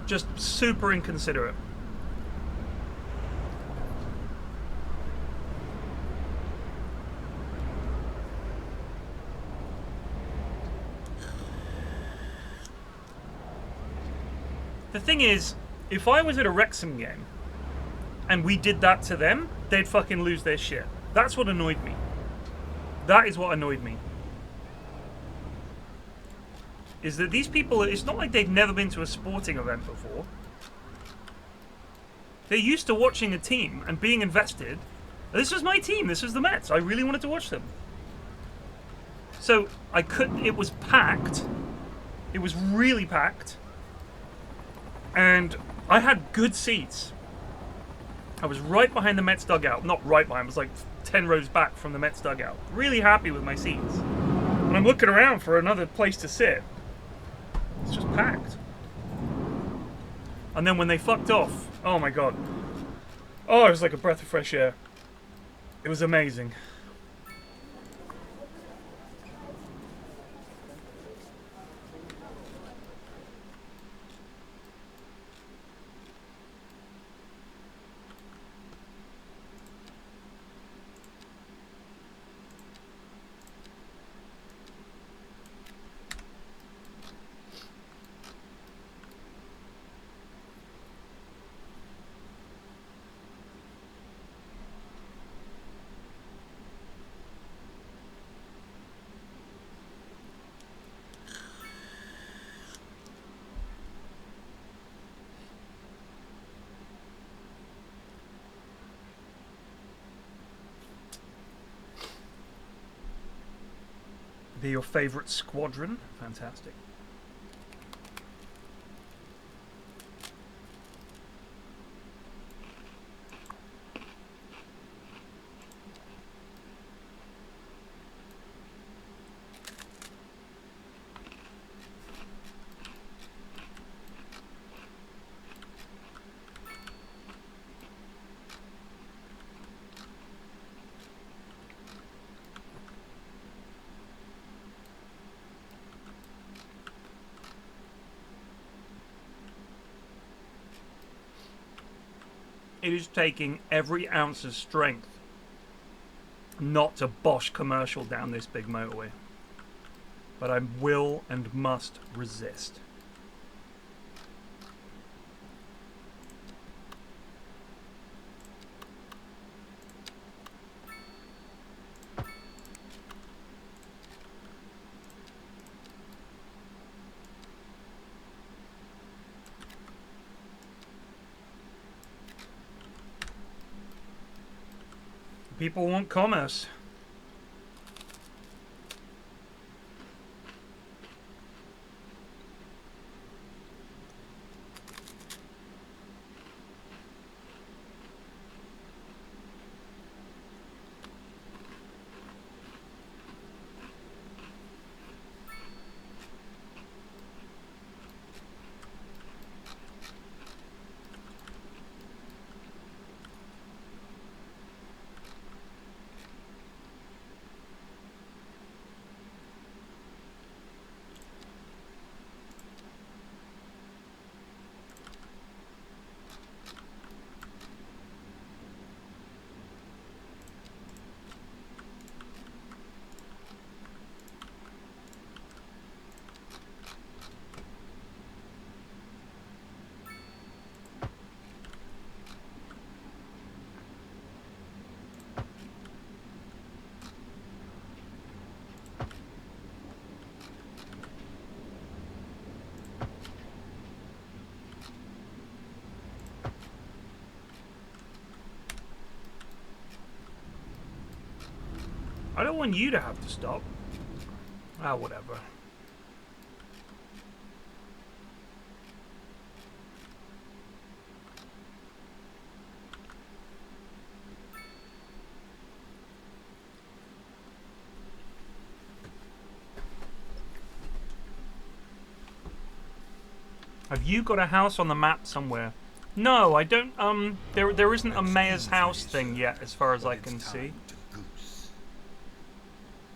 Just super inconsiderate. The thing is, if I was at a Wrexham game and we did that to them, they'd fucking lose their shit. That's what annoyed me. That is what annoyed me. Is that these people, it's not like they've never been to a sporting event before. They're used to watching a team and being invested. This was my team, this was the Mets. I really wanted to watch them. So I couldn't, it was packed. It was really packed. And I had good seats. I was right behind the Mets dugout. Not right behind, I was like 10 rows back from the Mets dugout. Really happy with my seats. And I'm looking around for another place to sit. It's just packed. And then when they fucked off, oh my god. Oh, it was like a breath of fresh air. It was amazing. Be your favorite squadron? Fantastic. It is taking every ounce of strength not to bosh commercial down this big motorway. But I will and must resist. People want commerce. I don't want you to have to stop. Ah, whatever. Have you got a house on the map somewhere? No, I don't. There isn't a mayor's house thing yet, as far as I can see.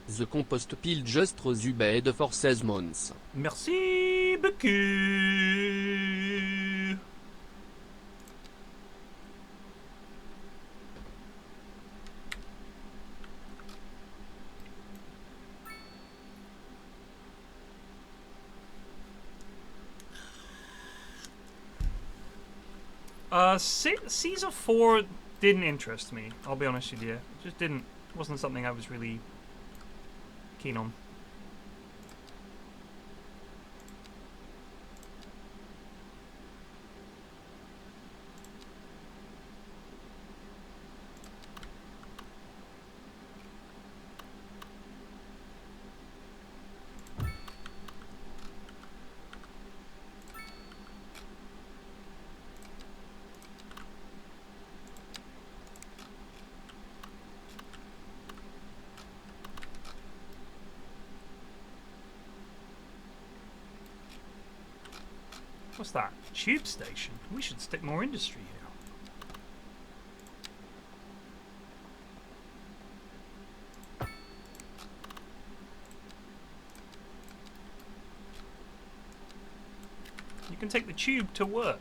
The compost pile just resumed for 16 months. Merci beaucoup. Caesar 4 didn't interest me, I'll be honest with you. It just didn't, wasn't something I was really keen on. What's that? Tube station? We should stick more industry here. You can take the tube to work.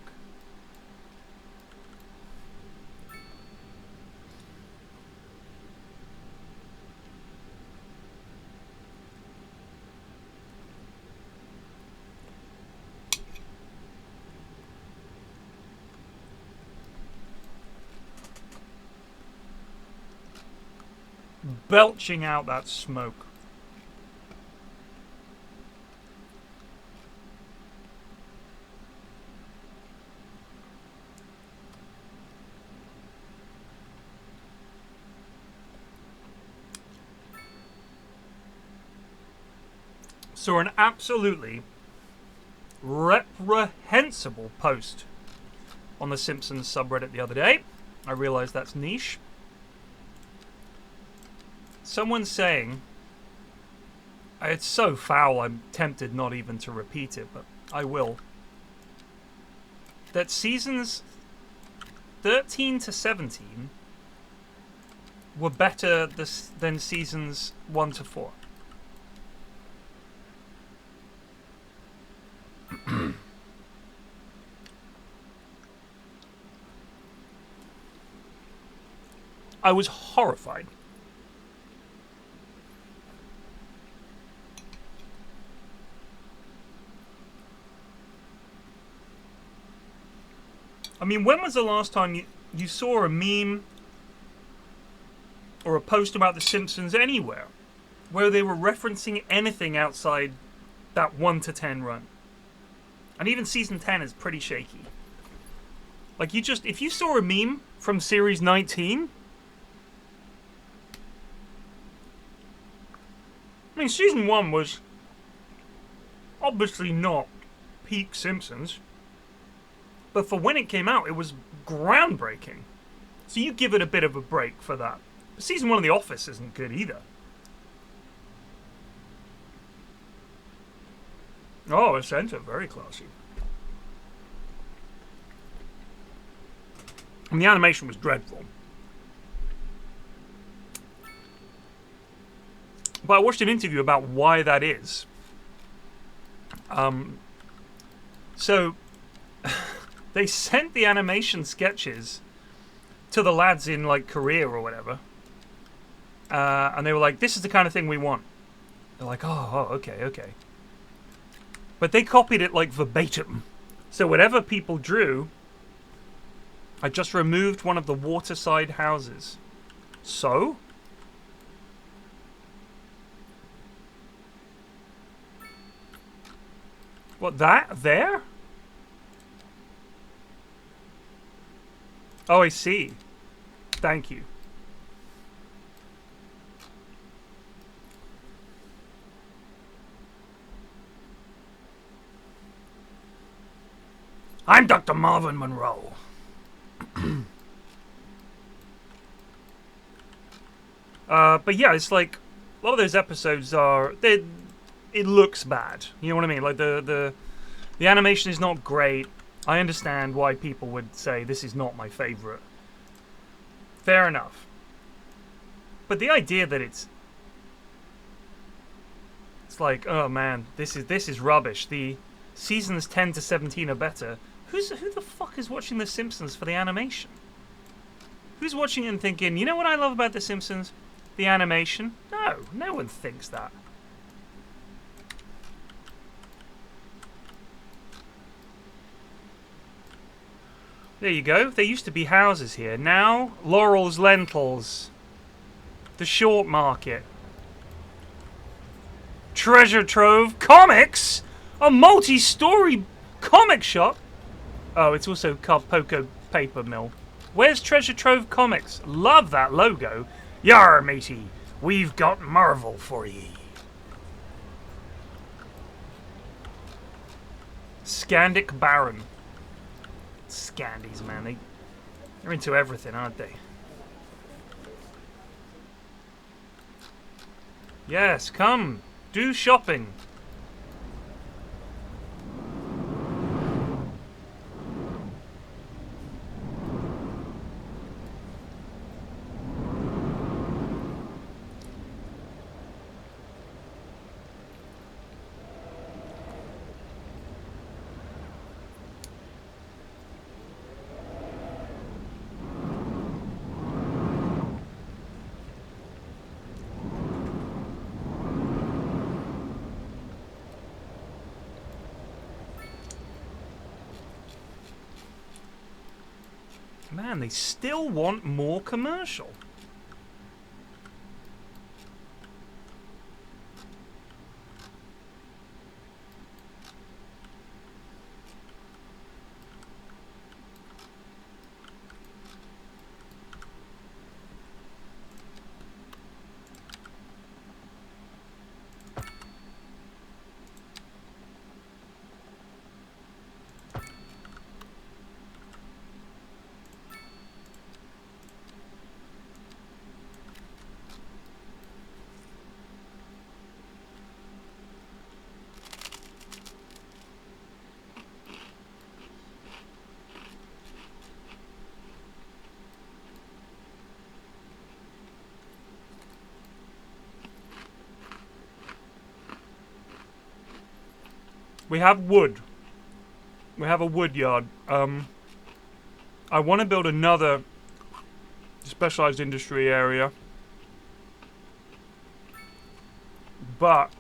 Belching out that smoke. So an absolutely reprehensible post on the Simpsons subreddit the other day. I realize that's niche. Someone's saying, it's so foul I'm tempted not even to repeat it, but I will, that seasons 13 to 17 were better than seasons 1 to 4. I was horrified. I mean, when was the last time you saw a meme or a post about The Simpsons anywhere where they were referencing anything outside that 1 to 10 run? And even season 10 is pretty shaky. Like, if you saw a meme from series 19, I mean, season 1 was obviously not peak Simpsons. But for when it came out, it was groundbreaking. So you give it a bit of a break for that. But season 1 of The Office isn't good either. Oh, Ascenta, very classy. And the animation was dreadful. But I watched an interview about why that is. So they sent the animation sketches to the lads in like Korea or whatever, and they were like, "This is the kind of thing we want." They're like, "Oh, okay." But they copied it like verbatim. So whatever people drew, I just removed one of the waterside houses. So what, that there? Oh, I see. Thank you. I'm Dr. Marvin Monroe. But yeah, it's like a lot of those episodes are it looks bad. You know what I mean? Like the The animation is not great. I understand why people would say this is not my favorite. Fair enough. But the idea that it's like, oh man, this is rubbish. The seasons 10 to 17 are better. Who the fuck is watching The Simpsons for the animation? Who's watching it and thinking, you know what I love about The Simpsons? The animation? No, no one thinks that. There you go. There used to be houses here. Now, laurels, lentils. The short market. Treasure trove. Comics? A multi-story comic shop? Oh, it's also Carpoco paper mill. Where's Treasure Trove Comics? Love that logo. Yar, matey. We've got Marvel for ye. Scandic Baron. Scandies, man. They're into everything, aren't they? Yes, come. Do shopping. Man, they still want more commercial. We have wood. We have a wood yard. I want to build another specialized industry area. But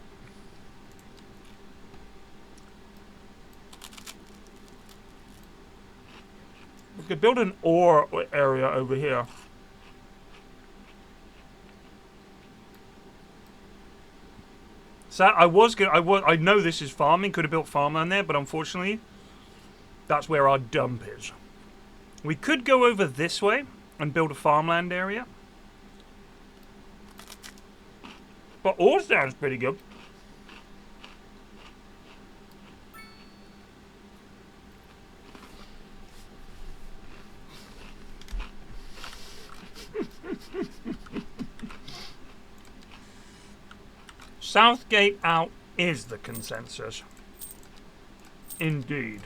we could build an ore area over here. So I know this is farming. Could have built farmland there, but unfortunately, that's where our dump is. We could go over this way and build a farmland area. But ore sounds pretty good. Southgate out is the consensus. Indeed.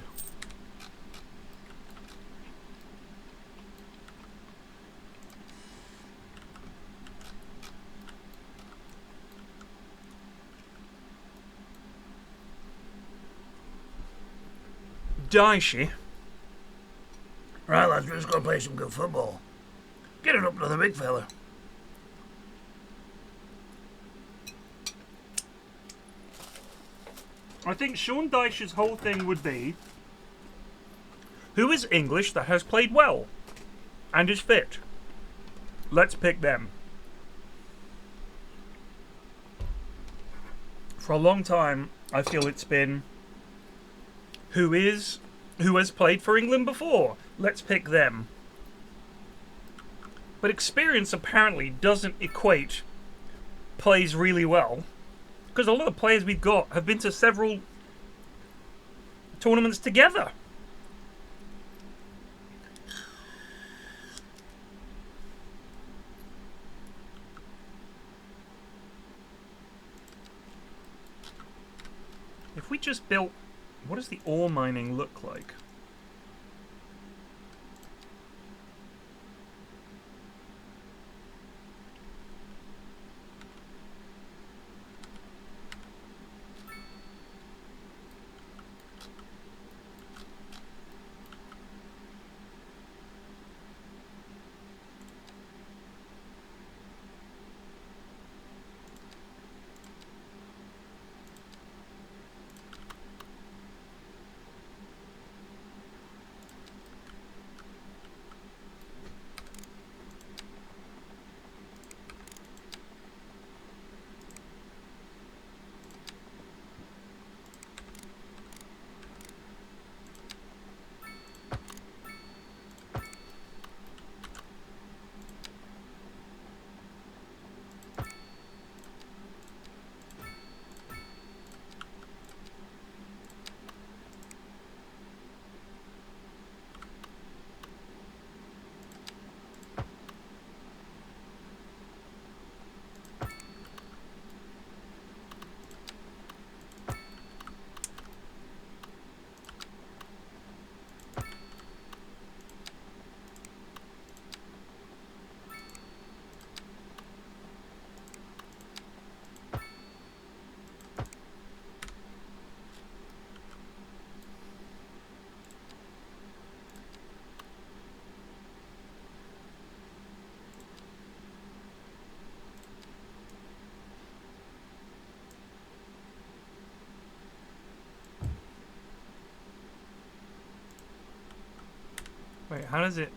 Dicey. Right, lads, we're just going to play some good football. Get it up to the big fella. I think Sean Dyche's whole thing would be, who is English that has played well and is fit? Let's pick them. For a long time, I feel it's been, who has played for England before? Let's pick them. But experience apparently doesn't equate plays really well. Because a lot of players we've got have been to several tournaments together. If we just built What does the ore mining look like? Wait, how does it...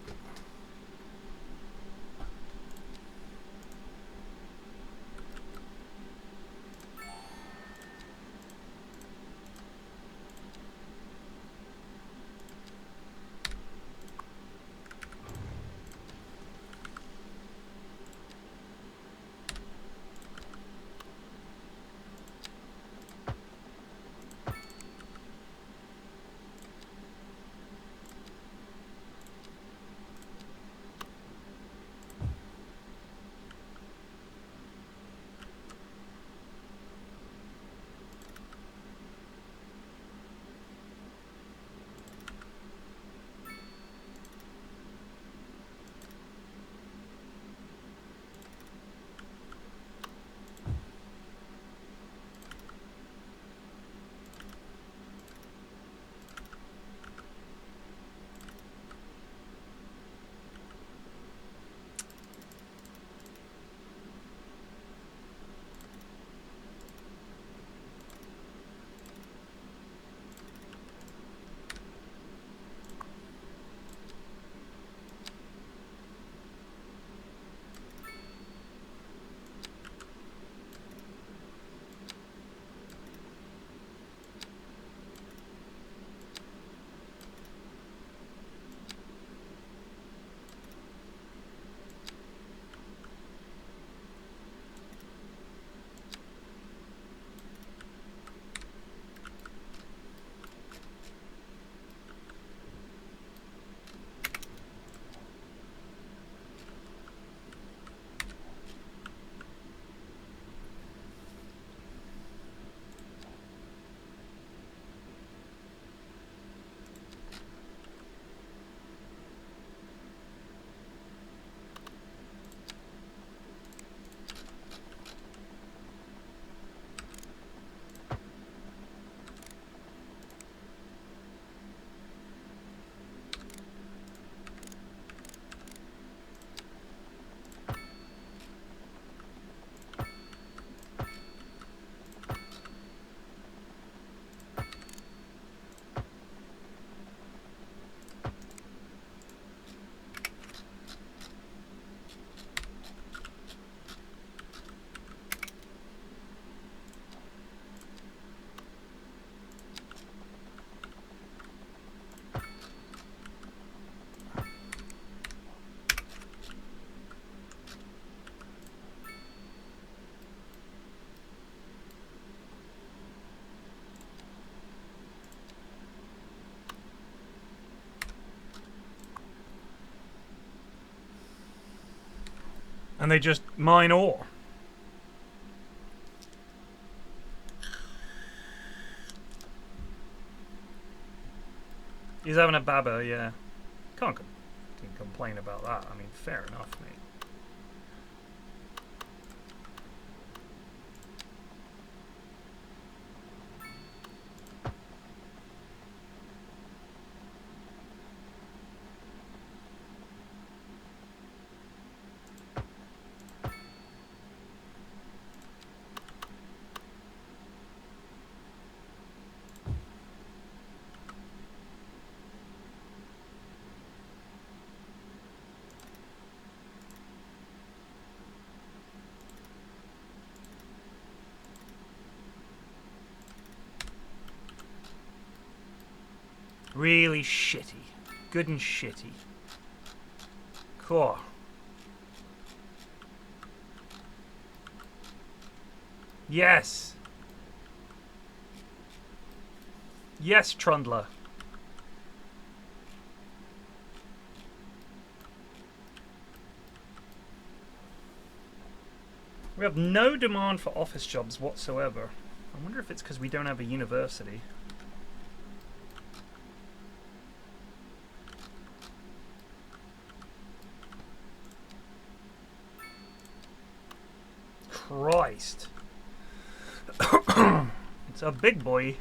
And they just mine ore. He's having a baba, yeah. Can't complain about that. I mean, fair enough, mate. Really shitty. Good and shitty. Cool. Yes. Yes, Trundler. We have no demand for office jobs whatsoever. I wonder if it's because we don't have a university. Christ. It's a big boy.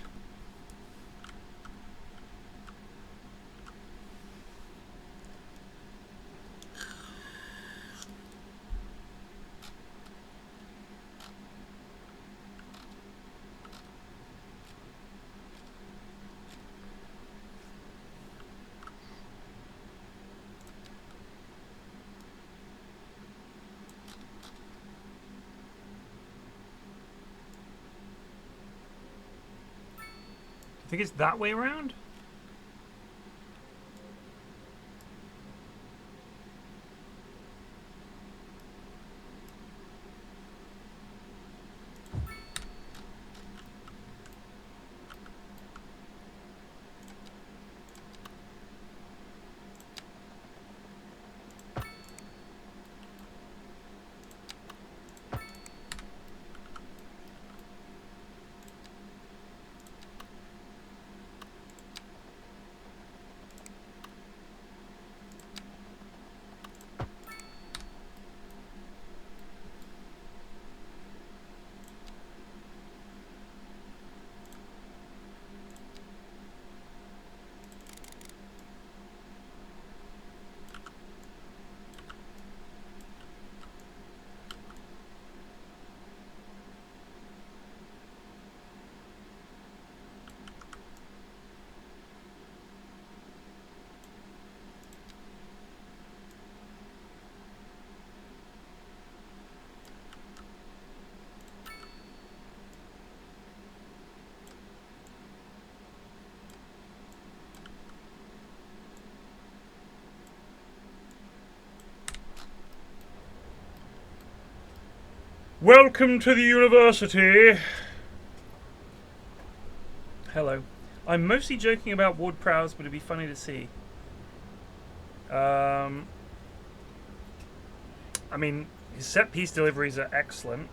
I think it's that way around? Welcome to the university. Hello. I'm mostly joking about Ward Prowse, but it'd be funny to see. I mean, his set-piece deliveries are excellent.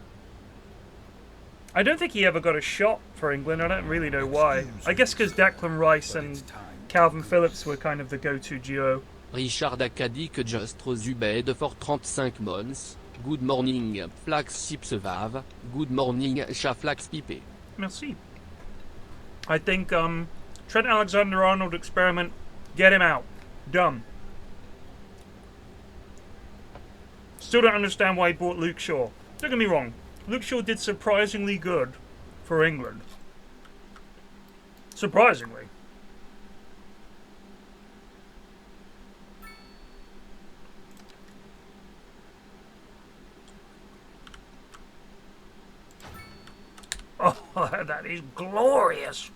I don't think he ever got a shot for England. I don't really know why. I guess because Declan Rice and Calvin Phillips were kind of the go-to duo. Richard Acadique just Zubed for 35 months. Good morning, Flax Chipsevav. Good morning, Chaflax Pipe. Merci. I think Trent Alexander-Arnold experiment, get him out. Done. Still don't understand why he bought Luke Shaw. Don't get me wrong, Luke Shaw did surprisingly good for England. Surprisingly. Oh, that is glorious.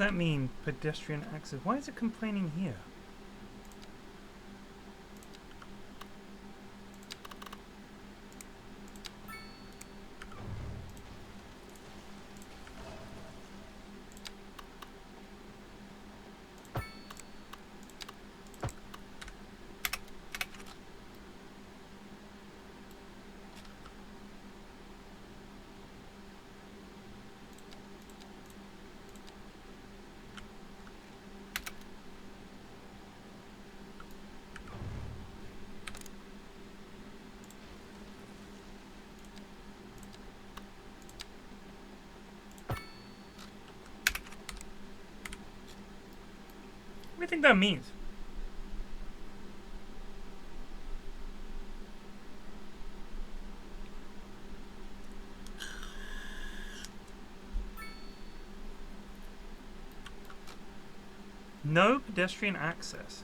that mean, pedestrian access? Why is it complaining here? What do you think that means? No pedestrian access.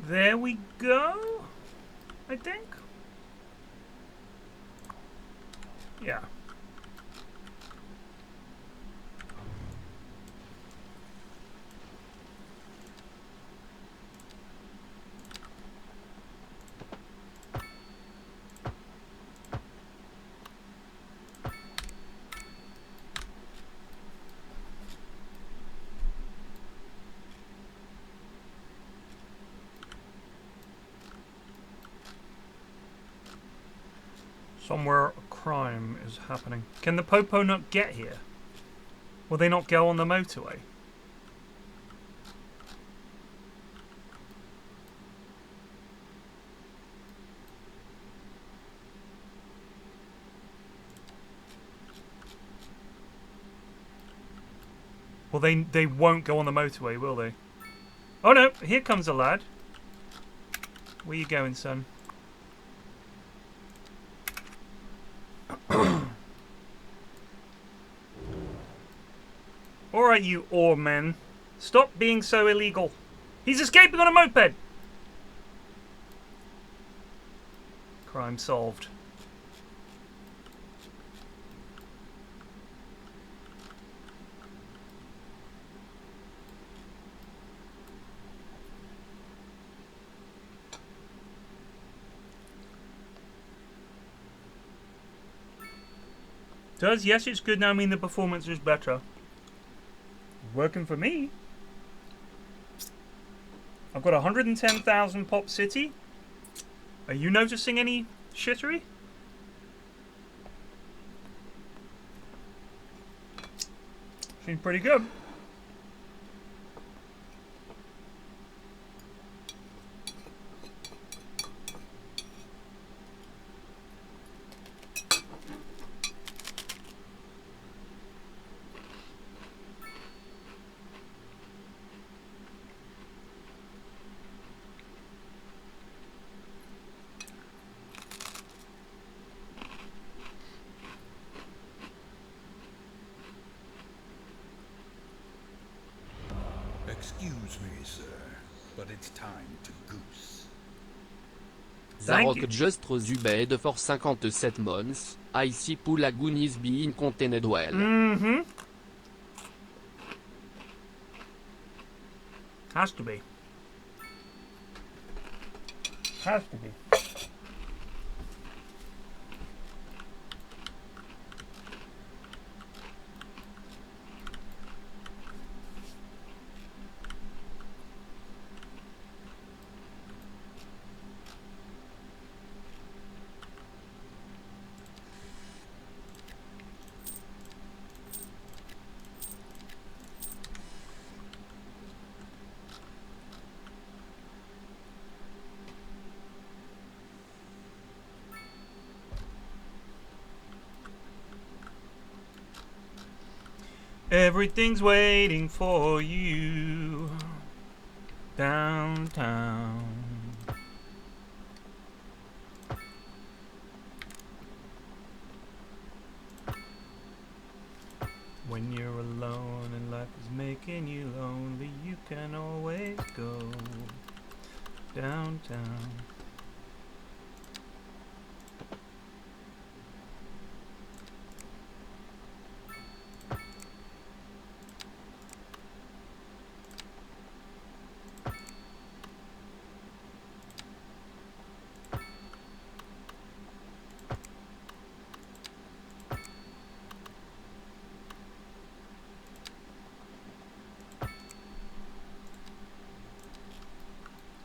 There we go, I think. Yeah. Somewhere a crime is happening. Can the Popo not get here? Will they not go on the motorway? Well, they won't go on the motorway, will they? Oh no, here comes a lad. Where you going, son? Alright, you ore men. Stop being so illegal. He's escaping on a moped! Crime solved. Does yes, it's good now mean the performance is better. Working for me. I've got 110,000 pop city. Are you noticing any shittery? Seems pretty good. Excuse me, sir, but it's time to goose. Thank you. Zarok just Zubed de for 57 mons. Ici pour la Goonies being contained well. Mm-hmm. Has to be. Has to be. Everything's waiting for you downtown. When you're alone and life is making you lonely, you can always go downtown.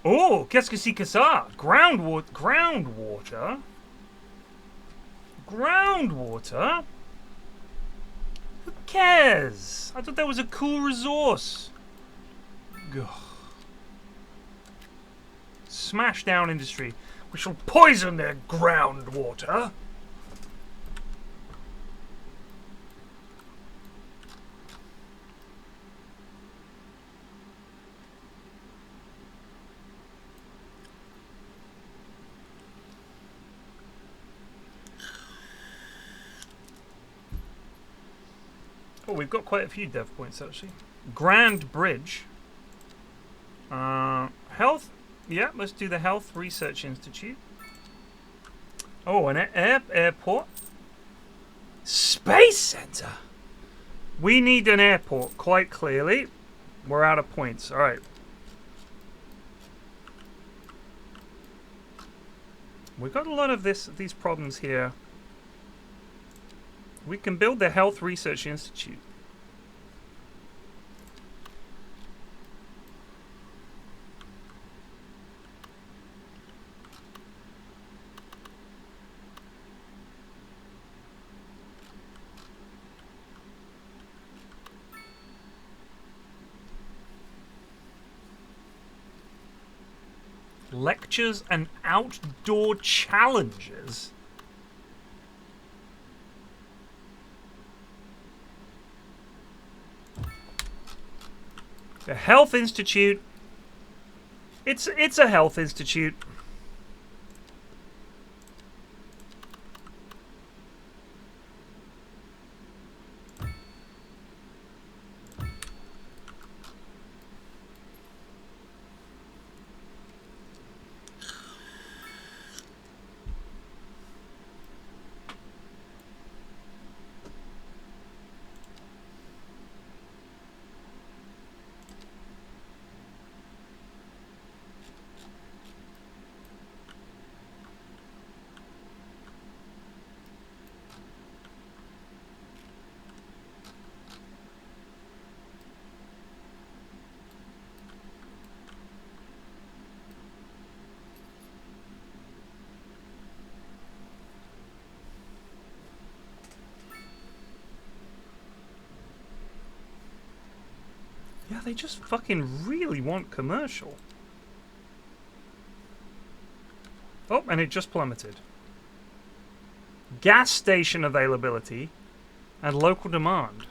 Oh, qu'est-ce que c'est que ça? Groundwater? Groundwater? Groundwater? Who cares? I thought that was a cool resource. Ugh. Smashdown industry. We shall poison their groundwater. Oh, we've got quite a few dev points actually. Grand Bridge. Health. Yeah, let's do the Health Research Institute. Oh, an airport. Space center. We need an airport, quite clearly. We're out of points. All right. We've got a lot of these problems here. We can build the Health Research Institute. Lectures and outdoor challenges. The Health Institute. It's a health institute. Yeah, they just fucking really want commercial. Oh, and it just plummeted. Gas station availability and local demand.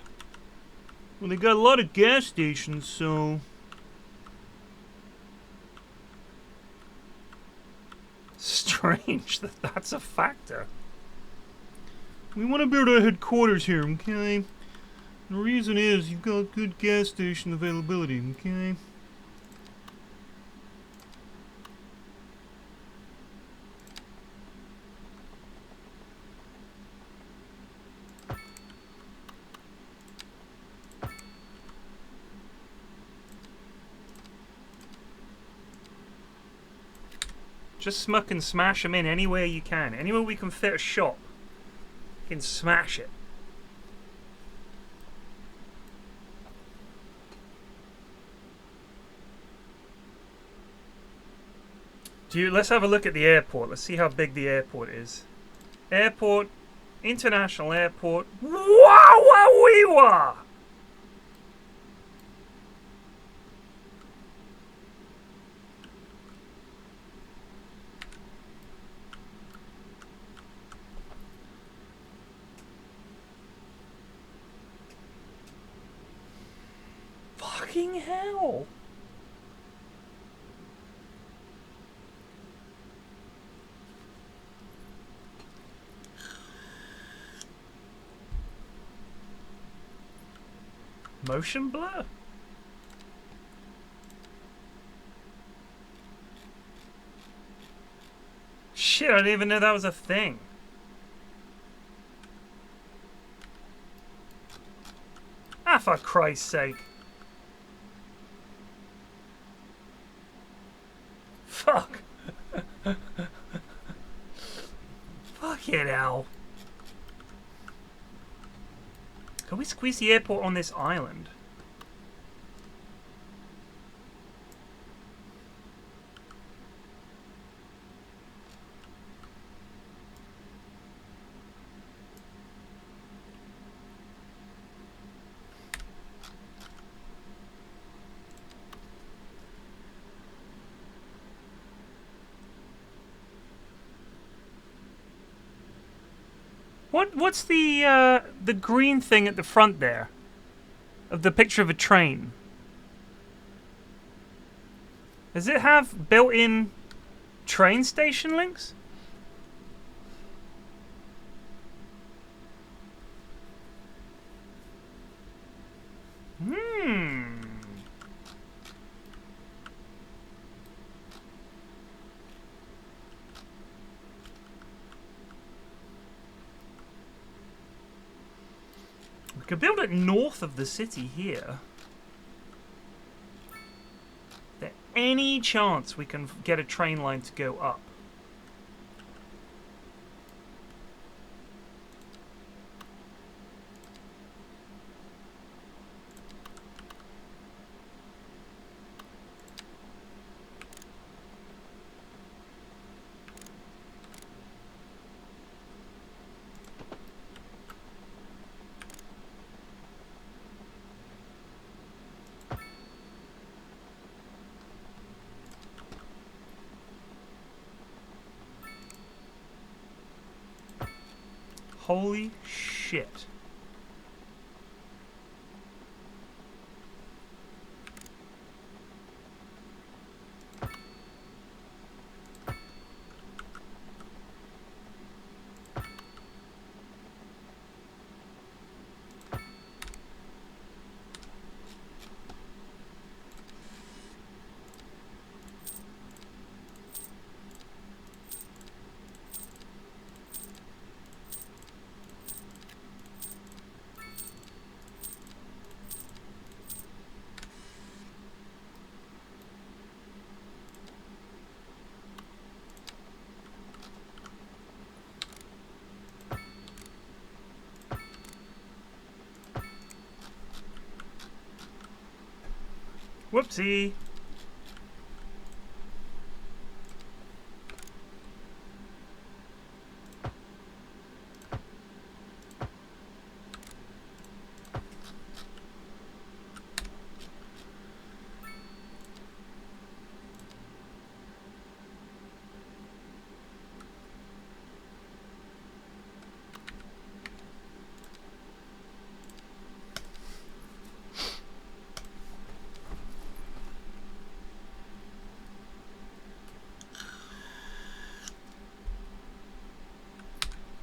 Well, they got a lot of gas stations, so... Strange that that's a factor. We want to build our headquarters here, okay? The reason is you've got good gas station availability, okay? Just smuck and smash them in anywhere you can. Anywhere we can fit a shop, you can smash it. Let's have a look at the airport. Let's see how big the airport is. Airport, international airport. Wow-wah-wee-wah! Fucking hell! Motion blur? Shit, I didn't even know that was a thing. Ah, for Christ's sake. Fuck. Fucking hell. Can we squeeze the airport on this island? What's the green thing at the front there? Of the picture of a train. Does it have built-in train station links? Could build it north of the city here. Is there any chance we can get a train line to go up? Holy shit. Whoopsie.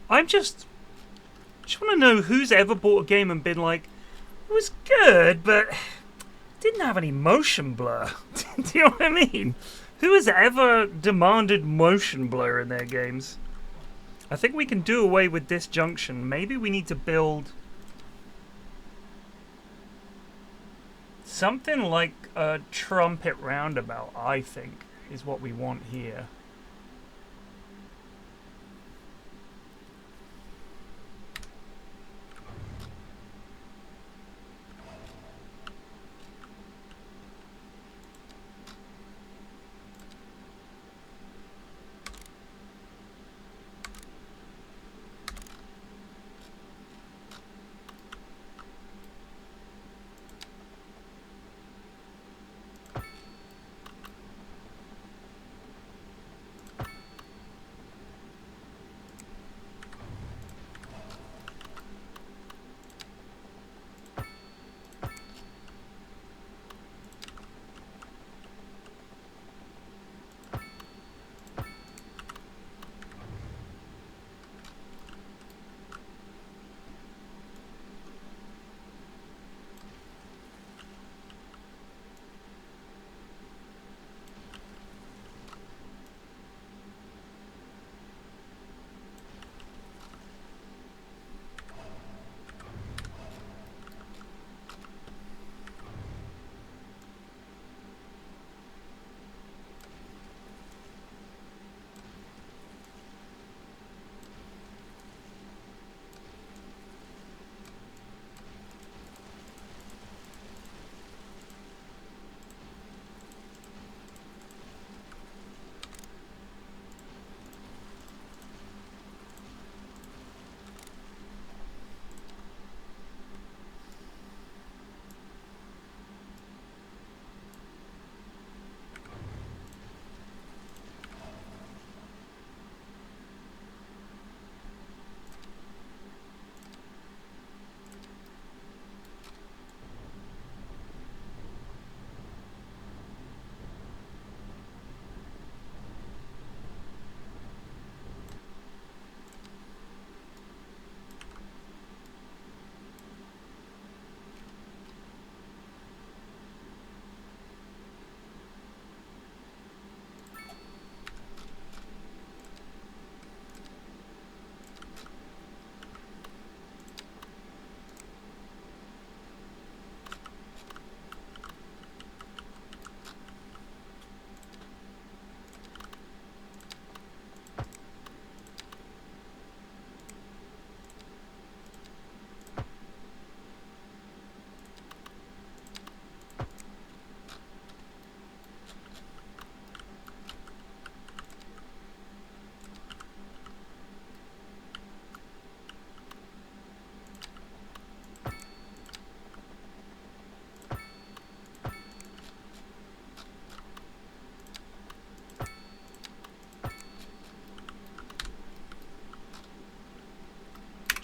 I just want to know who's ever bought a game and been like, it was good, but didn't have any motion blur. Do you know what I mean? Who has ever demanded motion blur in their games? I think we can do away with disjunction. Maybe we need to build something like a trumpet roundabout, I think, is what we want here.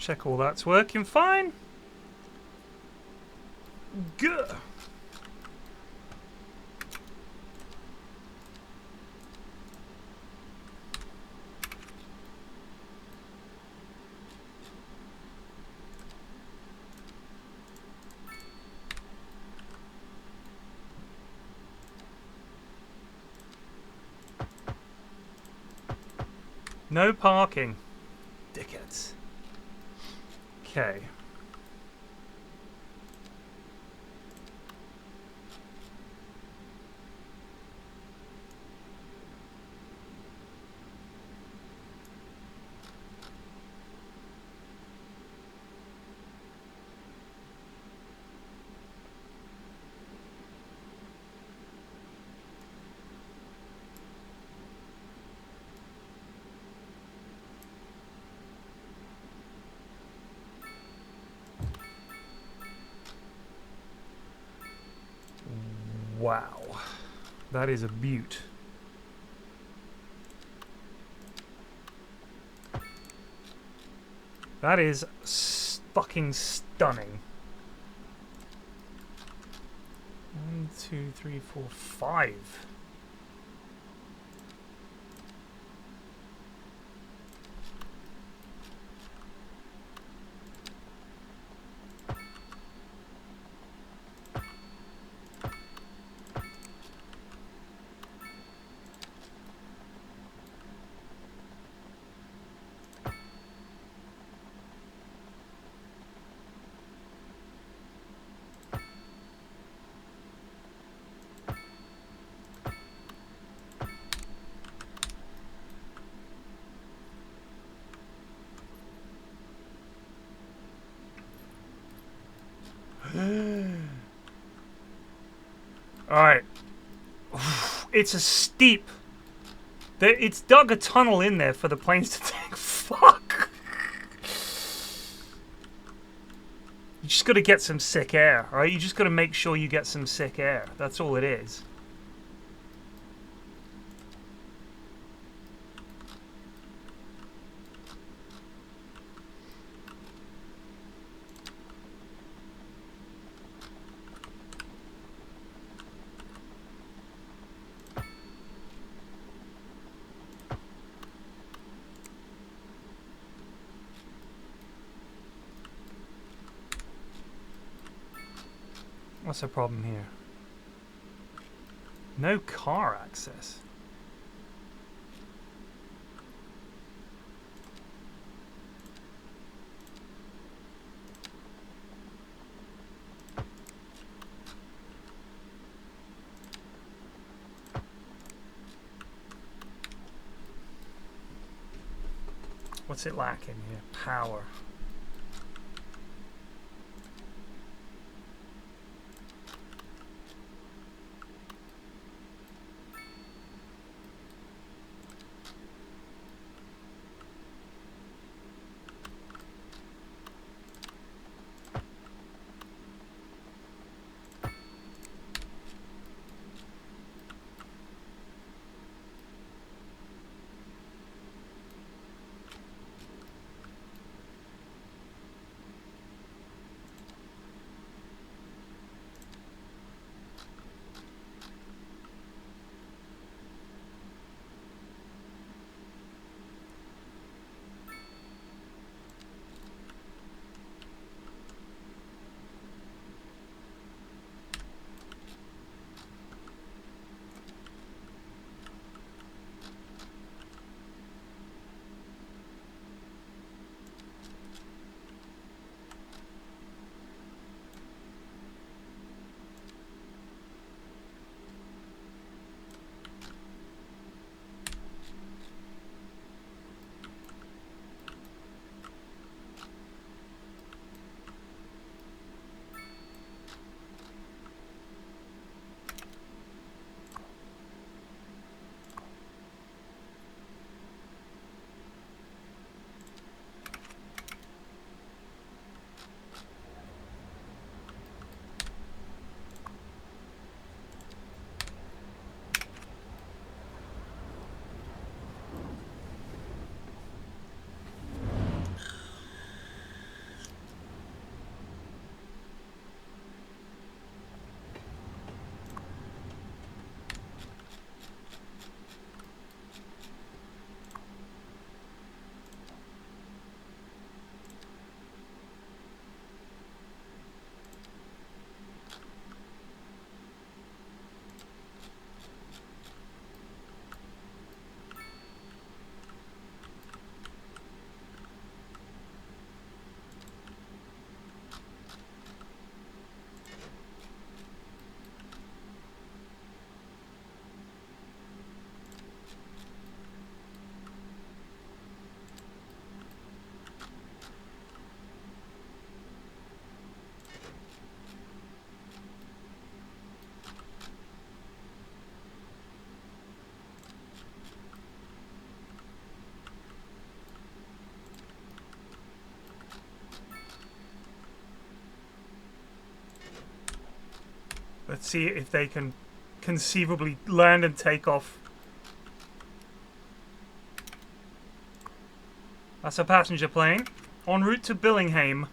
Check all that's working fine. Good. No parking. Dickheads. Okay. Wow. That is a beaut. That is fucking stunning. 1, 2, 3, 4, 5. Alright. It's a steep. It's dug a tunnel in there for the planes to take. Fuck! You just gotta get some sick air, alright? You just gotta make sure you get some sick air. That's all it is. What's the problem here? No car access. What's it lacking here? Power. Let's see if they can conceivably land and take off. That's a passenger plane. En route to Billingham.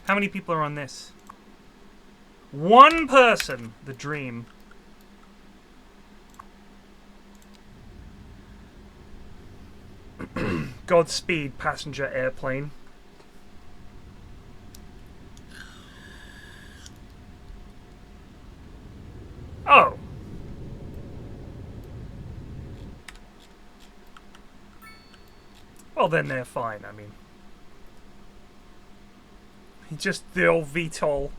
How many people are on this? One person! The dream. Godspeed, passenger airplane. Oh! Well, then they're fine, I mean. Just the old VTOL.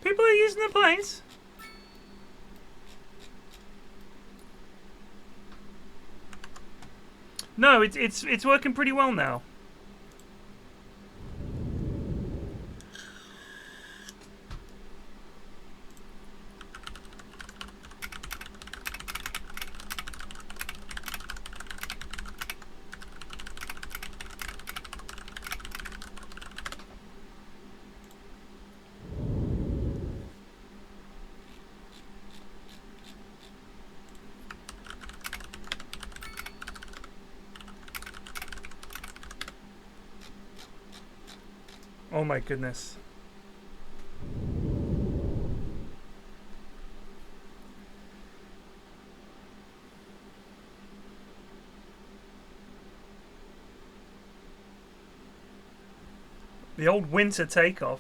People are using the planes. No, it's working pretty well now. Oh my goodness. The old winter takeoff.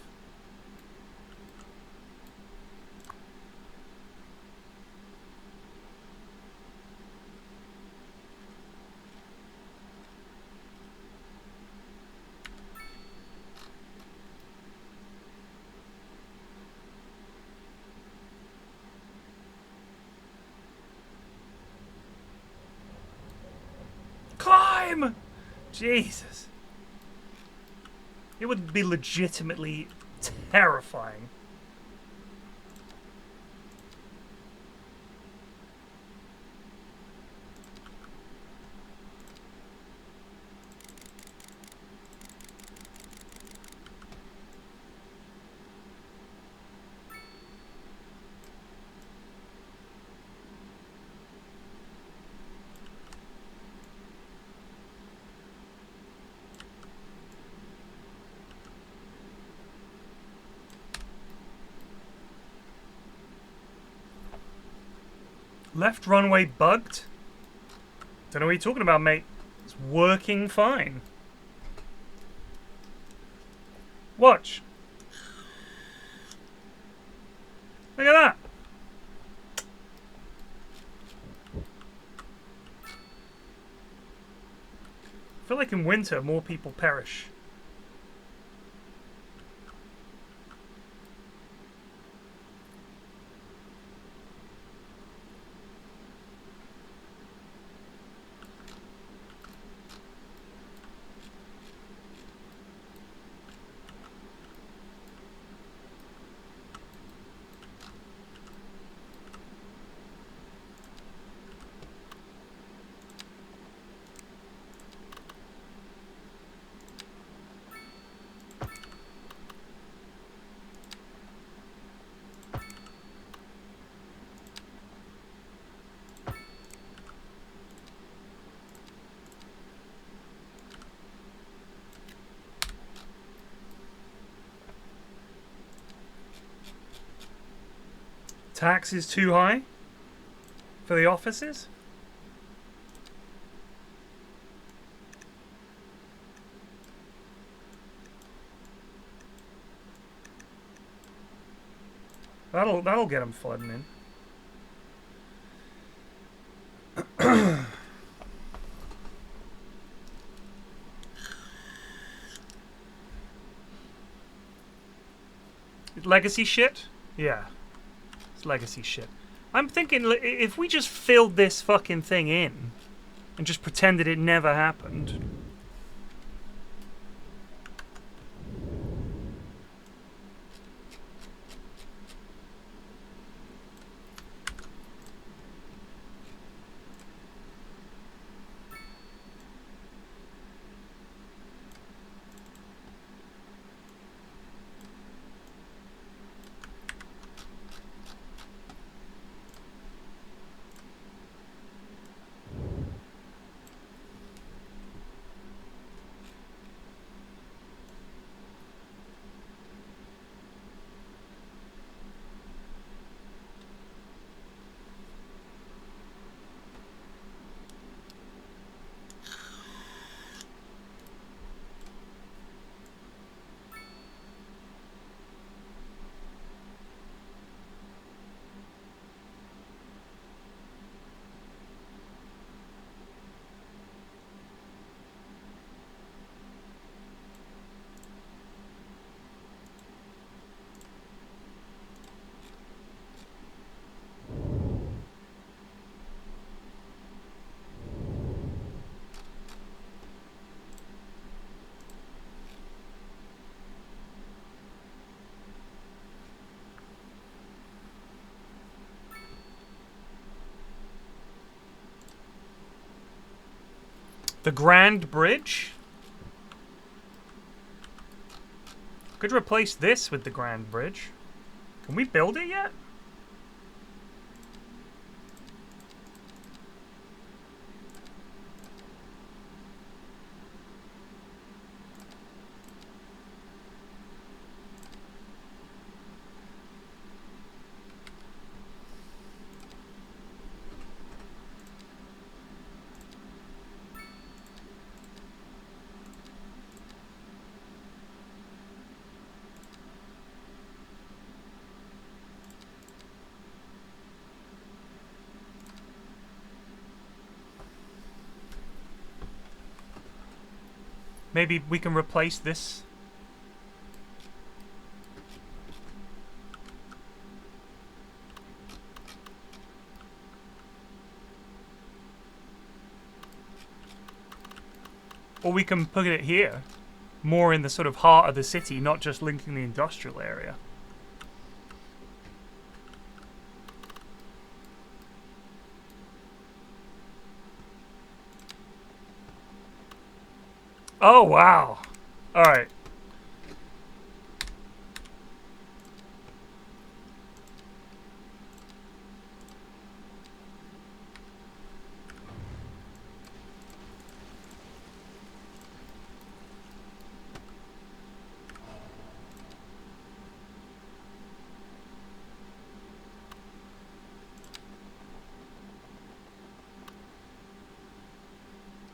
Climb! Jesus. It would be legitimately terrifying. Left runway bugged? Don't know what you're talking about, mate. It's working fine. Watch. Look at that. I feel like in winter more people perish. Tax is too high for the offices? That'll get them flooding in. Legacy shit? Yeah. It's legacy shit. I'm thinking if we just filled this fucking thing in and just pretended it never happened. The Grand Bridge? Could replace this with the Grand Bridge. Can we build it yet? Maybe we can replace this. Or we can put it here. More in the sort of heart of the city, not just linking the industrial area. Oh, wow. Alright.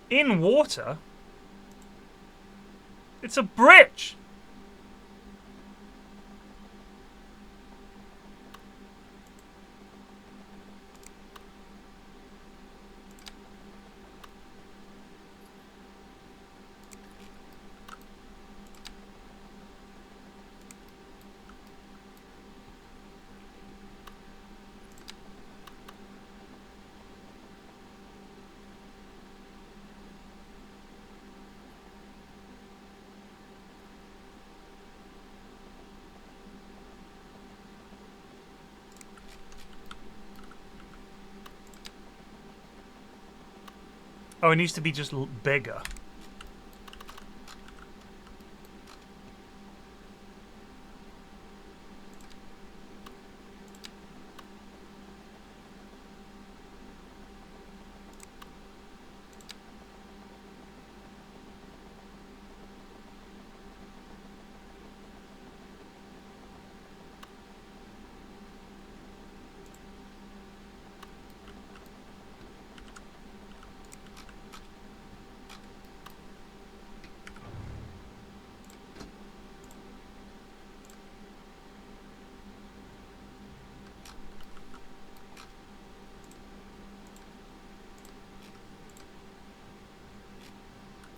In water? It's a bridge! Oh, it needs to be just bigger.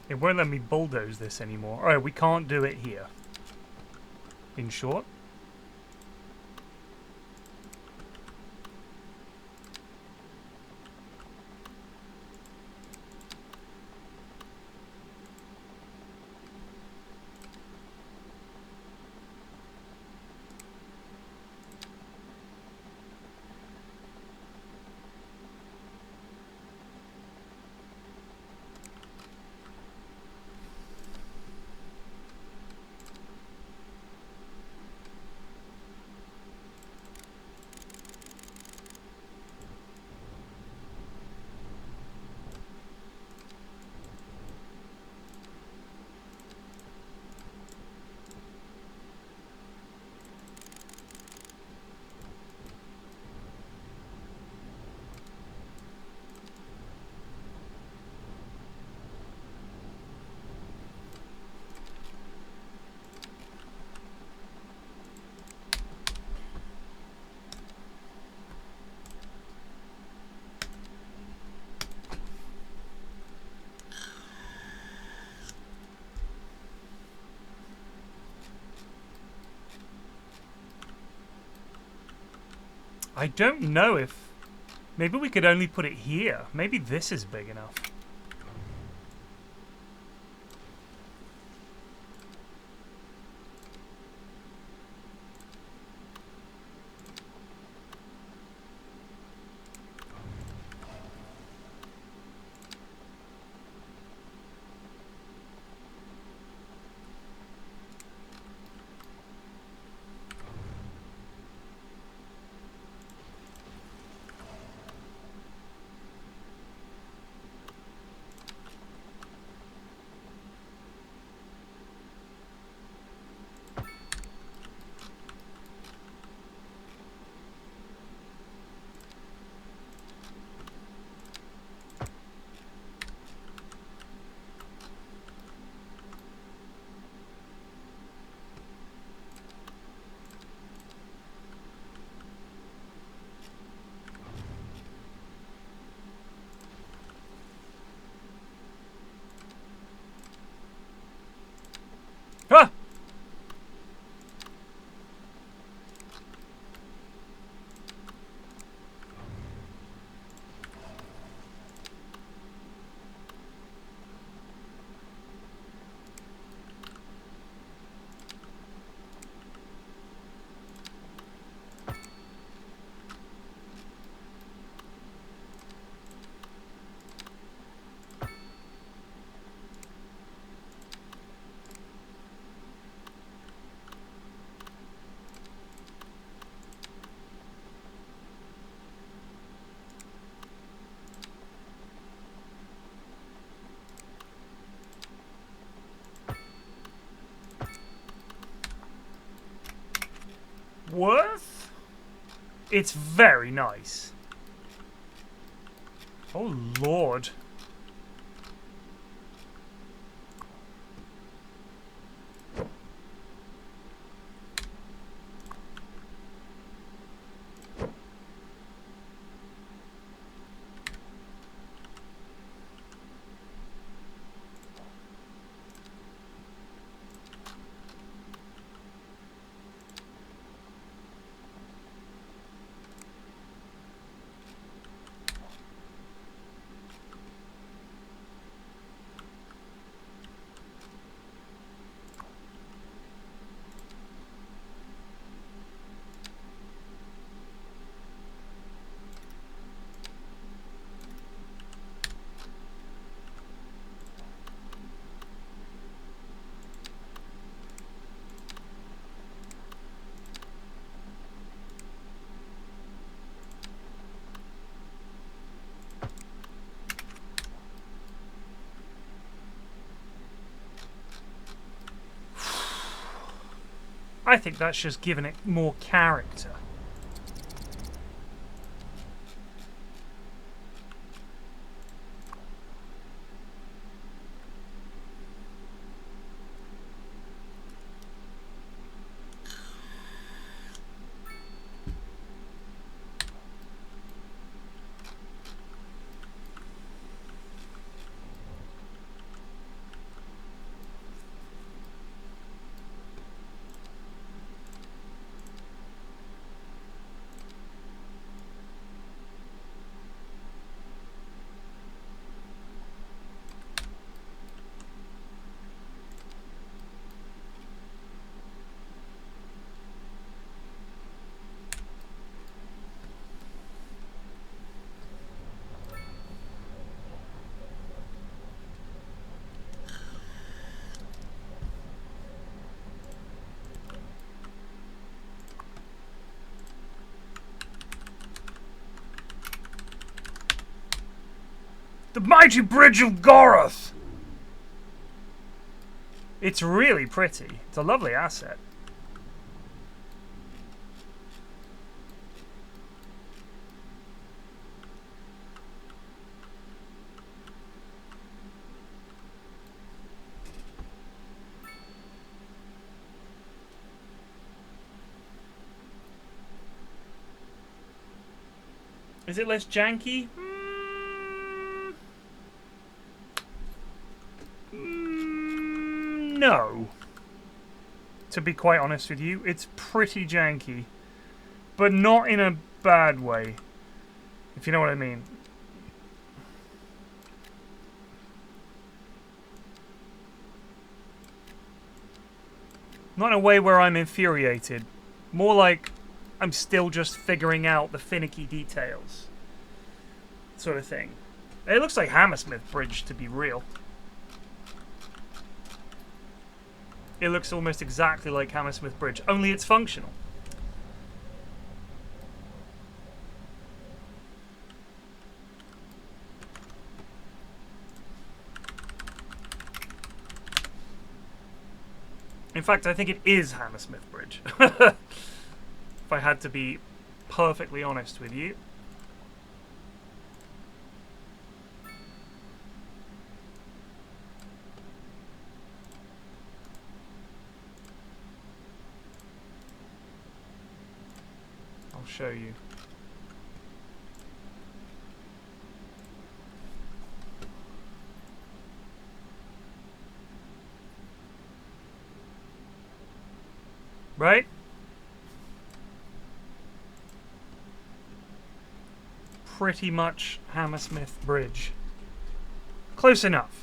It won't let me bulldoze this anymore. Alright, we can't do it here. In short. I don't know if... Maybe we could only put it here. Maybe this is big enough. Ah! Worth? It's very nice. Oh, Lord. I think that's just given it more character. The mighty bridge of Goroth! It's really pretty. It's a lovely asset. Is it less janky? No. To be quite honest with you, it's pretty janky. But not in a bad way. If you know what I mean. Not in a way where I'm infuriated. More like I'm still just figuring out the finicky details. Sort of thing. It looks like Hammersmith Bridge, to be real. It looks almost exactly like Hammersmith Bridge, only it's functional. In fact, I think it is Hammersmith Bridge. If I had to be perfectly honest with you. I'll show you. Right? Pretty much Hammersmith Bridge. Close enough.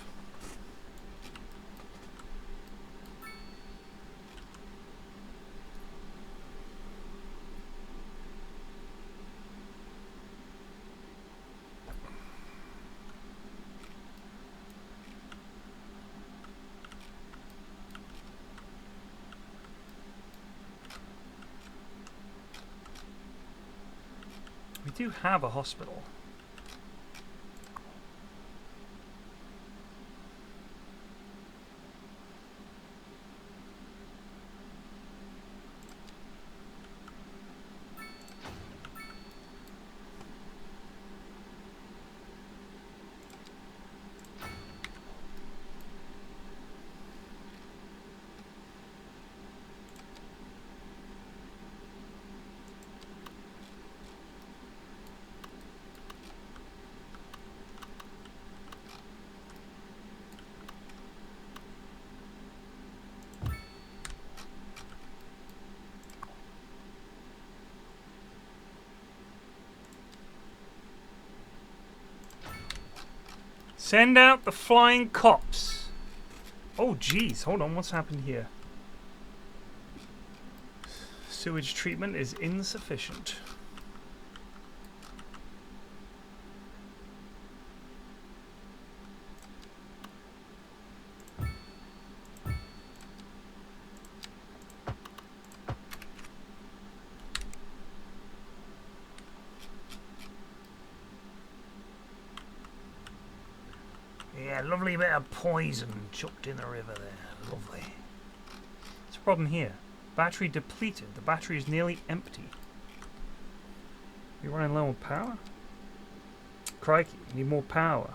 We do have a hospital. Send out the flying cops. Oh, geez. Hold on. What's happened here? Sewage treatment is insufficient. Yeah, lovely bit of poison chucked in the river there. Lovely. What's the problem here? Battery depleted. The battery is nearly empty. You're running low on power? Crikey, you need more power.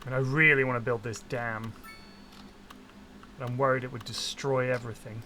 And I really want to build this dam. But I'm worried it would destroy everything.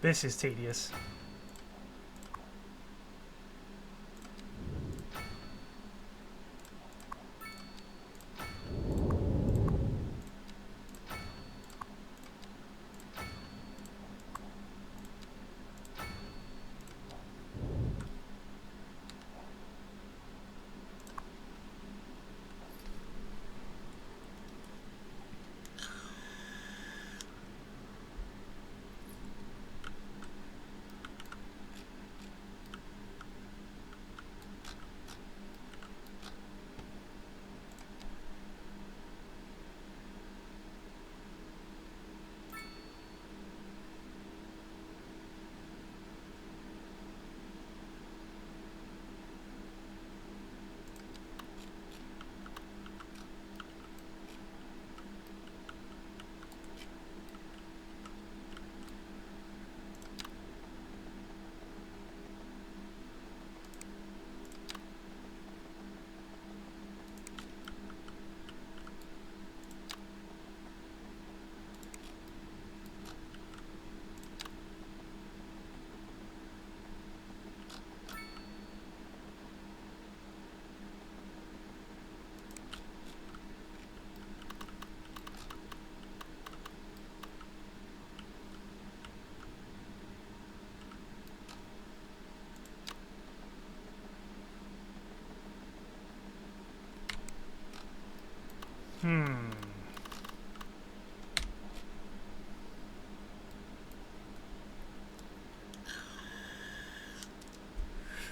This is tedious.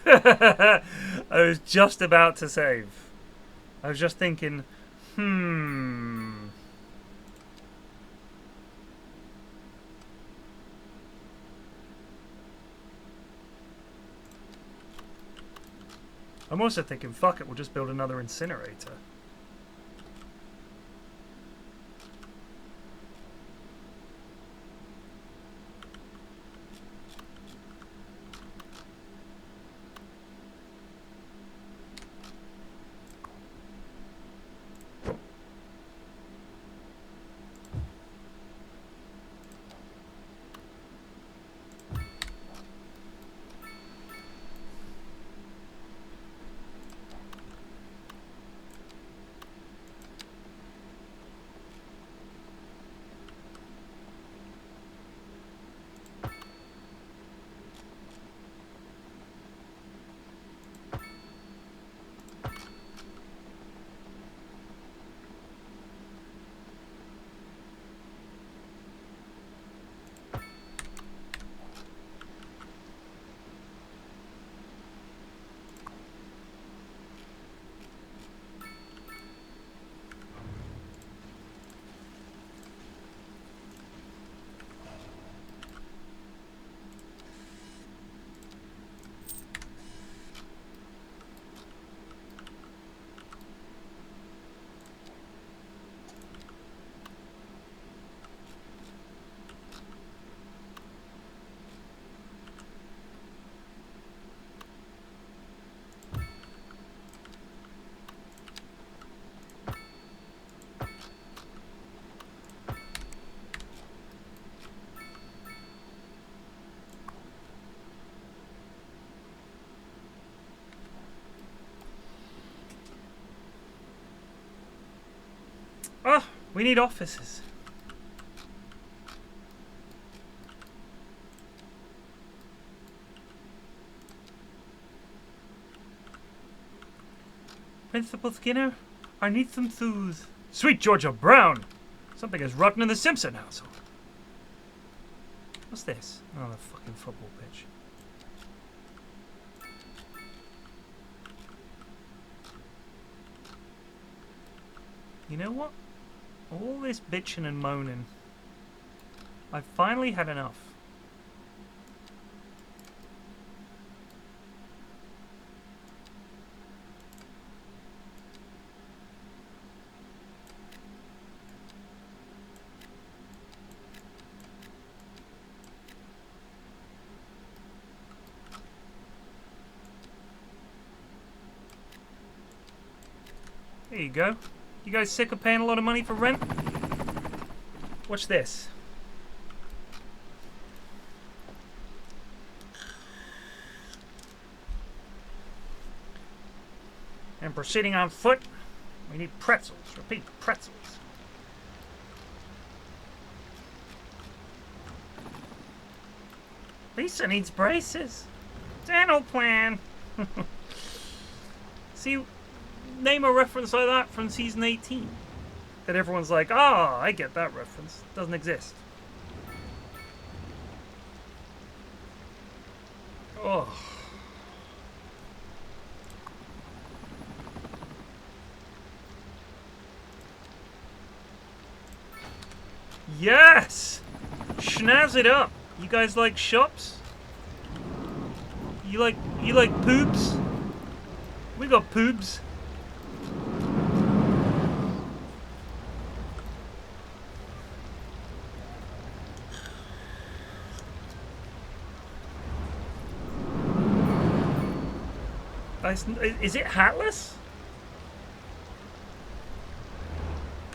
I was just about to save. I was just thinking, I'm also thinking, fuck it, we'll just build another incinerator. Oh, we need offices. Principal Skinner, I need some shoes. Sweet Georgia Brown! Something is rotten in the Simpson household. What's this? Oh, the fucking football pitch. You know what? All this bitching and moaning. I've finally had enough. There you go. You guys sick of paying a lot of money for rent? Watch this. And proceeding on foot, we need pretzels. Repeat, pretzels. Lisa needs braces. Dental plan. See, name a reference like that from season 18. That everyone's like, ah, I get that reference. Doesn't exist. Oh. Yes! Schnazz it up. You guys like shops? You like poobs? We got poobs. Is it hatless?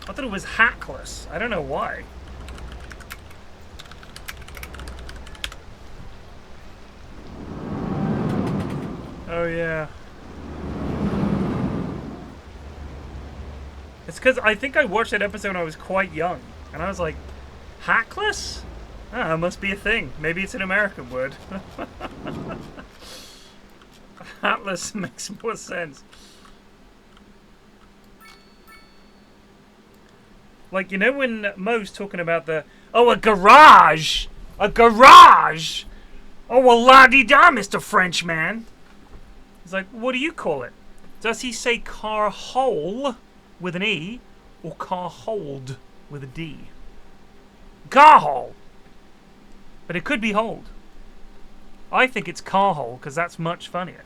I thought it was hackless. I don't know why. Oh yeah. It's because I think I watched that episode when I was quite young. And I was like, hackless? Ah, it must be a thing. Maybe it's an American word. Hatless makes more sense. Like, you know when Mo's talking about the... Oh, a garage! A garage! Oh, well, la-di-da, Mr. Frenchman. He's like, what do you call it? Does he say car hole with an E or car hold with a D? Car hole! But it could be hold. I think it's car hole because that's much funnier.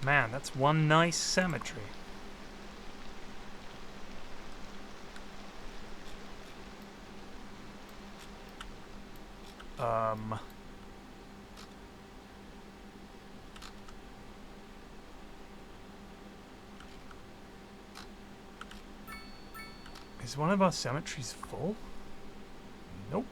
Man, that's one nice cemetery. Is one of our cemeteries full? Nope.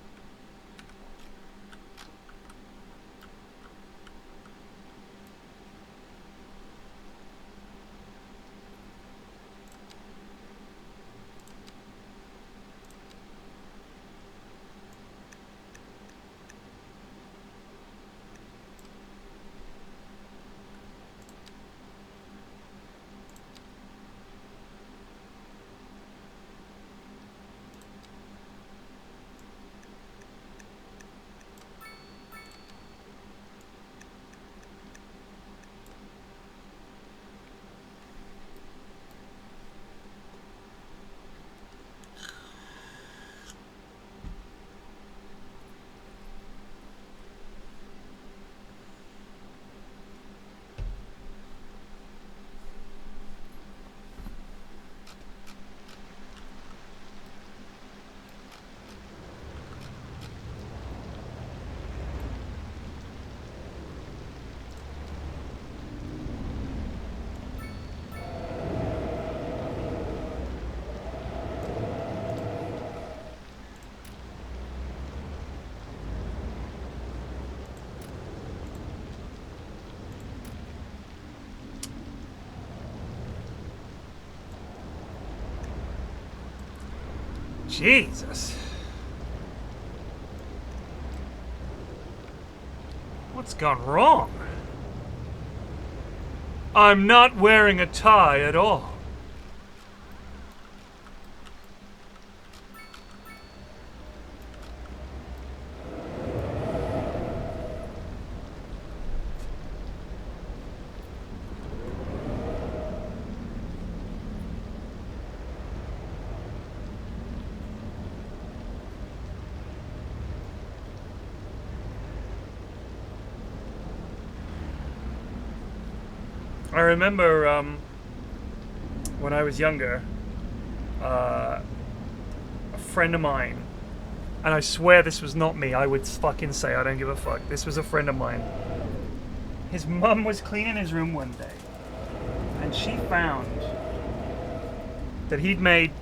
Jesus. What's gone wrong? I'm not wearing a tie at all. I remember when I was younger, a friend of mine, and I swear this was not me. I would fucking say I don't give a fuck. This was a friend of mine. His mum was cleaning his room one day, and she found that he'd made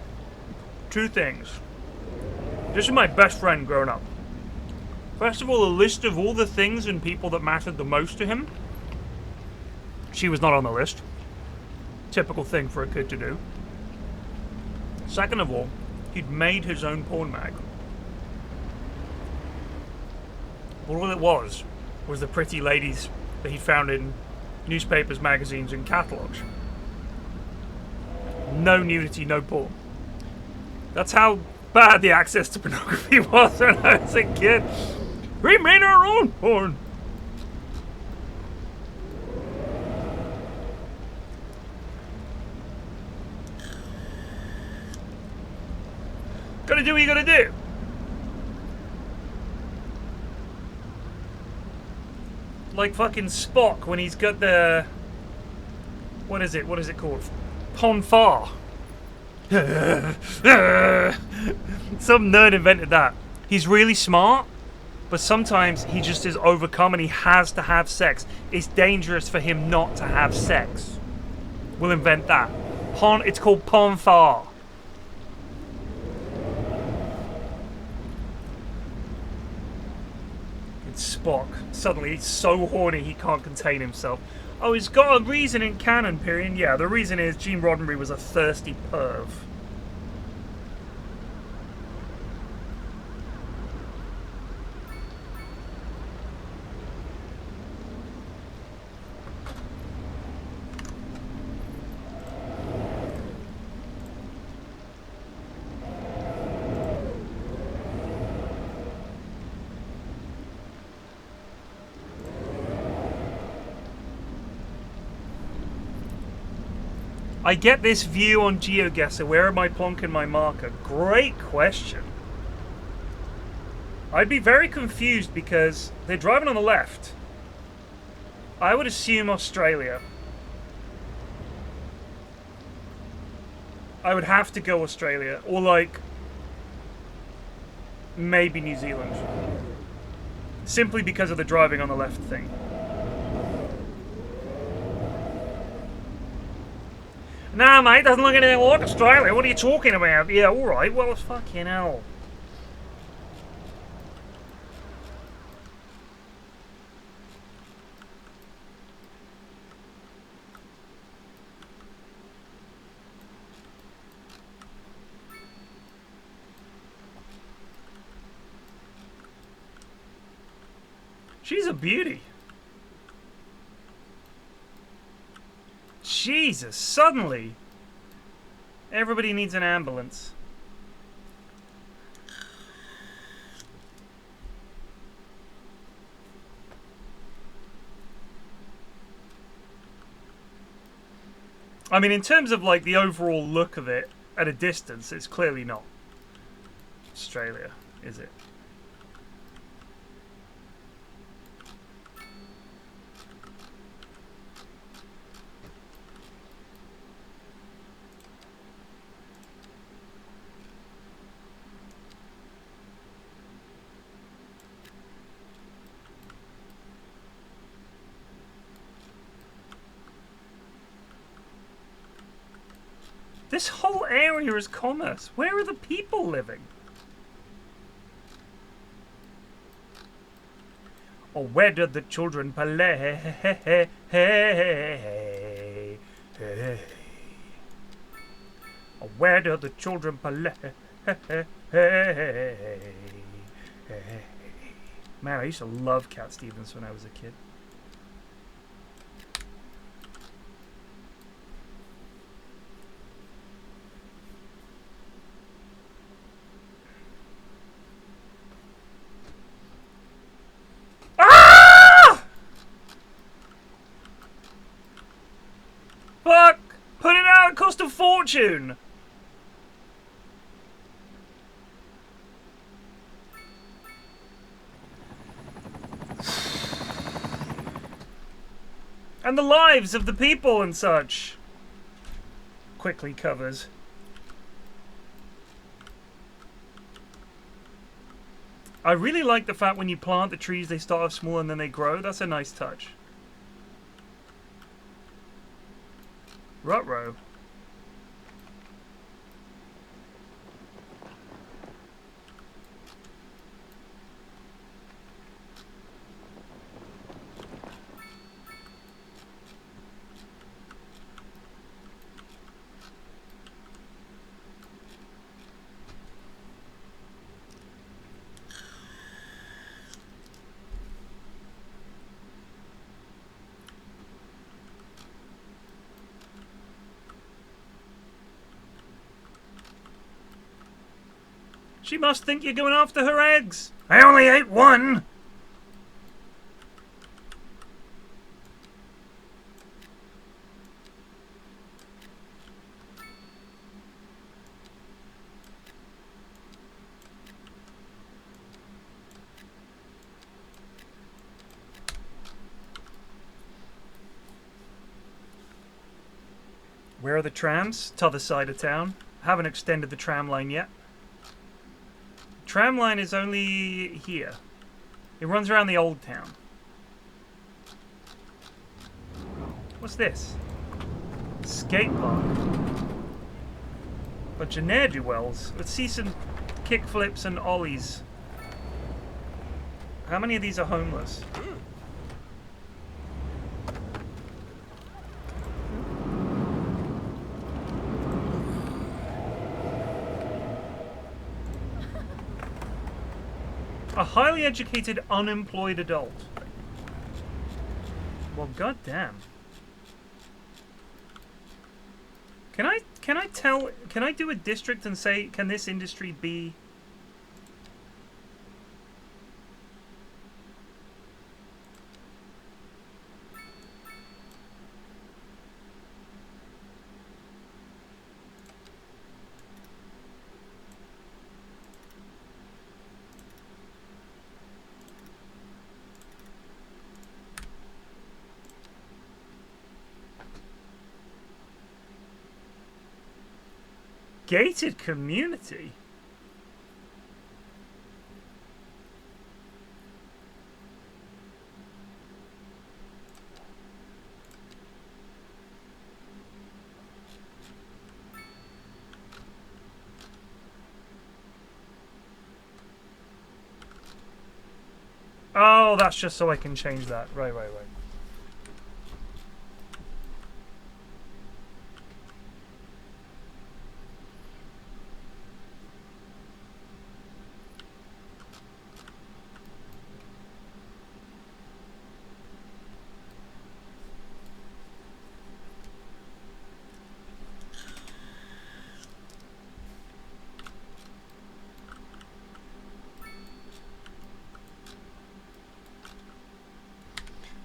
two things. This is my best friend growing up. First of all, a list of all the things and people that mattered the most to him. She was not on the list. Typical thing for a kid to do. Second of all, he'd made his own porn mag. But all it was the pretty ladies that he found in newspapers, magazines, and catalogs. No nudity, no porn. That's how bad the access to pornography was when I was a kid. We made our own porn. Gotta do what you gotta do. Like fucking Spock when he's got the... What is it called? Ponfar. Some nerd invented that. He's really smart, but sometimes he just is overcome and he has to have sex. It's dangerous for him not to have sex. We'll invent that. It's called Ponfar. Spock. Suddenly he's so horny he can't contain himself. Oh, he's got a reason in canon, Pyrian. Yeah, the reason is Gene Roddenberry was a thirsty perv. I get this view on GeoGuessr. Where am I plonking my marker? Great question. I'd be very confused because they're driving on the left. I would assume Australia. I would have to go Australia. Or like... maybe New Zealand. Simply because of the driving on the left thing. Nah, mate, doesn't look anything like Australia. What are you talking about? Yeah, alright, well, it's fucking hell. She's a beauty. Jesus, suddenly, everybody needs an ambulance. I mean, in terms of like the overall look of it at a distance, it's clearly not Australia, is it? This whole area is commerce. Where are the people living? Or where did the children play? Or where did the children play? Man, I used to love Cat Stevens when I was a kid. Fuck! Put it out, it cost a fortune! And the lives of the people and such. Quickly covers. I really like the fact when you plant the trees, they start off small and then they grow. That's a nice touch. Ruh-roh. She must think you're going after her eggs. I only ate one. Where are the trams? T'other side of town. Haven't extended the tram line yet. Tram line is only here. It runs around the old town. What's this? Skate park. Bunch of ne'er-do-wells. Let's see some kick flips and ollies. How many of these are homeless? A highly educated, unemployed adult. Well, goddamn. Can I do a district and say, can this industry be... Gated community? Oh, that's just so I can change that. Right.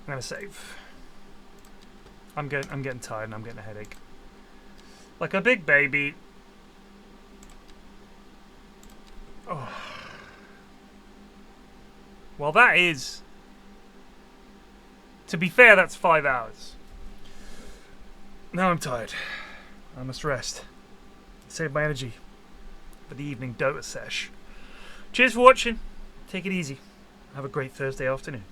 I'm gonna save. I'm getting tired and I'm getting a headache. Like a big baby. Oh. Well, that is... To be fair, that's 5 hours. Now I'm tired. I must rest. Save my energy for the evening Dota sesh. Cheers for watching. Take it easy. Have a great Thursday afternoon.